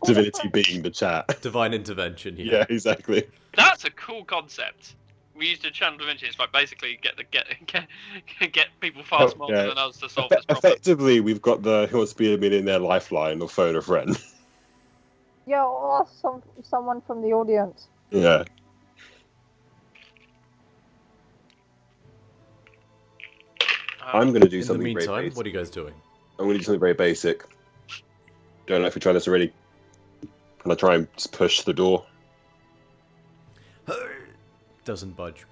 Divinity being the chat. Divine intervention here. Yeah, exactly. That's a cool concept. We used a channel dimension. It's like basically get people far smarter than us to solve this problem. Effectively, we've got the Who Wants to Be a Millionaire lifeline or phone a friend. Yeah, or someone from the audience. Yeah. I'm going to do something In the very meantime, basic. what are you guys doing? I'm going to do something very basic. Don't know if we tried this already. Can I try and just push the door? Doesn't budge.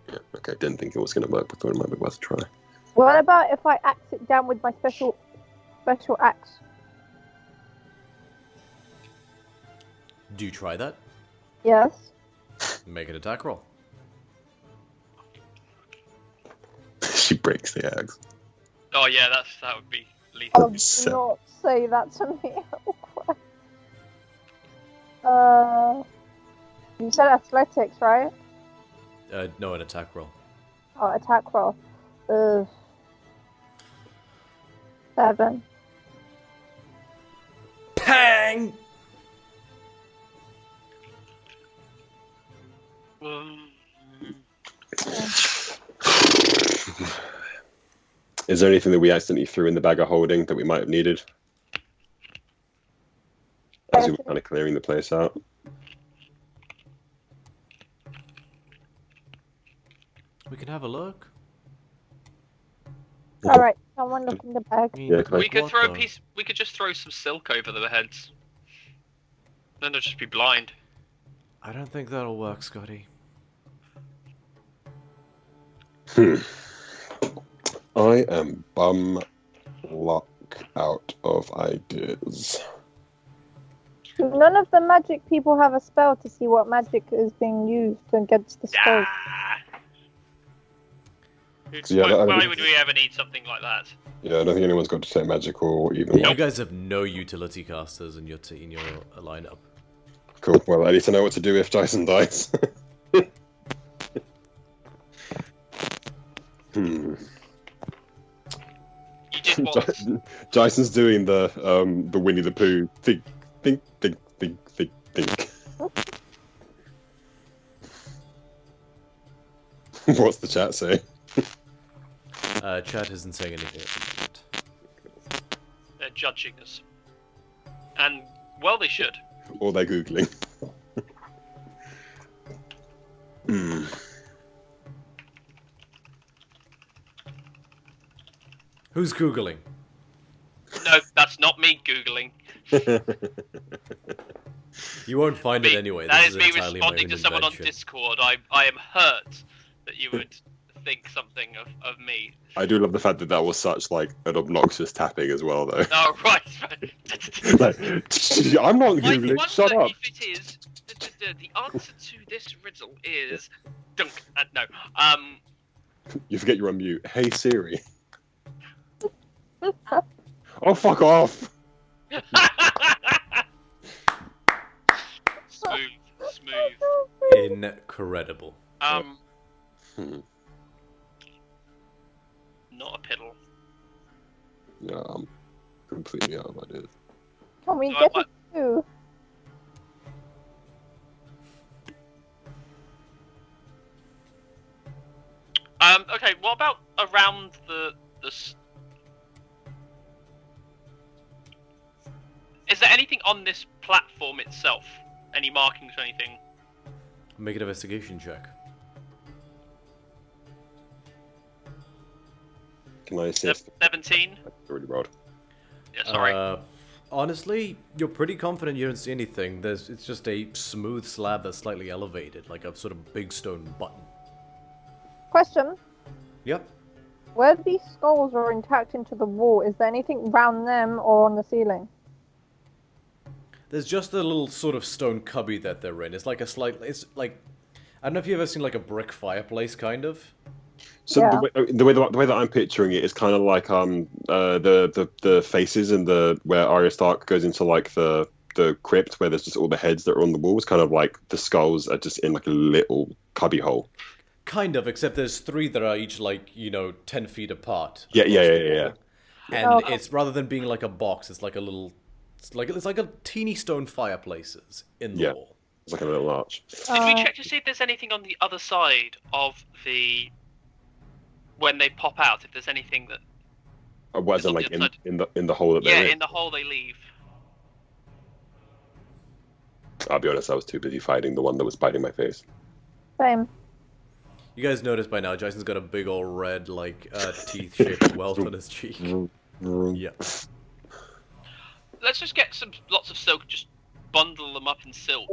Yeah, okay, didn't think it was going to work, but thought it might be worth a try. What about if I axe it down with my special axe? Do you try that? Yes. Make an attack roll. She breaks the axe. Oh yeah, that would be lethal. Oh, do not say that to me. You said athletics, right? No, an attack roll. Oh, attack roll. 7. Pang! Is there anything that we accidentally threw in the bag of holding that we might have needed? As we were kind of clearing the place out. We can have a look. Alright, someone look in the bag. Yeah, can I- We could What throw a the- piece. We could just throw some silk over their heads. Then they'll just be blind. I don't think that'll work, Scotty. I am bum luck out of ideas. None of the magic people have a spell to see what magic is being used against the spells. Yeah, Why would we ever need something like that? Yeah, I don't think anyone's got to say magic or even. You guys have no utility casters in your lineup. Cool. Well, I need to know what to do if Dyson dies. You did what? Dyson's doing the Winnie the Pooh think. What's the chat say? Chat isn't saying anything at the moment. They're judging us. And, well, they should. Or they're googling. Who's googling? No, that's not me Googling. You won't find Me- it anyway. that This is is me entirely my responding own to someone on invention. Discord. I am hurt that you would think something of me. I do love the fact that that was such like an obnoxious tapping as well, though. Oh, right. Like, I'm not I googling. wonder Shut up. if it is. The answer to this riddle is. Dunk. No. You forget you're on mute. Hey Siri. Oh, fuck off. Smooth. Incredible. Hmm. Not a piddle. Yeah, I'm completely out of ideas. Can we No, get I- it too? Okay, what about around Is there anything on this platform itself? Any markings or anything? Make an investigation check. Can I assist? 17? I already rolled. Yeah, sorry. Honestly, you're pretty confident you don't see anything. It's just a smooth slab that's slightly elevated, like a sort of big stone button. Question. Yep. Where these skulls are intact into the wall, is there anything round them or on the ceiling? There's just a little sort of stone cubby that they're in. It's like a it's like, I don't know if you've ever seen like a brick fireplace, kind of. So Yeah. the way that I'm picturing it is kind of like the faces and where Arya Stark goes into like the crypt where there's just all the heads that are on the walls, kind of like the skulls are just in like a little cubby hole. Kind of, except there's 3 that are each like, 10 feet apart. Yeah. And Oh. it's rather than being like a box, it's like a little, it's like a teeny stone fireplaces in the Yeah. wall. It's like a little arch. Did we check to see if there's anything on the other side of the... when they pop out, if there's anything that... What is it on the like outside. in the hole that Yeah, they're in the hole they leave. I'll be honest, I was too busy fighting the one that was biting my face. Same. You guys notice by now, Jason's got a big old red, like, teeth-shaped welt on his cheek. Yeah. Let's just get lots of silk, just bundle them up in silk,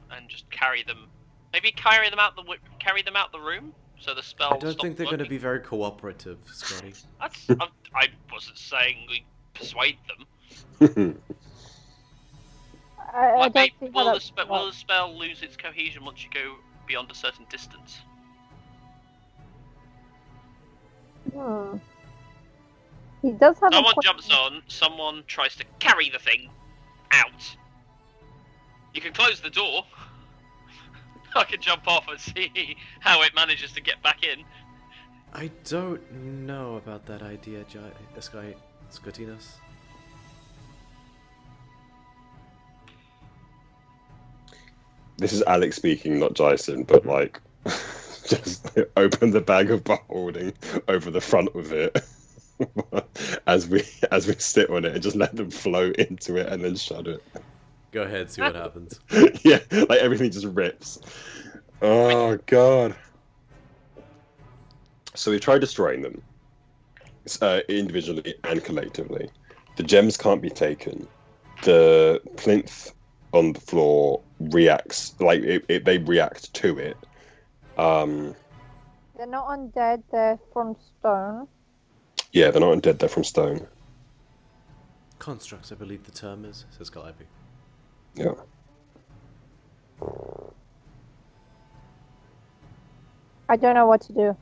and just carry them. Maybe carry them out the room, so the spell. I don't think they're going to be very cooperative, Scotty. That's. I wasn't saying we persuade them. I don't Maybe, see how will that's the spell lose its cohesion once you go beyond a certain distance? He does have Someone a point. jumps on. Someone tries to carry the thing out. You can close the door. I can jump off and see how it manages to get back in. I don't know about that idea, Scotinos. This is Alex speaking, not Jason, but like, just open the bag of holding over the front of it as we sit on it and just let them flow into it and then shut it. Go ahead, see what happens. Yeah, like everything just rips. Oh god. So we tried destroying them, individually and collectively. The gems can't be taken. The plinth on the floor reacts, like they react to it. They're not undead, they're from stone. Yeah, they're not undead, they're from stone. Constructs, I believe the term is, says Calliope. Yeah. I don't know what to do.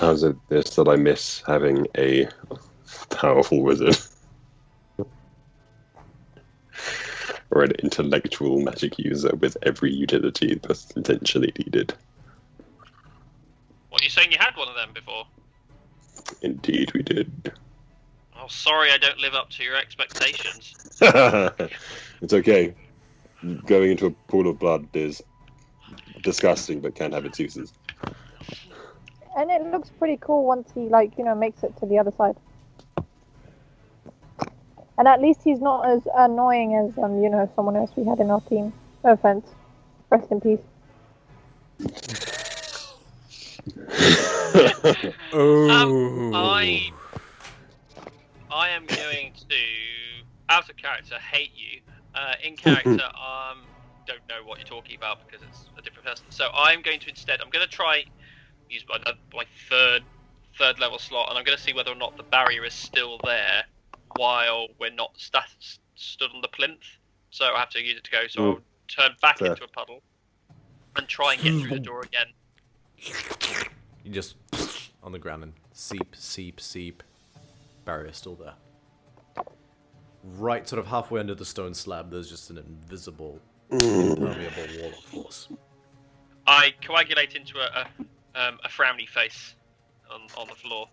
How's it this that I miss having a powerful wizard? Or an intellectual magic user with every utility that's potentially needed. What, are you saying you had one of them before? Indeed we did. Oh, sorry, I don't live up to your expectations. It's okay. Going into a pool of blood is disgusting, but can have its uses. And it looks pretty cool once he, like, makes it to the other side. And at least he's not as annoying as, someone else we had in our team. No offense. Rest in peace. Oh. I am going to, out of character, hate you. In character, don't know what you're talking about because it's a different person. So I'm going to instead, I'm going to try use my third level slot, and I'm going to see whether or not the barrier is still there while we're not stood on the plinth. So I have to use it to go. So I'll turn back into a puddle and try and get through the door again. You just on the ground and seep. Barrier still there. Right, sort of halfway under the stone slab, there's just an invisible, impermeable wall of force. I coagulate into a frowny face on the floor.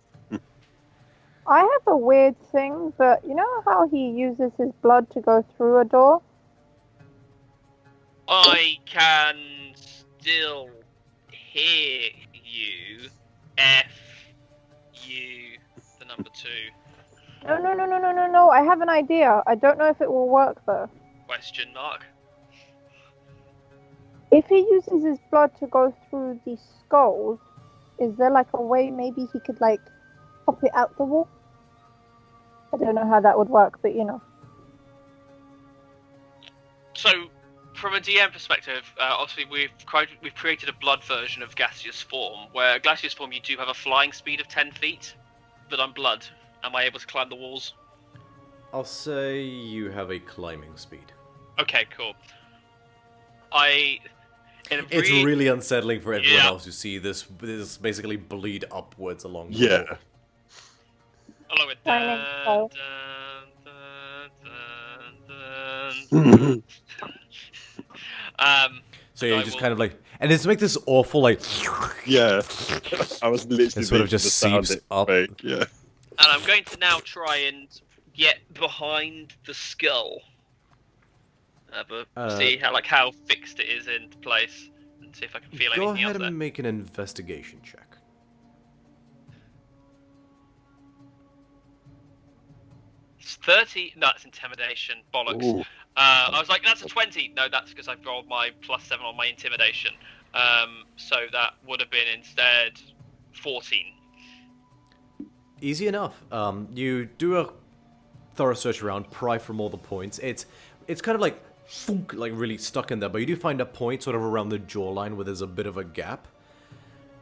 I have a weird thing, but you know how he uses his blood to go through a door? I can still hear you. F you, the number 2. No. I have an idea. I don't know if it will work, though. Question mark. If he uses his blood to go through the skulls, is there, like, a way maybe he could, like, pop it out the wall? I don't know how that would work, but So, from a DM perspective, obviously we've created a blood version of gaseous form, where gaseous form you do have a flying speed of 10 feet, but I'm blood. Am I able to climb the walls? I'll say you have a climbing speed. Okay, cool. It's really unsettling for everyone else to see this basically bleed upwards along the wall. Along with so yeah, you just kind of like, and it's make this awful like. Yeah, I was literally. It sort of just seeps up. Yeah. And I'm going to now try and get behind the skull. See how fixed it is into place, and see if I can feel anything else. Go ahead and make an investigation check. It's 30. No, it's intimidation. Bollocks. Ooh. I was like, that's a 20. No, that's because I've rolled my +7 on my intimidation. So that would have been instead 14. Easy enough. You do a thorough search around, pry from all the points. It's kind of like thunk, like really stuck in there, but you do find a point sort of around the jawline where there's a bit of a gap,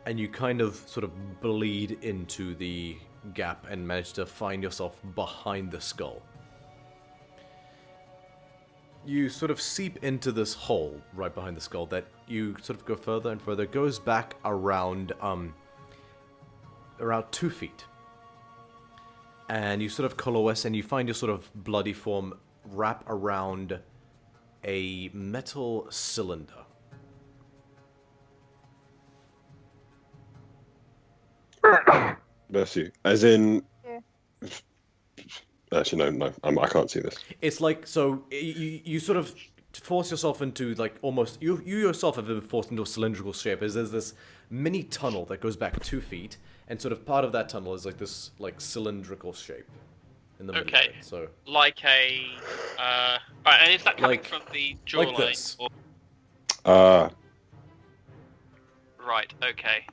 and you kind of sort of bleed into the gap and manage to find yourself behind the skull. You sort of seep into this hole right behind the skull that you sort of go further and further. It goes back around 2 feet. and you sort of coalesce, and you find your sort of bloody form wrap around a metal cylinder. Bless you. As in. Yeah. Actually, no, I can't see this. It's like, so you sort of force yourself into, like, almost, you yourself have been forced into a cylindrical shape. There's this mini tunnel that goes back 2 feet, and sort of part of that tunnel is like this, like, cylindrical shape in the middle of it. So like a right, and is that coming Like- from the like jawline? this. Right, okay.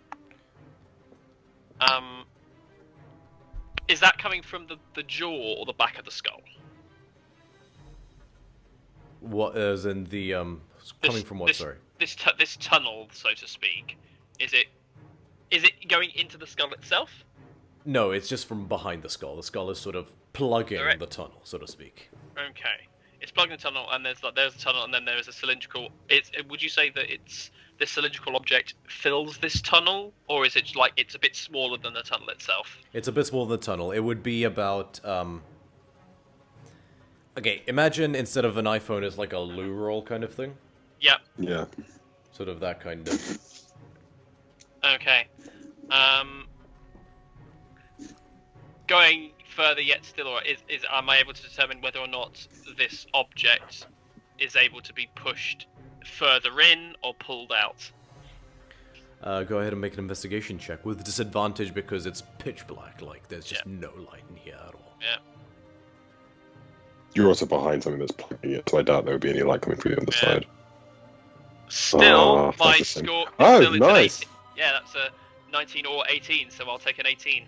Is that coming from the jaw or the back of the skull? what is in the coming from what? Sorry. This tunnel, so to speak, is it going into the skull itself? No, it's just from behind the skull. The skull is sort of plugging Correct. the tunnel, so to speak. Okay, it's plugged in the tunnel, and there's a tunnel, and then there is a cylindrical. Would you say that this cylindrical object fills this tunnel, or is it like it's a bit smaller than the tunnel itself? It's a bit smaller than the tunnel. It would be about okay, imagine instead of an iPhone, it's like a loo roll kind of thing. Yep. Yeah. Sort of that kind of. Okay. Going further yet still, or am I able to determine whether or not this object is able to be pushed further in or pulled out? Go ahead and make an investigation check with disadvantage because it's pitch black. Like there's just no light in here at all. Yeah. You're also behind something that's plugging it, so I doubt there would be any light coming through the other side. Still, my that's the same. score. Oh, still, it's nice. An 18. Yeah, that's a 19 or 18, so I'll take an 18.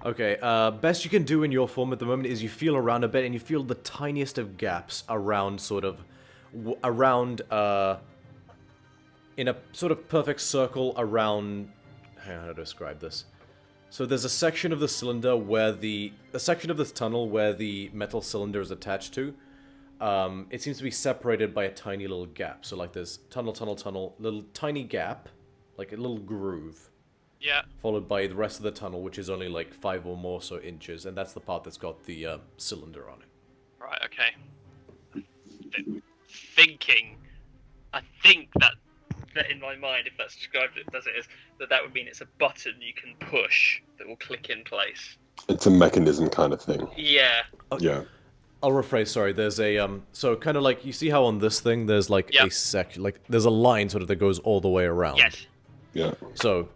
Okay, best you can do in your form at the moment is you feel around a bit and you feel the tiniest of gaps around sort of, in a sort of perfect circle around, how to describe this. So there's a section of the cylinder where a section of this tunnel where the metal cylinder is attached to. It seems to be separated by a tiny little gap. So like there's tunnel, little tiny gap, like a little groove. Yeah. Followed by the rest of the tunnel, which is only like 5 or more so inches, and that's the part that's got the cylinder on it. Right. Okay. I think that in my mind, if that's described it as it is, that would mean it's a button you can push that will click in place. It's a mechanism kind of thing. Yeah. Yeah. I'll rephrase. Sorry. There's a so kind of like you see how on this thing there's like Yep. a section, like there's a line sort of that goes all the way around. Yes. Yeah. So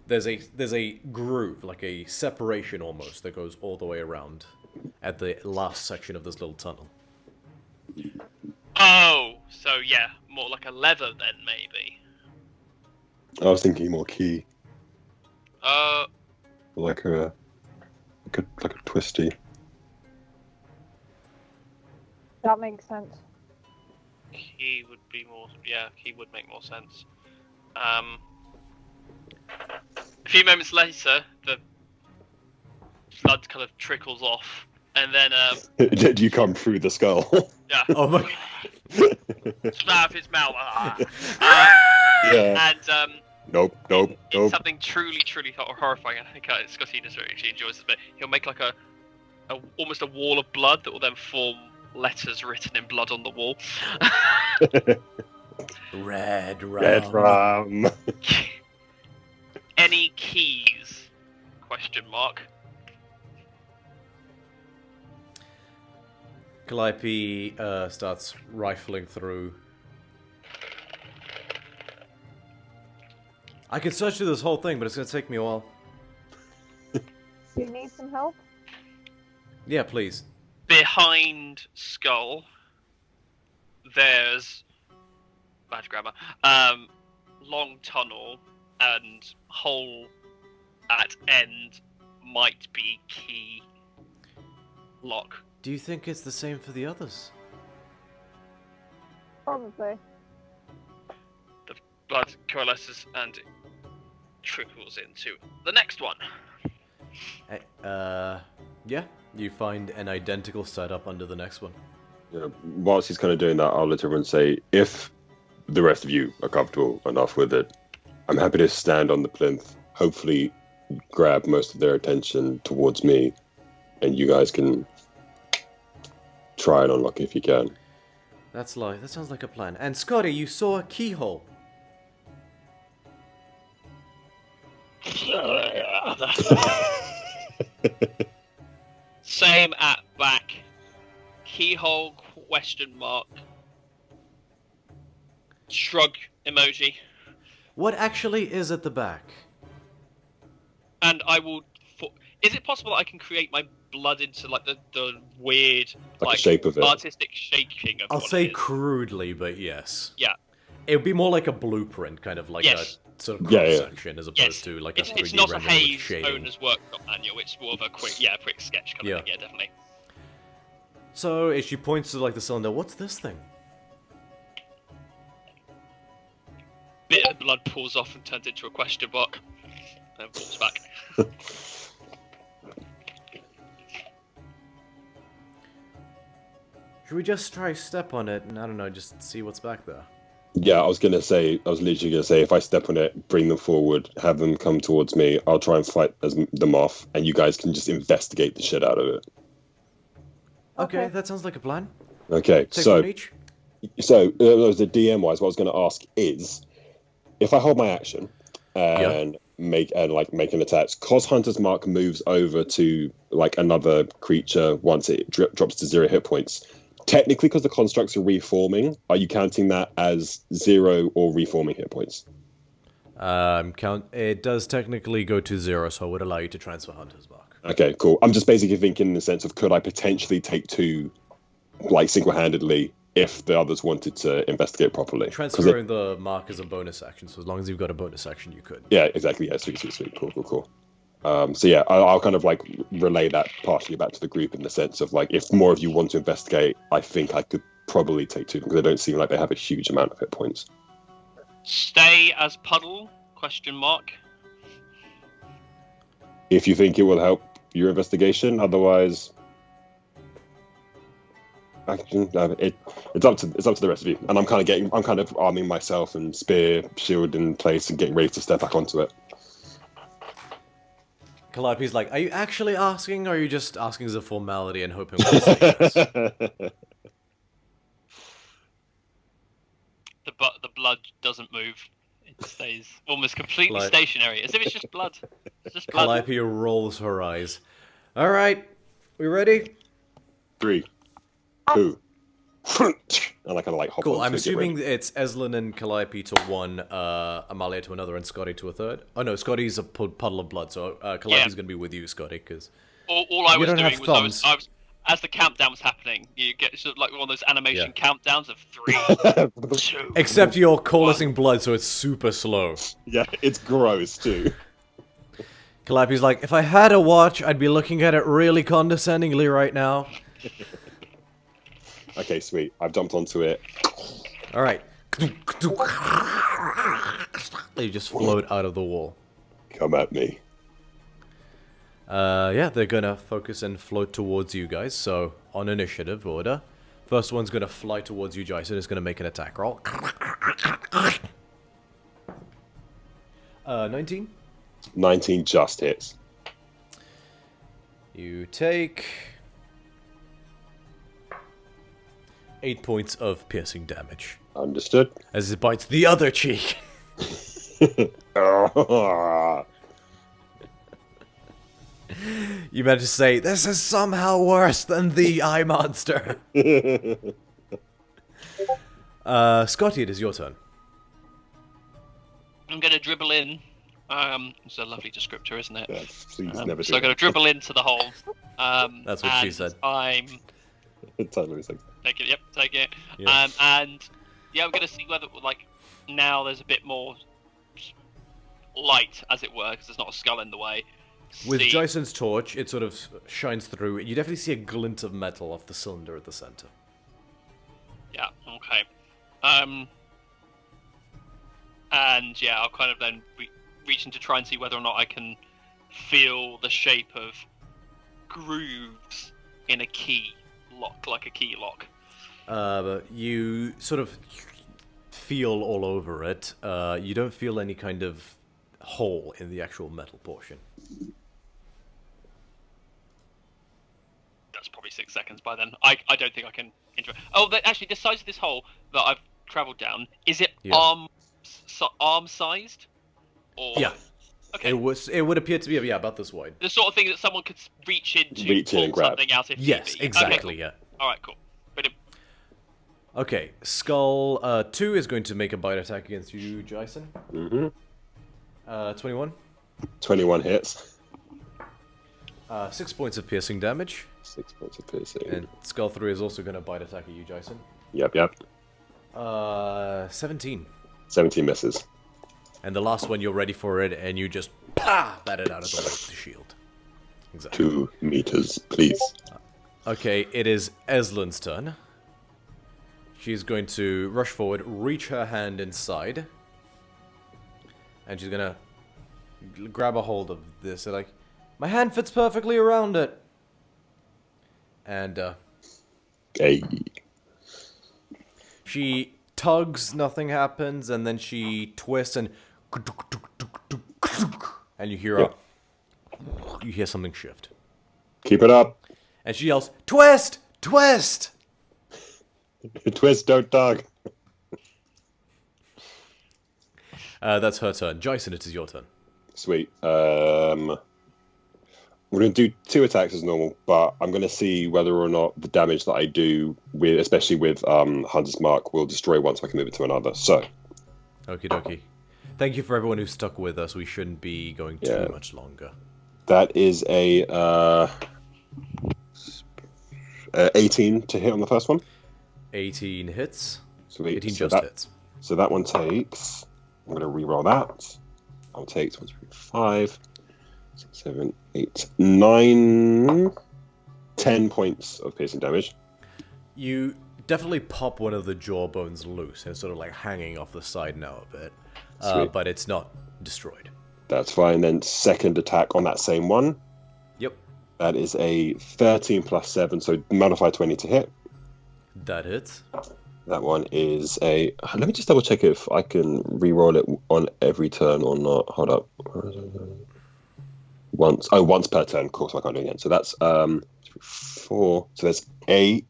there's a groove, like a separation almost, that goes all the way around at the last section of this little tunnel. Oh, so yeah, more like a lever then, maybe. I was thinking more key, like a twisty. That makes sense. Key would be more. Yeah, key would make more sense. A few moments later, the blood kind of trickles off, and then Did you come through the skull? yeah, Oh my! snap his mouth. Yeah. And Nope. it's something truly horrifying. I think Scotty just actually enjoys it, but he'll make like a almost a wall of blood that will then form letters written in blood on the wall. Red rum. Red rum. Any keys? Question mark. Calliope starts rifling through. I can search through this whole thing, but it's gonna take me a while. Do you need some help? Yeah, please. Behind skull, there's bad grammar. Long tunnel and hole at end might be key lock. Do you think it's the same for the others? Probably. The blood coalesces and trickles into the next one. Yeah. You find an identical setup under the next one. Yeah, whilst he's kind of doing that, I'll let everyone say, if the rest of you are comfortable enough with it, I'm happy to stand on the plinth, hopefully grab most of their attention towards me, and you guys can try and unlock it if you can. That sounds like a plan. And Scotty, you saw a keyhole. Same at back. Keyhole question mark. Shrug emoji. What actually is at the back? And I will. Is it possible that I can create my blood into like the weird Like the shape of it. artistic shaping of I'll what say it is? crudely, but yes. Yeah. It would be more like a blueprint, kind of like Yes. a sort of Yeah, yeah. cross-section, as opposed to like a 3D It's not a rendering with Haze shading. owner's workshop manual. It's more of a quick sketch kind of thing. Yeah, definitely. So, as she points to like the cylinder, what's this thing? Bit of blood pulls off and turns into a question mark. And walks back. Should we just try step on it and, I don't know, just see what's back there? Yeah, I was literally gonna say, if I step on it, bring them forward, have them come towards me, I'll try and fight them off, and you guys can just investigate the shit out of it. Okay, that sounds like a plan. Okay, Take so one each. the DM wise, what I was going to ask is, if I hold my action and make an attack, cause Hunter's Mark moves over to like another creature once it drops to 0 hit points. Technically, because the constructs are reforming, are you counting that as 0 or reforming hit points? It does technically go to 0, so I would allow you to transfer Hunter's Mark. Okay, cool. I'm just basically thinking in the sense of, could I potentially take 2, like single-handedly, if the others wanted to investigate properly? Transferring the mark is a bonus action, so as long as you've got a bonus action, you could. Yeah, exactly. Yeah, sweet. Cool. So yeah, I'll kind of like relay that partially back to the group in the sense of like, if more of you want to investigate, I think I could probably take 2 because they don't seem like they have a huge amount of hit points. Stay as puddle? Question mark. If you think it will help your investigation, otherwise, it's up to the rest of you. And I'm kind of arming myself and spear, shield in place, and getting ready to step back onto it. Calliope's like, are you actually asking, or are you just asking as a formality and hoping we'll say yes? The blood doesn't move. It stays almost completely stationary, as if it's just blood. It's just blood. Calliope rolls her eyes. All right, we ready? 3, 2, and I kind of like hop Cool. onto I'm it, get ready. assuming it's Eslin and Calliope to one, Amalia to another, and Scotty to a third. Oh no, Scotty's a puddle of blood, so Calliope's gonna be with you, Scotty, because all I was don't doing have was thumbs. I was as the countdown was happening. You get sort of like one of those animation countdowns of 3, 2. Except you're coalescing blood, so it's super slow. Yeah, it's gross too. Calliope's like, if I had a watch, I'd be looking at it really condescendingly right now. Okay, sweet. I've jumped onto it. All right. They just float out of the wall. Come at me. Yeah, they're gonna focus and float towards you guys. So, on initiative order, first one's gonna fly towards you, Jason. It's gonna make an attack roll. 19. 19 just hits. You take 8 points of piercing damage Understood. as it bites the other cheek. You meant to say, this is somehow worse than the eye monster. Scotty, it is your turn. I'm gonna dribble in. It's a lovely descriptor, isn't it? Yeah, please never do So I'm gonna dribble into the hole. That's what she and said. I'm it. Totally like, take it. Yep, take it. Yeah. And yeah, I'm gonna see whether like now there's a bit more light, as it were, because there's not a skull in the way. With See- Jason's torch, it sort of shines through. You definitely see a glint of metal off the cylinder at the center. Yeah. Okay. And yeah, I'll kind of then reach in to try and see whether or not I can feel the shape of grooves in a key lock, like a key lock. But you sort of feel all over it. You don't feel any kind of hole in the actual metal portion. seconds by then. I don't think I can enjoy. Oh, actually, the size of this hole that I've travelled down, is it arm sized? Or... Yeah. Okay. It would appear to be about this wide. The sort of thing that someone could reach into, Reach in and grab. something out if Yes, need be. exactly. Okay, cool. Yeah. All right, cool. But Okay, Skull 2 is going to make a bite attack against you, Jason. 21. 21 hits. 6 points of piercing damage. 6 points of piercing. And Skull 3 is also going to bite attack at you, Jason. Yep. 17. 17 misses. And the last one, you're ready for it, and you just bat it out of the way with the shield. Exactly. 2 meters, please. Okay, it is Eslin's turn. She's going to rush forward, reach her hand inside, and she's gonna grab a hold of this. And like, my hand fits perfectly around it. And Hey. she tugs, nothing happens, and then she twists and you hear you hear something shift. Keep it up. And she yells, "Twist! Twist!" Twist, don't tug. That's her turn. Jason, it is your turn. Sweet. We're going to do 2 attacks as normal, but I'm going to see whether or not the damage that I do, with, especially with Hunter's Mark, will destroy one, so I can move it to another. So. Okie dokie. Thank you for everyone who stuck with us. We shouldn't be going too much longer. That is a 18 to hit on the first one. 18 hits. Sweet. 18 so just hits. So that one takes... I'm going to re-roll that. I'll take 1, 2, 3, 5, 6, 7, 8, 9, 10 points of piercing damage. You definitely pop one of the jawbones loose and sort of like hanging off the side now a bit. But it's not destroyed. That's fine. Then second attack on that same one. Yep. That is a 13 plus 7, so modify 20 to hit. That hits. That one is a... Let me just double check if I can re-roll it on every turn or not. Hold up. Once per turn. Cool, so I can't do it again. So that's 4. So there's 8,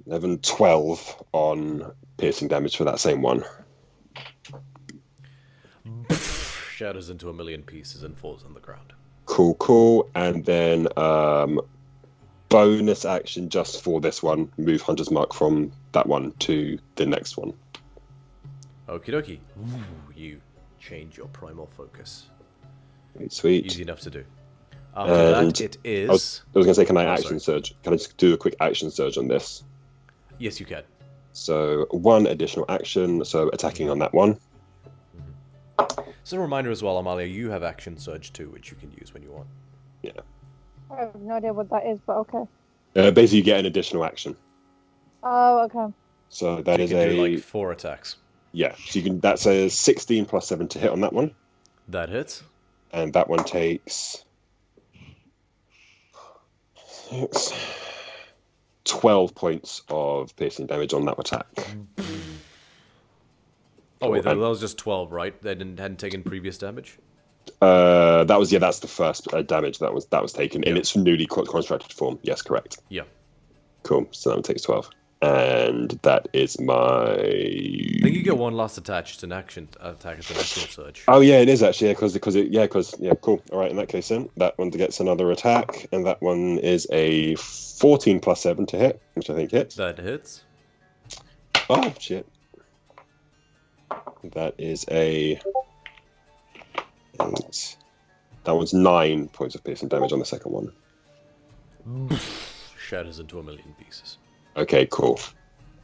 11, 12 on piercing damage for that same one. Shatters into a million pieces and falls on the ground. Cool. And then bonus action just for this one. Move Hunter's Mark from that one to the next one. Okie dokie. You change your primal focus. Sweet. Easy enough to do. After that, it is... I was going to say, can I action sorry. surge? Can I just do a quick action surge on this? Yes, you can. So 1 additional action, so attacking on that one. So a reminder as well, Amalia, you have action surge too, which you can use when you want. Yeah. I have no idea what that is, but okay. Basically, you get an additional action. Oh, okay. So that You is can do like 4 attacks. Yeah. So you can. That's a 16 plus 7 to hit on that one, That hits. and that one takes 12 points of piercing damage on that attack. Oh wait, that was just 12, right? They hadn't taken previous damage? That's the first damage that was taken in Yeah. its newly constructed form. Yes, correct. Yeah. Cool. So that one takes 12, and that is my. I think you get one last attack. It's an action attack. It's an action surge. Oh yeah, it is actually cool. All right, in that case then that one gets another attack, and that one is a 14 plus 7 to hit, which I think hits. That hits. Oh shit. That is a. That one's 9 points of piercing damage on the second one. Shatters into a million pieces. Okay, cool.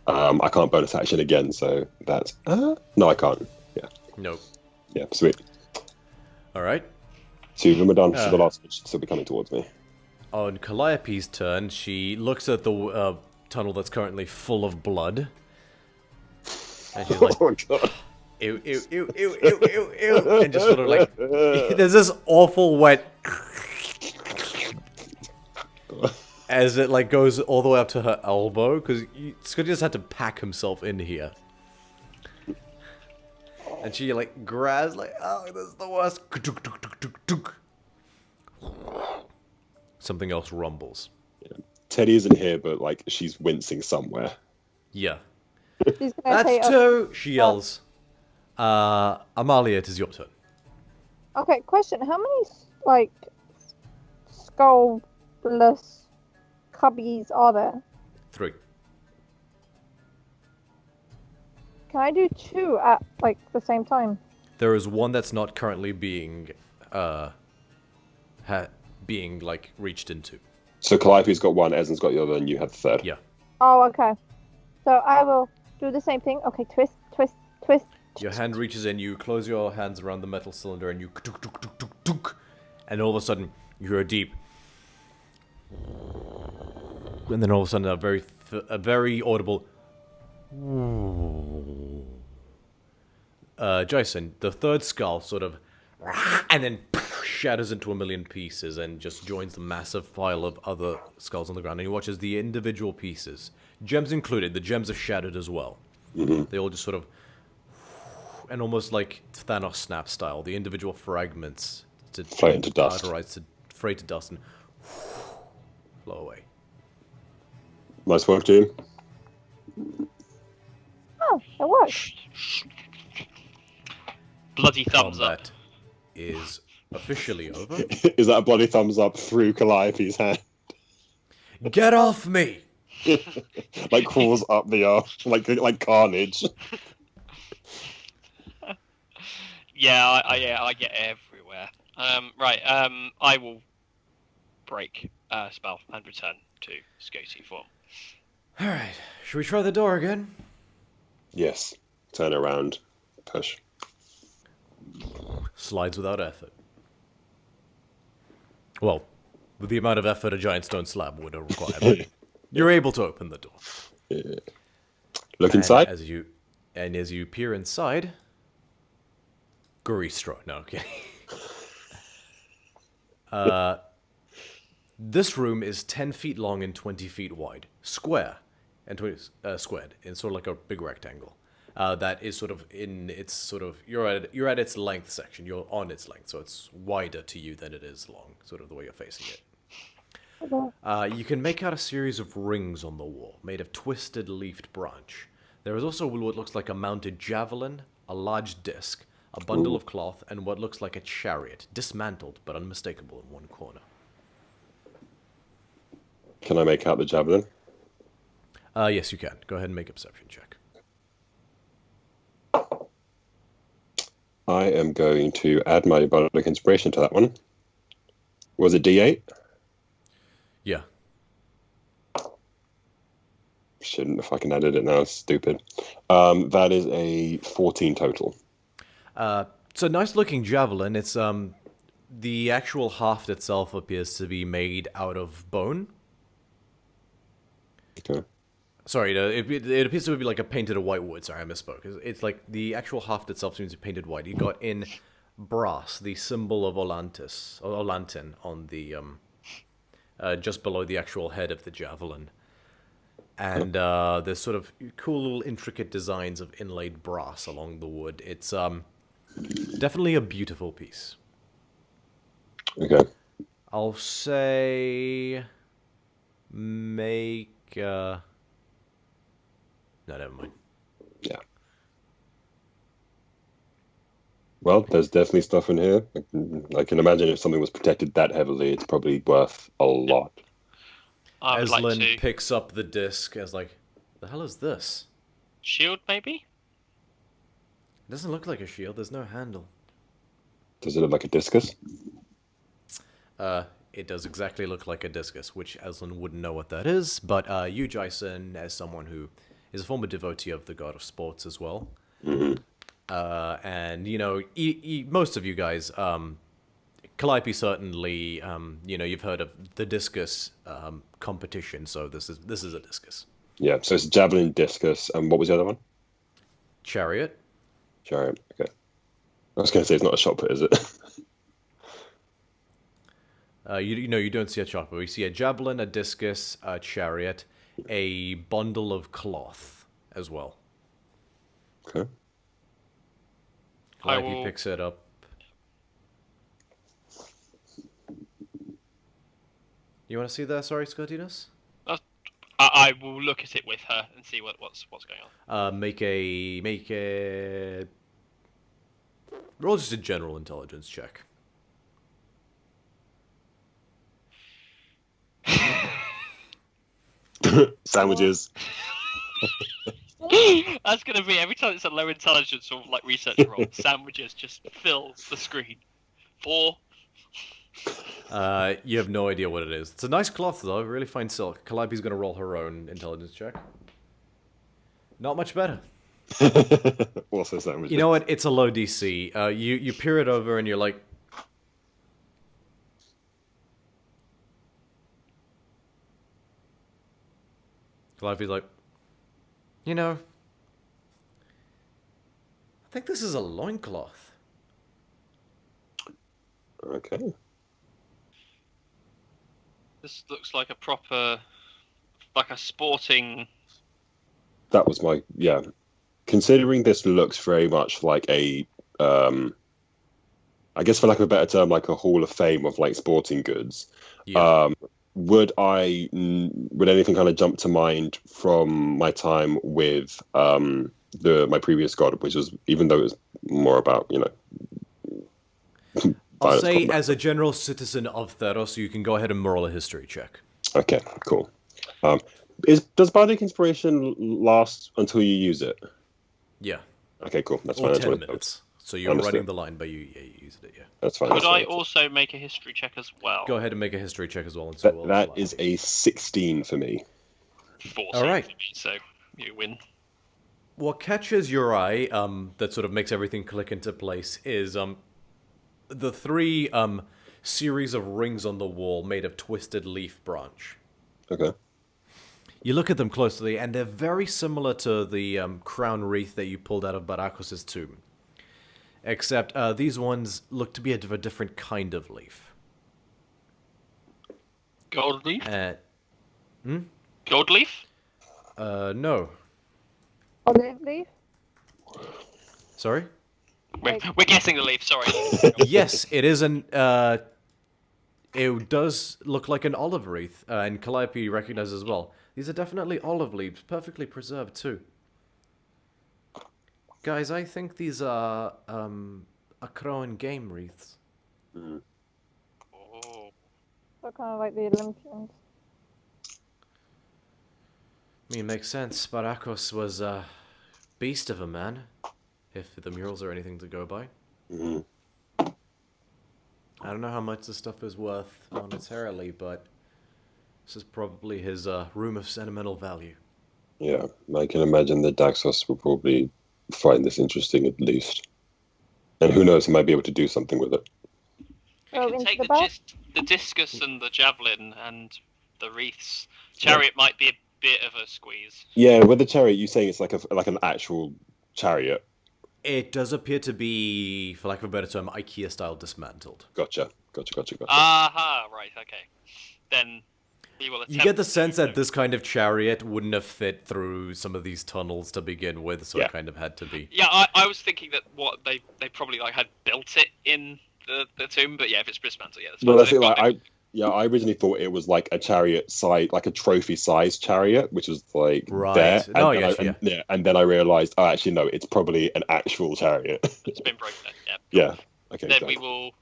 I can't bonus action again, so that's... No, I can't. Yeah. Nope. Yeah, sweet. Alright. 2 of them are done, so the last one should still be coming towards me. On Calliope's turn, she looks at the tunnel that's currently full of blood. And she's like, Oh, God. ew, ew, ew, ew, ew, ew, ew. And just sort of like, there's this awful wet... as it like goes all the way up to her elbow, because Scotty just had to pack himself in here. And she like grabs like, oh, this is the worst. something else rumbles. Teddy isn't here, but like she's wincing somewhere. Yeah. She's gonna say, That's two! She yells. Amalia, it is your turn. Okay, question. How many, like, skull-less cubbies are there? 3. Can I do 2 at, like, the same time? There is one that's not currently being like reached into. So Calliope's got one, Ezen's got the other, and you have the third. Yeah. Oh, okay. So I will do the same thing. Okay, twist, twist, twist. Your hand reaches in, you close your hands around the metal cylinder, and you tuk, tuk, tuk, tuk, tuk, and all of a sudden you hear a deep, and then all of a sudden a very audible. Jason, the third skull sort of, and then shatters into a million pieces and just joins the massive pile of other skulls on the ground. And he watches the individual pieces, gems included. The gems are shattered as well. Mm-hmm. They all just sort of, and almost like Thanos snap style, the individual fragments to Fray into dust. to fray to dust and flow away. Nice work, team. Oh, it worked. Bloody thumbs up. Combat is officially over. Is that a bloody thumbs up through Calliope's hand? Get off me! Like crawls up the arm, like Carnage. Yeah, I get everywhere. Right, I will break spell and return to Scotty form. Alright, should we try the door again? Yes. Turn around. Push. Slides without effort. Well, with the amount of effort a giant stone slab would require, but you're able to open the door. Yeah. Look inside. As you peer inside, Goristro. No, okay. This room is 10 feet long and 20 feet wide, squared in sort of like a big rectangle. That is sort of in its sort of you're at its length section. You're on its length, so it's wider to you than it is long, sort of the way you're facing it. You can make out a series of rings on the wall, made of twisted leafed branch. There is also what looks like a mounted javelin, a large disc, a bundle of cloth, and what looks like a chariot, dismantled but unmistakable in one corner. Can I make out the javelin? Yes, you can. Go ahead and make a perception check. I am going to add my bardic inspiration to that one. Was it D8? Yeah. Shouldn't, if I can edit it now, it's stupid. That is a 14 total. It's a nice looking javelin. It's the actual haft itself appears to be made out of bone. Okay. Sorry, it appears to be like a painted white wood. Sorry, I misspoke. It's like the actual haft itself seems to be painted white. You got in brass the symbol of Olantin on the just below the actual head of the javelin, and there's sort of cool little intricate designs of inlaid brass along the wood. It's definitely a beautiful piece. Okay. I'll say make. No, never mind. Yeah. Well, there's definitely stuff in here. I can imagine if something was protected that heavily, it's probably worth a lot. I would like Eslin to picks up the disc as like, the hell is this? shield, maybe. It doesn't look like a shield. There's no handle. Does it look like a discus? It does exactly look like a discus, which Eslin wouldn't know what that is. But you, Jason, as someone who is a former devotee of the god of sports as well, and you know, most of you guys, Calliope certainly, you know, you've heard of the discus competition, so this is a discus. Yeah, so it's javelin, discus, and what was the other one? Chariot. Chariot. Okay. I was going to say it's not a shot put, is it? You know, you don't see a chopper. You see a javelin, a discus, a chariot, a bundle of cloth as well. Okay. Calliope picks it up. You want to see that? Sorry, Scotinus? I will look at it with her and see what's going on. Make a roll just a general intelligence check. Sandwiches. That's gonna be every time it's a low intelligence or like research roll. Sandwiches just fill the screen. 4. You have no idea what it is. It's a nice cloth though, really fine silk. Calliope's gonna roll her own intelligence check. Not much better. Also sandwiches. You know what? It's a low DC. You peer it over and you're like, Calliope's like, you know, I think this is a loincloth. Okay. This looks like a proper, like a sporting. That was my Considering this looks very much like a, I guess for lack of a better term, like a Hall of Fame of like sporting goods. Yeah. Would anything kind of jump to mind from my time with my previous god, which was, even though it was more about, you know, I'll say combat. as a general citizen of Theros, you can go ahead and roll a history check. Okay, cool. Does bardic inspiration last until you use it? Yeah. Okay, cool. That's Or fine. 10 minutes. So you're Understood. running the line, but you used it, yeah. That's fine. Could that's I fine. also make a history check as well? Go ahead and make a history check as well. And so That is a 16 for me. 14 All right. for me, so you win. What catches your eye, that sort of makes everything click into place, is the 3 series of rings on the wall made of twisted leaf branch. Okay. You look at them closely, and they're very similar to the crown wreath that you pulled out of Barakos' tomb. Except these ones look to be of a different kind of leaf. Gold leaf? Hmm? Gold leaf? No. Olive leaf? Sorry? We're guessing the leaf, sorry. Yes, it is an... it does look like an olive wreath, and Calliope recognizes as well. These are definitely olive leaves, perfectly preserved too. Guys, I think these are a crow and game wreaths. Mm. Oh. So kind of like the Olympians. I mean, it makes sense. Barakos was a beast of a man, if the murals are anything to go by. Mhm. I don't know how much this stuff is worth monetarily, but this is probably his room of sentimental value. Yeah, I can imagine that Daxos will probably find this interesting at least. And who knows, he might be able to do something with it. We Go can into take the the, back? the discus and the javelin and the wreaths. Chariot might be a bit of a squeeze. Yeah, with the chariot, you're saying it's like an actual chariot. It does appear to be, for lack of a better term, IKEA-style dismantled. Gotcha. Aha, right, okay. Then we will attempt You get the to sense do that this kind of chariot wouldn't have fit through some of these tunnels to begin with, so Yeah. it kind of had to be. Yeah, I was thinking that they probably like had built it in the tomb, but yeah, if it's dismantled, yeah, that's fine. Well, that's So it. they've Like, got I originally thought it was like a chariot size, like a trophy-sized chariot, which was like Right. there. Oh, then yes, yeah. And then I realized, oh, actually, no, it's probably an actual chariot. it's been broken then, yeah. Yeah. Okay. Then so- we will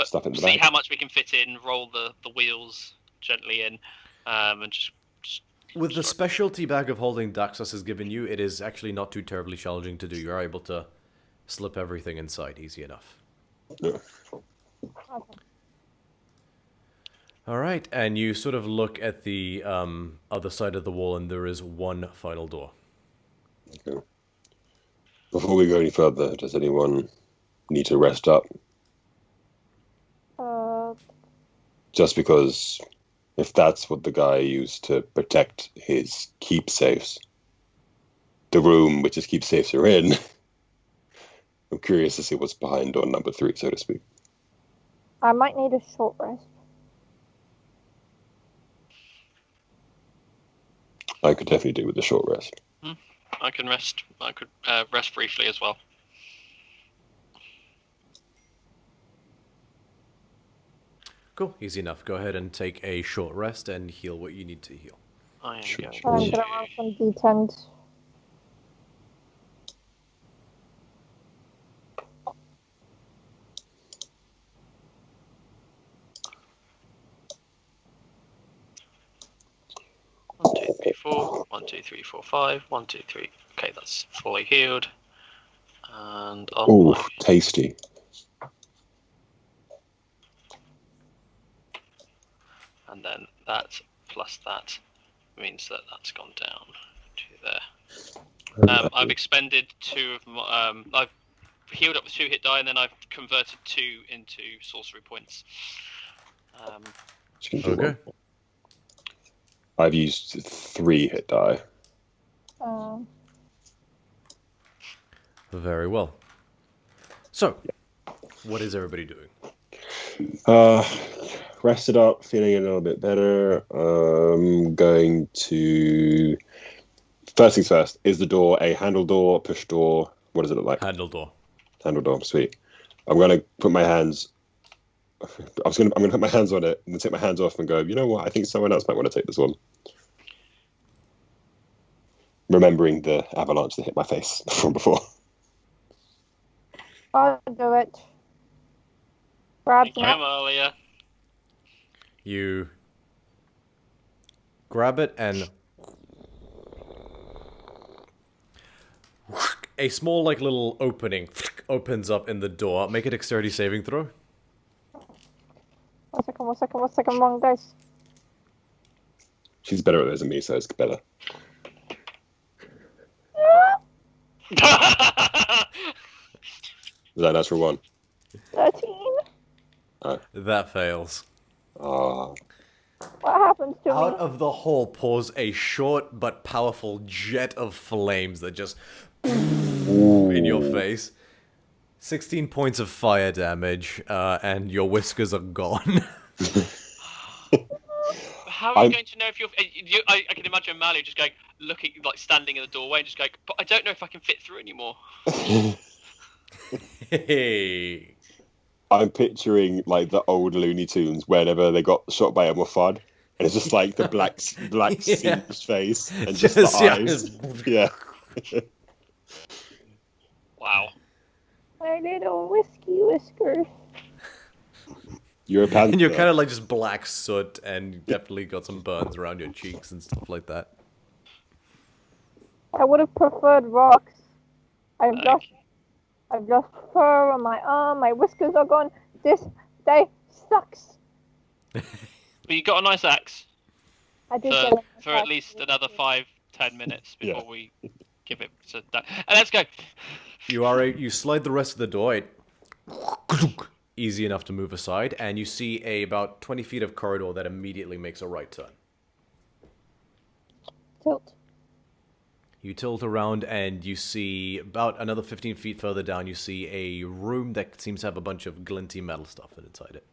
Stuff in the see back. how much we can fit in, roll the wheels gently in, and just With the specialty bag of holding Daxos has given you, it is actually not too terribly challenging to do. You're able to slip everything inside easy enough. Yeah. Okay. Alright, and you sort of look at the other side of the wall, and there is one final door. Okay. Before we go any further, does anyone need to rest up? Just because if that's what the guy used to protect his keepsafes, the room which his keepsafes are in, I'm curious to see what's behind door number 3, so to speak. I might need a short rest. I could definitely do with a short rest. I can rest. I could rest briefly as well. Go Cool, easy enough. Go ahead and take a short rest and heal what you need to heal. I am Sure, going sure. I'm to... gonna roll some d10s. One, two, three, four. 1, 2, 3, 4, 5. 1, 2, 3. Okay, that's fully healed. And on Ooh, my... tasty. And then that plus that means that that's gone down to there. I've expended 2 of my... I've healed up with 2 hit die, and then I've converted 2 into sorcery points. Okay. I've used 3 hit die. Very well. So, what is everybody doing? Rested up, feeling a little bit better. Going to... First things first, is the door a handle door, push door? What does it look like? Handle door. Handle door, sweet. I'm going to put my hands... I'm going to put my hands on it and then take my hands off and go, you know what, I think someone else might want to take this one. Remembering the avalanche that hit my face from before. I'll do it. Grab Thank you, it. Amalia. You grab it and a small like little opening opens up in the door. Make a dexterity saving throw. One second, wrong dice. She's better at this than me, so it's better. Is that a natural one? 13. That fails. Ah. What happens to Out me? of the hole pours a short but powerful jet of flames that just in your face. 16 points of fire damage, and your whiskers are gone. How are you going to know if you're... I can imagine Amalia just going, looking, like standing in the doorway and just going, but I don't know if I can fit through anymore. Hey. I'm picturing like the old Looney Tunes whenever they got shot by Elmer Fudd, and it's just like the black Yeah. face and just the eyes. Yeah. Wow. My little whiskey whiskers. You're a panther. And you're kind of like just black soot, and you definitely got some burns around your cheeks and stuff like that. I would have preferred rocks. I've lost fur on my arm. My whiskers are gone. This day sucks. But you got a nice axe I did get a for at least another 5-10 minutes before we give it to that. And let's go. You slide the rest of the door. Easy enough to move aside, and you see about 20 feet of corridor that immediately makes a right turn. tilt. You tilt around and you see about another 15 feet further down, you see a room that seems to have a bunch of glinty metal stuff inside it.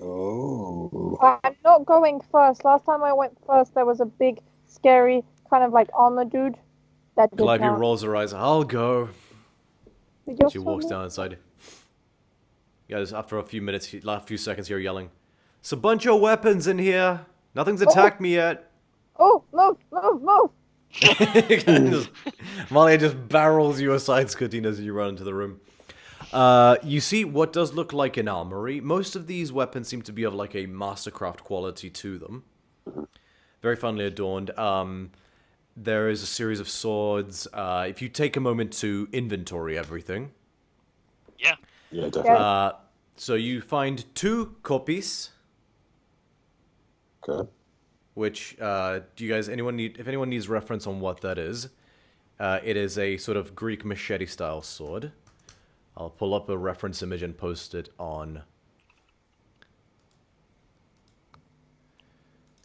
Oh. I'm not going first. Last time I went first, there was a big, scary, kind of like armor dude. That did Calliope not. rolls her eyes. I'll go. Did you She also walks move? down inside. You guys, after a few minutes, last few seconds, you're yelling, "It's a bunch of weapons in here. Nothing's attacked me yet." Oh, move! Malia just barrels you aside, Scotine, as you run into the room. You see what does look like an armory. Most of these weapons seem to be of like a mastercraft quality to them. Very finely adorned. There is a series of swords. If you take a moment to inventory everything. Yeah. Yeah, definitely. So you find 2 copies. Okay. Which, do you guys, if anyone needs reference on what that is, it is a sort of Greek machete style sword. I'll pull up a reference image and post it on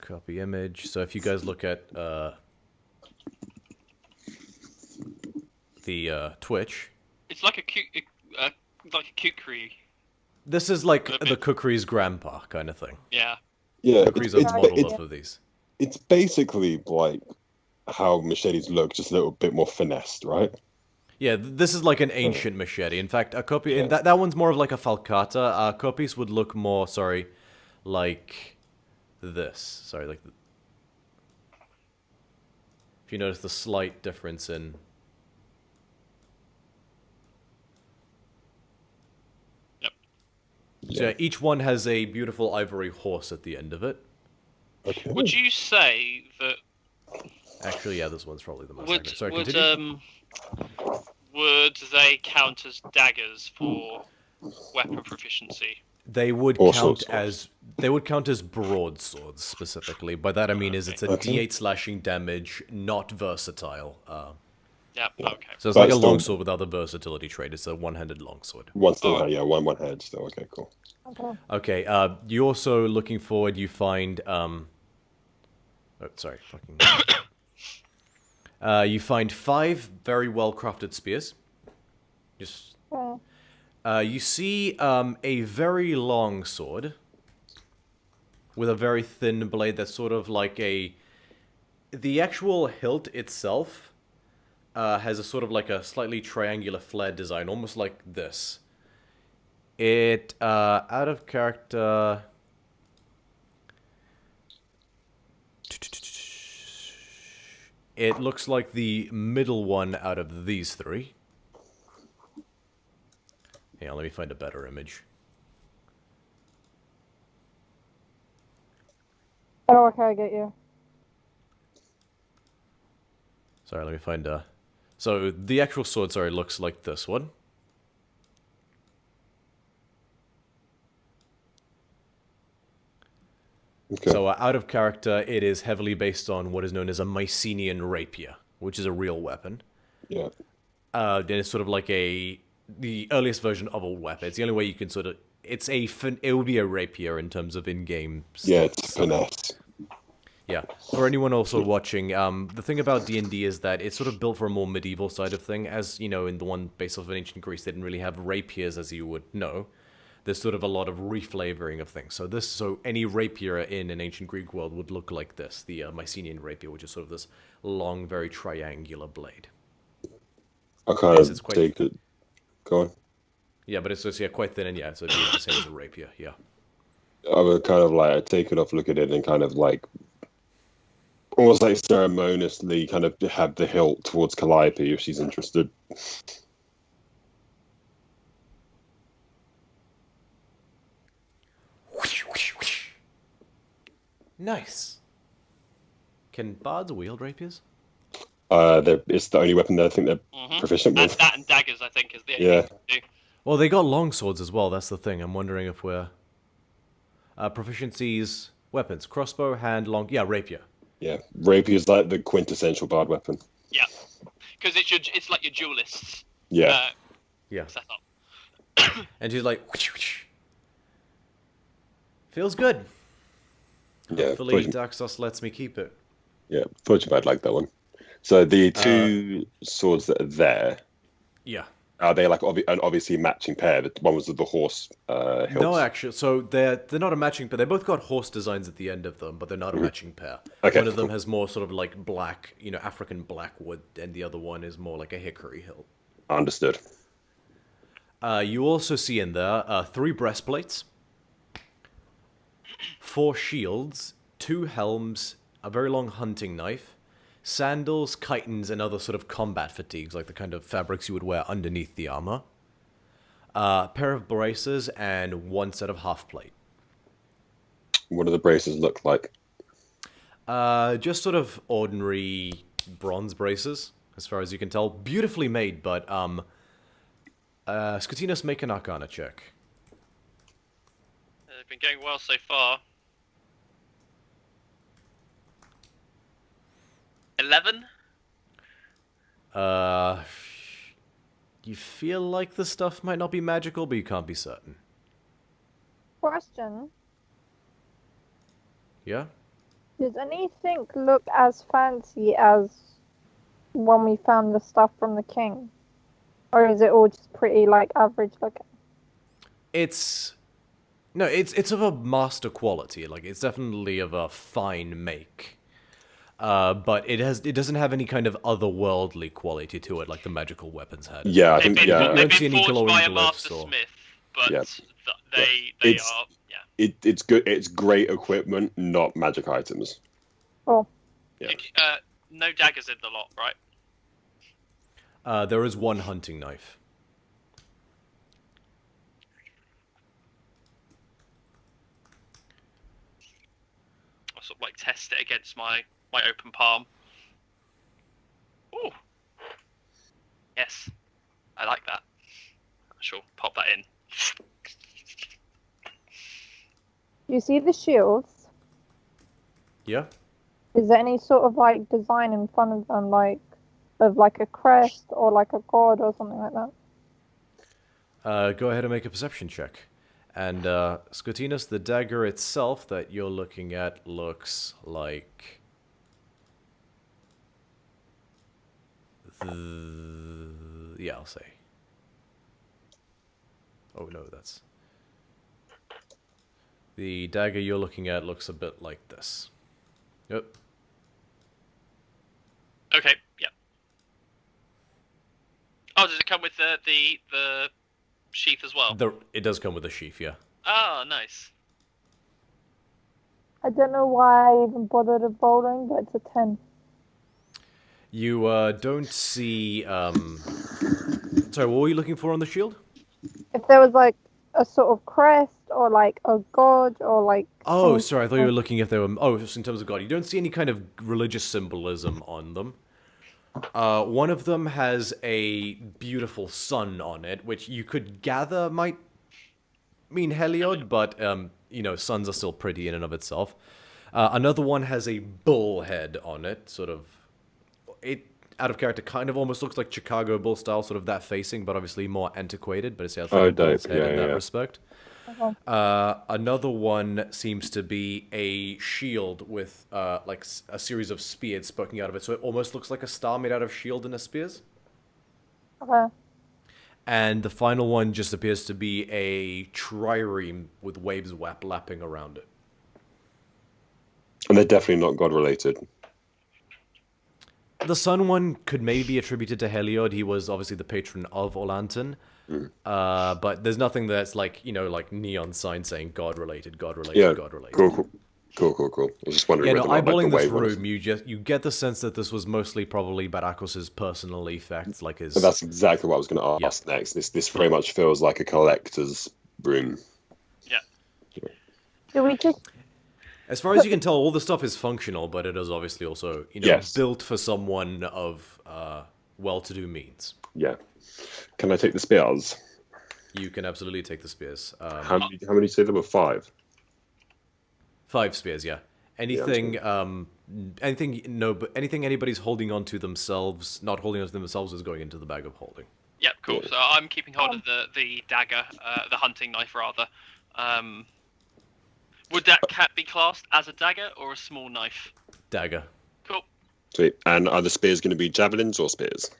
copy image. So if you guys look at the Twitch, It's like a kukri. this is like Okay. the Kukri's grandpa kind of thing. Yeah. Yeah, Kukri's has modeled off of these. it's basically like how machetes look, just a little bit more finessed, right? Yeah, this is like an ancient machete. In fact, a copy, and that one's more of like a falcata. Copies would look more, like this. Sorry, like... If you notice the slight difference in... Yep. So yeah, each one has a beautiful ivory horse at the end of it. Okay. Would you say that Actually, yeah, this one's probably the most would accurate. Sorry, would continue. would they count as daggers for weapon proficiency? They would All count sorts. as broadswords specifically. By that I mean is it's a Okay. D8 slashing damage, not versatile. Yep. Okay. So it's But like a still- longsword without the versatility trait. It's a one-handed longsword. One still, Oh. yeah, one head still. Okay, cool. Okay. Okay. You also looking forward. You find oh, sorry, fucking. You find 5 very well-crafted spears. Just. Okay. You see a very long sword with a very thin blade that's sort of like a... The actual hilt itself has a sort of like a slightly triangular flared design, almost like this. It, out of character... It looks like the middle one out of these 3. Hang on, let me find a better image. Oh, okay, I get you. Sorry, let me find So, the actual sword, sorry, looks like this one. Okay. So, out of character, it is heavily based on what is known as a Mycenian rapier, which is a real weapon. Yeah. Then it's sort of like the earliest version of a weapon. It's the only way you can sort of... it would be a rapier in terms of in-game Yeah, stats. it's finesse. Yeah. For anyone also watching, the thing about D&D is that it's sort of built for a more medieval side of thing. As, you know, in the one based off of ancient Greece, they didn't really have rapiers, as you would know. There's sort of a lot of reflavoring of things. So any rapier in an ancient Greek world would look like this, the Mycenian rapier, which is sort of this long, very triangular blade. I kind Yes, of it's quite- take it. Go on. Yeah, but it's just, yeah, quite thin, and yeah, so it'd be the same as a rapier, yeah. I would kind of like take it off, look at it, and kind of like almost like ceremoniously kind of have the hilt towards Calliope if she's interested. Nice. Can bards wield rapiers? It's the only weapon that I think they're Mhm. proficient And with. that and daggers, I think, is the only Yeah. thing to do. Well, they got long swords as well, that's the thing. I'm wondering if we're... proficiencies, weapons, crossbow, hand, long... Yeah, rapier. Yeah, rapier's like the quintessential bard weapon. Yeah, because it's like your duelists Yeah, Yeah. setup. And she's like... Feels good. yeah. Hopefully Daxos lets me keep it. Yeah, Fortune I'd like that one. So the two swords that are there, Yeah. are they like an obviously matching pair? The one was with the horse hilts. No, actually, so they're not a matching pair. They both got horse designs at the end of them, but they're not a matching pair. Okay, One of them cool. has more sort of like black, you know, African blackwood, and the other one is more like a hickory hilt. Understood. You also see in there 3 breastplates, 4 shields, 2 helms, a very long hunting knife, sandals, chitons, and other sort of combat fatigues, like the kind of fabrics you would wear underneath the armor, a pair of braces, and 1 set of half plate. What do the braces look like? Just sort of ordinary bronze braces, as far as you can tell. Beautifully made, but, Scutinos, make an Arcana check. They've been going well so far. 11? You feel like the stuff might not be magical, but you can't be certain. Question. Yeah? Does anything look as fancy as when we found the stuff from the king? Or is it all just pretty, like, average looking? It's of a master quality. Like, it's definitely of a fine make. But it doesn't have any kind of otherworldly quality to it, like the magical weapons had. Yeah, I They've think been, yeah. You they've don't see been any forged glowing by a glyphs master or- smith, but Yeah. they It's- are, yeah. it's good. It's great equipment, not magic items. Oh, Yeah. No daggers in the lot, right? There is one hunting knife. I'll sort of like test it against my open palm. Ooh. Yes. I like that. I shall pop that in. you see the shields? Yeah? Is there any sort of like design in front of them, like of like a crest or like a god or something like that? Go ahead and make a perception check. And, Scotinus, the dagger itself that you're looking at looks like... Yeah, I'll say. Oh, no, that's... The dagger you're looking at looks a bit like this. Yep. Okay, yeah. Oh, does it come with the sheath as well? It does come with a sheath, yeah. Oh, nice. I don't know why I even bothered rolling, but it's a 10. You don't see... Sorry, what were you looking for on the shield? If there was like a sort of crest or like a god or like... Oh, sorry, I thought you were looking if they were... Oh, just in terms of God. You don't see any kind of religious symbolism on them. One of them has a beautiful sun on it, which you could gather might mean Heliod, but, you know, suns are still pretty in and of itself. Another one has a bull head on it, sort of... It, out of character, kind of almost looks like Chicago Bull style, sort of that facing, but obviously more antiquated, but it's a bull's head in that respect. Another one seems to be a shield with like a series of spears poking out of it, so it almost looks like a star made out of shield and a spears. Okay. And the final one just appears to be a trireme with waves lapping around it. And they're definitely not god related. The sun one could maybe be attributed to Heliod. He was obviously the patron of Olanton. But there's nothing that's like, you know, like neon sign saying God related, God related, Yeah, God related. cool. I was just wondering. Yeah, no, whether or not, eyeballing like, this the wave room, you get the sense that this was mostly probably Barakos's personal effects, like his... But that's exactly what I was going to ask next. This very much feels like a collector's room. Yeah. Do we just... As far as you can tell, all the stuff is functional, but it is obviously also, you know, built for someone of well-to-do means. Yeah. Can I take the spears? You can absolutely take the spears. How many say there were? 5? 5 spears, yeah. Anything, anything anybody's holding onto themselves, not holding onto themselves, is going into the bag of holding. Yep, cool. So I'm keeping hold of the dagger, the hunting knife rather. Would that cat be classed as a dagger or a small knife? Dagger. Cool. Sweet. And are the spears going to be javelins or spears?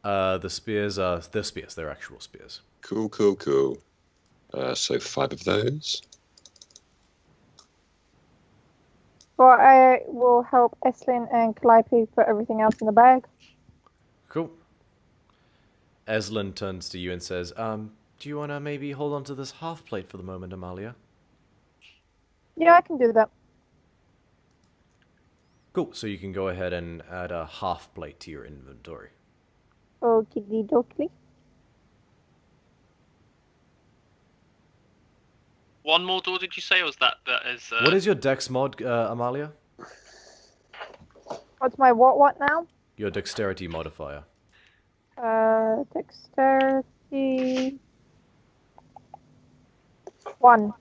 The spears are... They're spears. They're actual spears. Cool. So 5 of those. Well, I will help Eslin and Calliope put everything else in the bag. Cool. Eslin turns to you and says, do you want to maybe hold on to this half plate for the moment, Amalia? Yeah, I can do that. Cool, so you can go ahead and add a half plate to your inventory. Okie dokie. One more door, did you say, or was that is... What is your dex mod, Amalia? What's my what now? Your dexterity modifier. Dexterity... 1.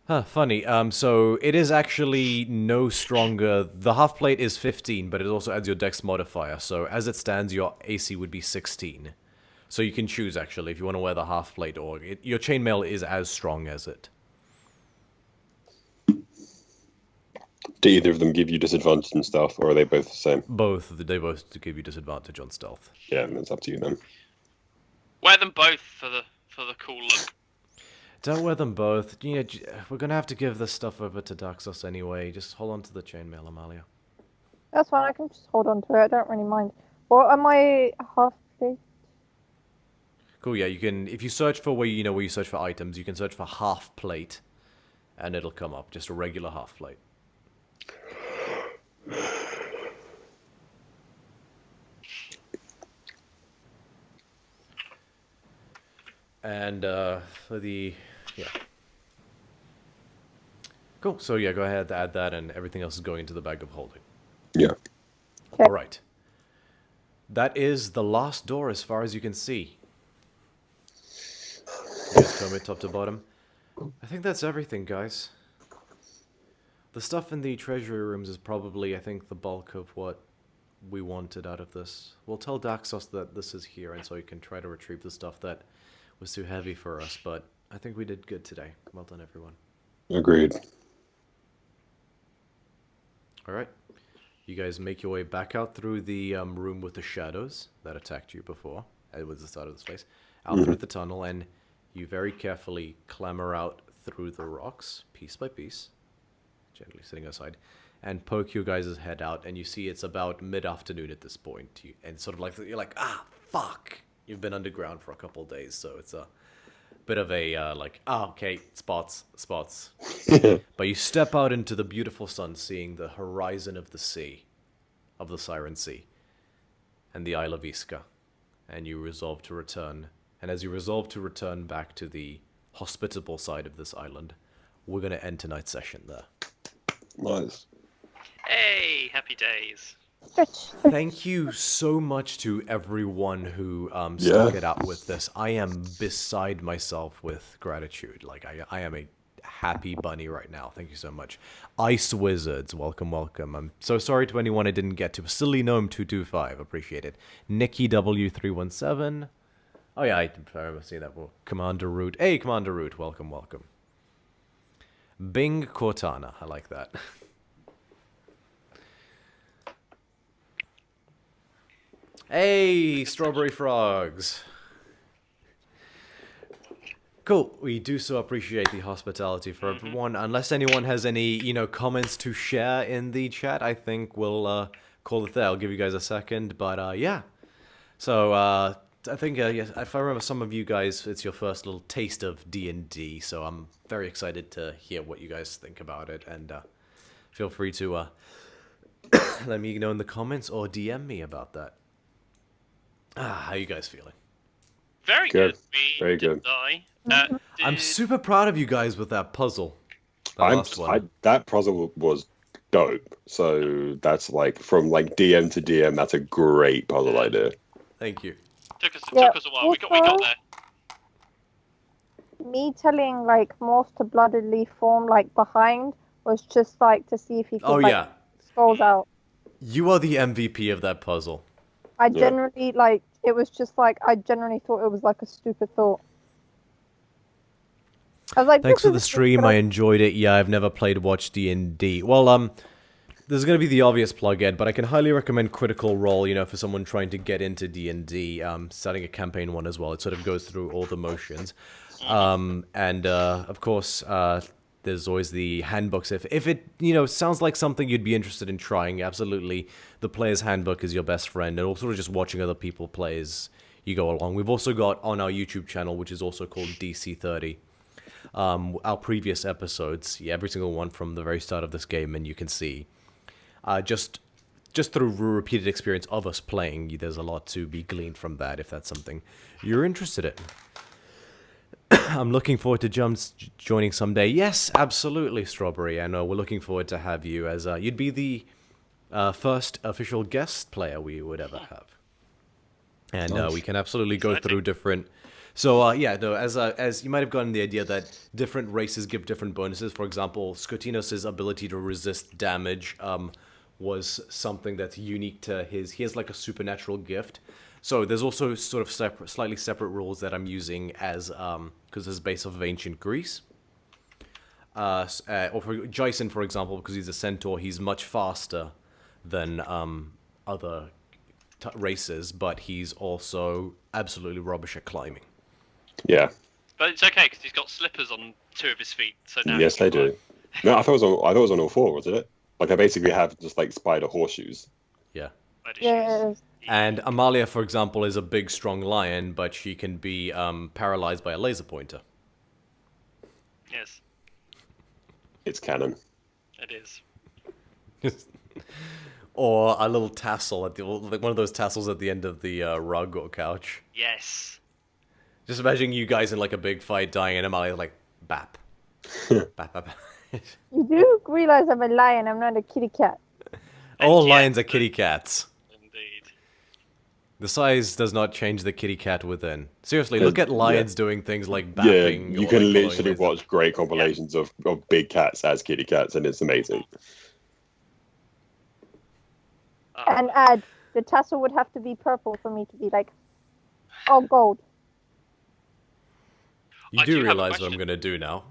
Huh, funny. So it is actually no stronger. The half plate is 15, but it also adds your dex modifier. So as it stands, your AC would be 16. So you can choose, actually, if you want to wear the half plate or... your chainmail is as strong as it. Do either of them give you disadvantage and stuff, or are they both the same? Both. They both give you disadvantage on stealth. Yeah, that's up to you then. Wear them both for the cool look. Don't wear them both. Yeah, we're going to have to give this stuff over to Daxos anyway. Just hold on to the chainmail, Amalia. That's fine, I can just hold on to it. I don't really mind. What am I half plate? Cool. Yeah, you can. If you search for where you search for items, you can search for half plate, and it'll come up. Just a regular half plate. And for the cool. So yeah, go ahead, add that, and everything else is going into the bag of holding. Yeah. Okay. All right. That is the last door as far as you can see. Just comb it top to bottom. I think that's everything, guys. The stuff in the treasury rooms is probably, I think, the bulk of what we wanted out of this. We'll tell Daxos that this is here, and so he can try to retrieve the stuff that was too heavy for us, but I think we did good today. Well done, everyone. Agreed. All right. You guys make your way back out through the room with the shadows that attacked you before. It was the start of this place. Out through the tunnel, and you very carefully clamber out through the rocks, piece by piece, gently sitting aside, and poke your guys' head out, and you see it's about mid-afternoon at this point. And sort of like, you're like, fuck! You've been underground for a couple of days, so it's a bit of a, okay, spots. But you step out into the beautiful sun, seeing the horizon of the sea, of the Siren Sea, and the Isle of Iska, and you resolve to return. And as you resolve to return back to the hospitable side of this island, we're going to end tonight's session there. Nice. Hey, happy days. Thank you so much to everyone who stuck it out with this. I am beside myself with gratitude. Like, I am a happy bunny right now. Thank you so much. Ice Wizards, welcome. I'm so sorry to anyone I didn't get to. Silly Gnome 225, appreciate it. Nikki W317. Oh yeah, I remember seeing that. Well, Commander Root. Hey, Commander Root, welcome. Bing Cortana, I like that. Hey, Strawberry Frogs. Cool. We do so appreciate the hospitality for everyone. Unless anyone has any, comments to share in the chat, I think we'll call it there. I'll give you guys a second, but yeah. So I think yes, if I remember, some of you guys, it's your first little taste of D&D. So I'm very excited to hear what you guys think about it, and feel free to let me know in the comments or DM me about that. How you guys feeling? Very Good. good. We Very didn't good. die. I'm super proud of you guys with that puzzle. Last one. That puzzle was dope. So that's from DM to DM. That's a great puzzle idea. Thank you. Took us a while. We got there. Me telling Morse to bloodily form behind was just to see if he could skulls out. You are the MVP of that puzzle. I generally it was just I generally thought it was a stupid thought. I was thanks for the stream. I enjoyed it. Yeah, I've never played Watch D&D. Well, there's going to be the obvious plug, Ed, but I can highly recommend Critical Role, for someone trying to get into D&D, starting a campaign one as well. It sort of goes through all the motions. And of course, there's always the handbooks. If it, sounds like something you'd be interested in trying, absolutely, the Player's Handbook is your best friend. And also just watching other people play as you go along. We've also got on our YouTube channel, which is also called DC30, our previous episodes, every single one from the very start of this game, and you can see, just through repeated experience of us playing, there's a lot to be gleaned from that, if that's something you're interested in. I'm looking forward to joining someday. Yes, absolutely, Strawberry. I know we're looking forward to have you, as you'd be the first official guest player we would ever have. And we can absolutely go through different... So, as you might have gotten the idea that different races give different bonuses. For example, Skotinos' ability to resist damage was something that's unique to his... He has a supernatural gift. So there's also sort of slightly separate rules that I'm using as... because it's based off of ancient Greece. Or for Jason, for example, because he's a centaur, he's much faster than other races, but he's also absolutely rubbish at climbing. Yeah. But it's okay because he's got slippers on 2 of his feet. So now yes, they do. No, I thought it was on all 4, wasn't it? I basically have just spider horseshoes. Yeah. Yeah. And Amalia, for example, is a big, strong lion, but she can be paralyzed by a laser pointer. Yes, It's canon. it is. Or a little tassel at like one of those tassels at the end of the rug or couch. Yes. Just imagine you guys in like a big fight dying, and Amalia like bap, bap, bap. Bap. You do realize I'm a lion, I'm not a kitty cat. All yet- lions are kitty cats. Indeed. The size does not change the kitty cat within. Seriously, look at lions doing things like bapping. Yeah, you or, can like, literally following watch great compilations of big cats as kitty cats, and it's amazing. And add, the tassel would have to be purple for me to be like, oh, gold. You I do do have a realize what I'm question. gonna do now?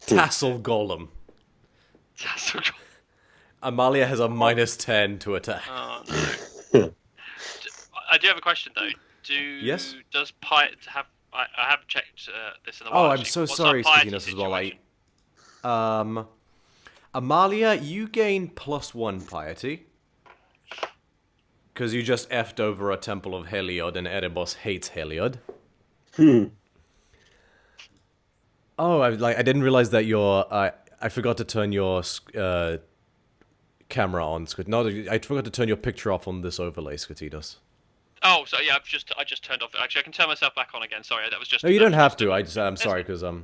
Tassel golem. Amalia has a -10 to attack. Oh, no. I do have a question though. Yes? Does piety have? I have checked this in a Oh, while. I'm actually. so What's sorry, our piety Skitinos, as well. situation? Amalia, you gain +1 piety. Because you just effed over a temple of Heliod, and Erebos hates Heliod. Oh, I didn't realize that I forgot to turn your camera on. No, I forgot to turn your picture off on this overlay, Skitinos. Oh, so yeah, I just turned off. Actually, I can turn myself back on again. Sorry, that was just. No, you that don't was have just to. I'm sorry, because All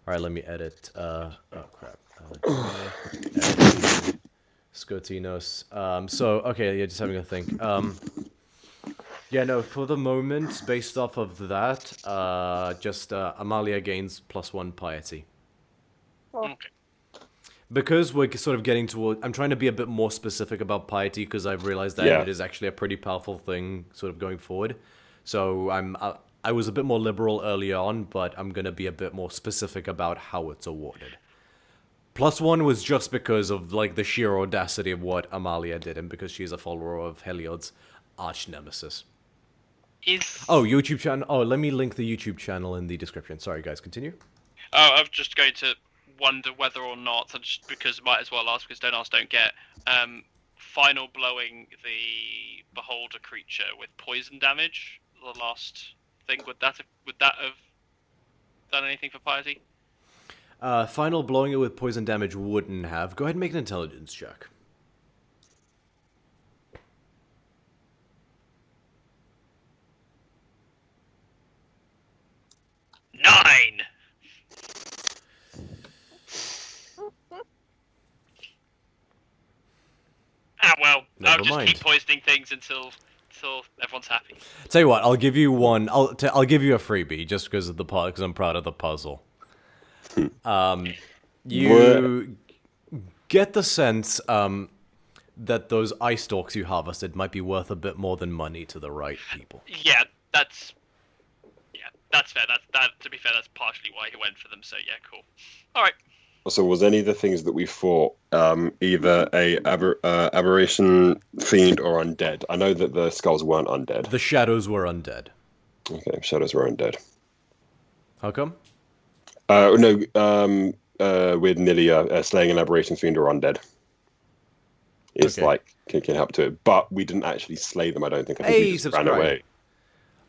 right, let me edit. Oh crap. Edit. Skotinos. So okay, yeah, just having a think. Yeah, no, for the moment, based off of that, just Amalia gains +1 piety. Okay. Because we're sort of getting toward... I'm trying to be a bit more specific about piety, because I've realized that Yeah. it is actually a pretty powerful thing sort of going forward. So I was a bit more liberal early on, but I'm going to be a bit more specific about how it's awarded. +1 was just because of like the sheer audacity of what Amalia did, and because she's a follower of Heliod's arch nemesis. Oh, YouTube channel. Oh, let me link the YouTube channel in the description. Sorry, guys, continue. Oh, I was just going to wonder whether or not, just because might as well ask, because don't ask, don't get. Final blowing the beholder creature with poison damage. The last thing, would that have done anything for piety? Final blowing it with poison damage wouldn't have. Go ahead and make an intelligence check. Nine. Ah well, Never I'll just mind. keep poisoning things until everyone's happy. Tell you what, I'll give you one. I'll give you a freebie just because of the because I'm proud of the puzzle. You get the sense that those ice stalks you harvested might be worth a bit more than money to the right people. Yeah, that's fair. That to be fair, that's partially why he went for them. So yeah, cool. All right. So was any of the things that we fought either a aberration, fiend, or undead? I know that the skulls weren't undead. The shadows were undead. Okay, shadows were undead. How come? No, with Nilia, slaying an aberration, fiend, or undead. It's Okay. like can help to it, but we didn't actually slay them. I don't think. I think Hey, we just ran subscribe. away.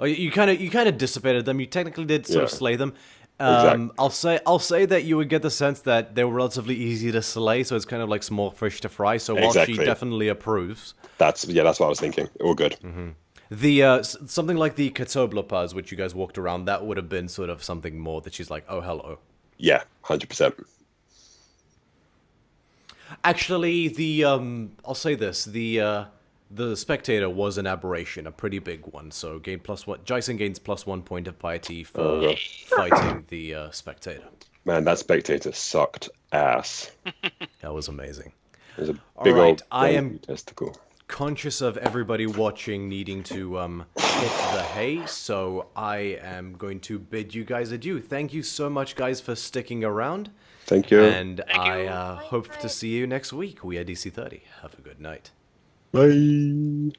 Oh, you kind of dissipated them. You technically did sort of Yeah. slay them. Exactly. I'll say that you would get the sense that they were relatively easy to slay, so it's kind of like small fish to fry. So while she Exactly. definitely approves, That's what I was thinking. All good. the something like the Katoblopas, which you guys walked around, that would have been sort of something more that she's like, oh hello. Yeah, 100%. Actually, the I'll say this: the spectator was an aberration, a pretty big one. So gain +1. Jason gains +1 point of piety for Okay. fighting the spectator. Man, that spectator sucked ass. That was amazing. It was a All big right, old I am testicle. conscious of everybody watching needing to hit the hay, so I am going to bid you guys adieu. Thank you so much, guys, for sticking around, Thank you. and Thank you. I hope to see you next week. We are DC30. Have a good night. Bye.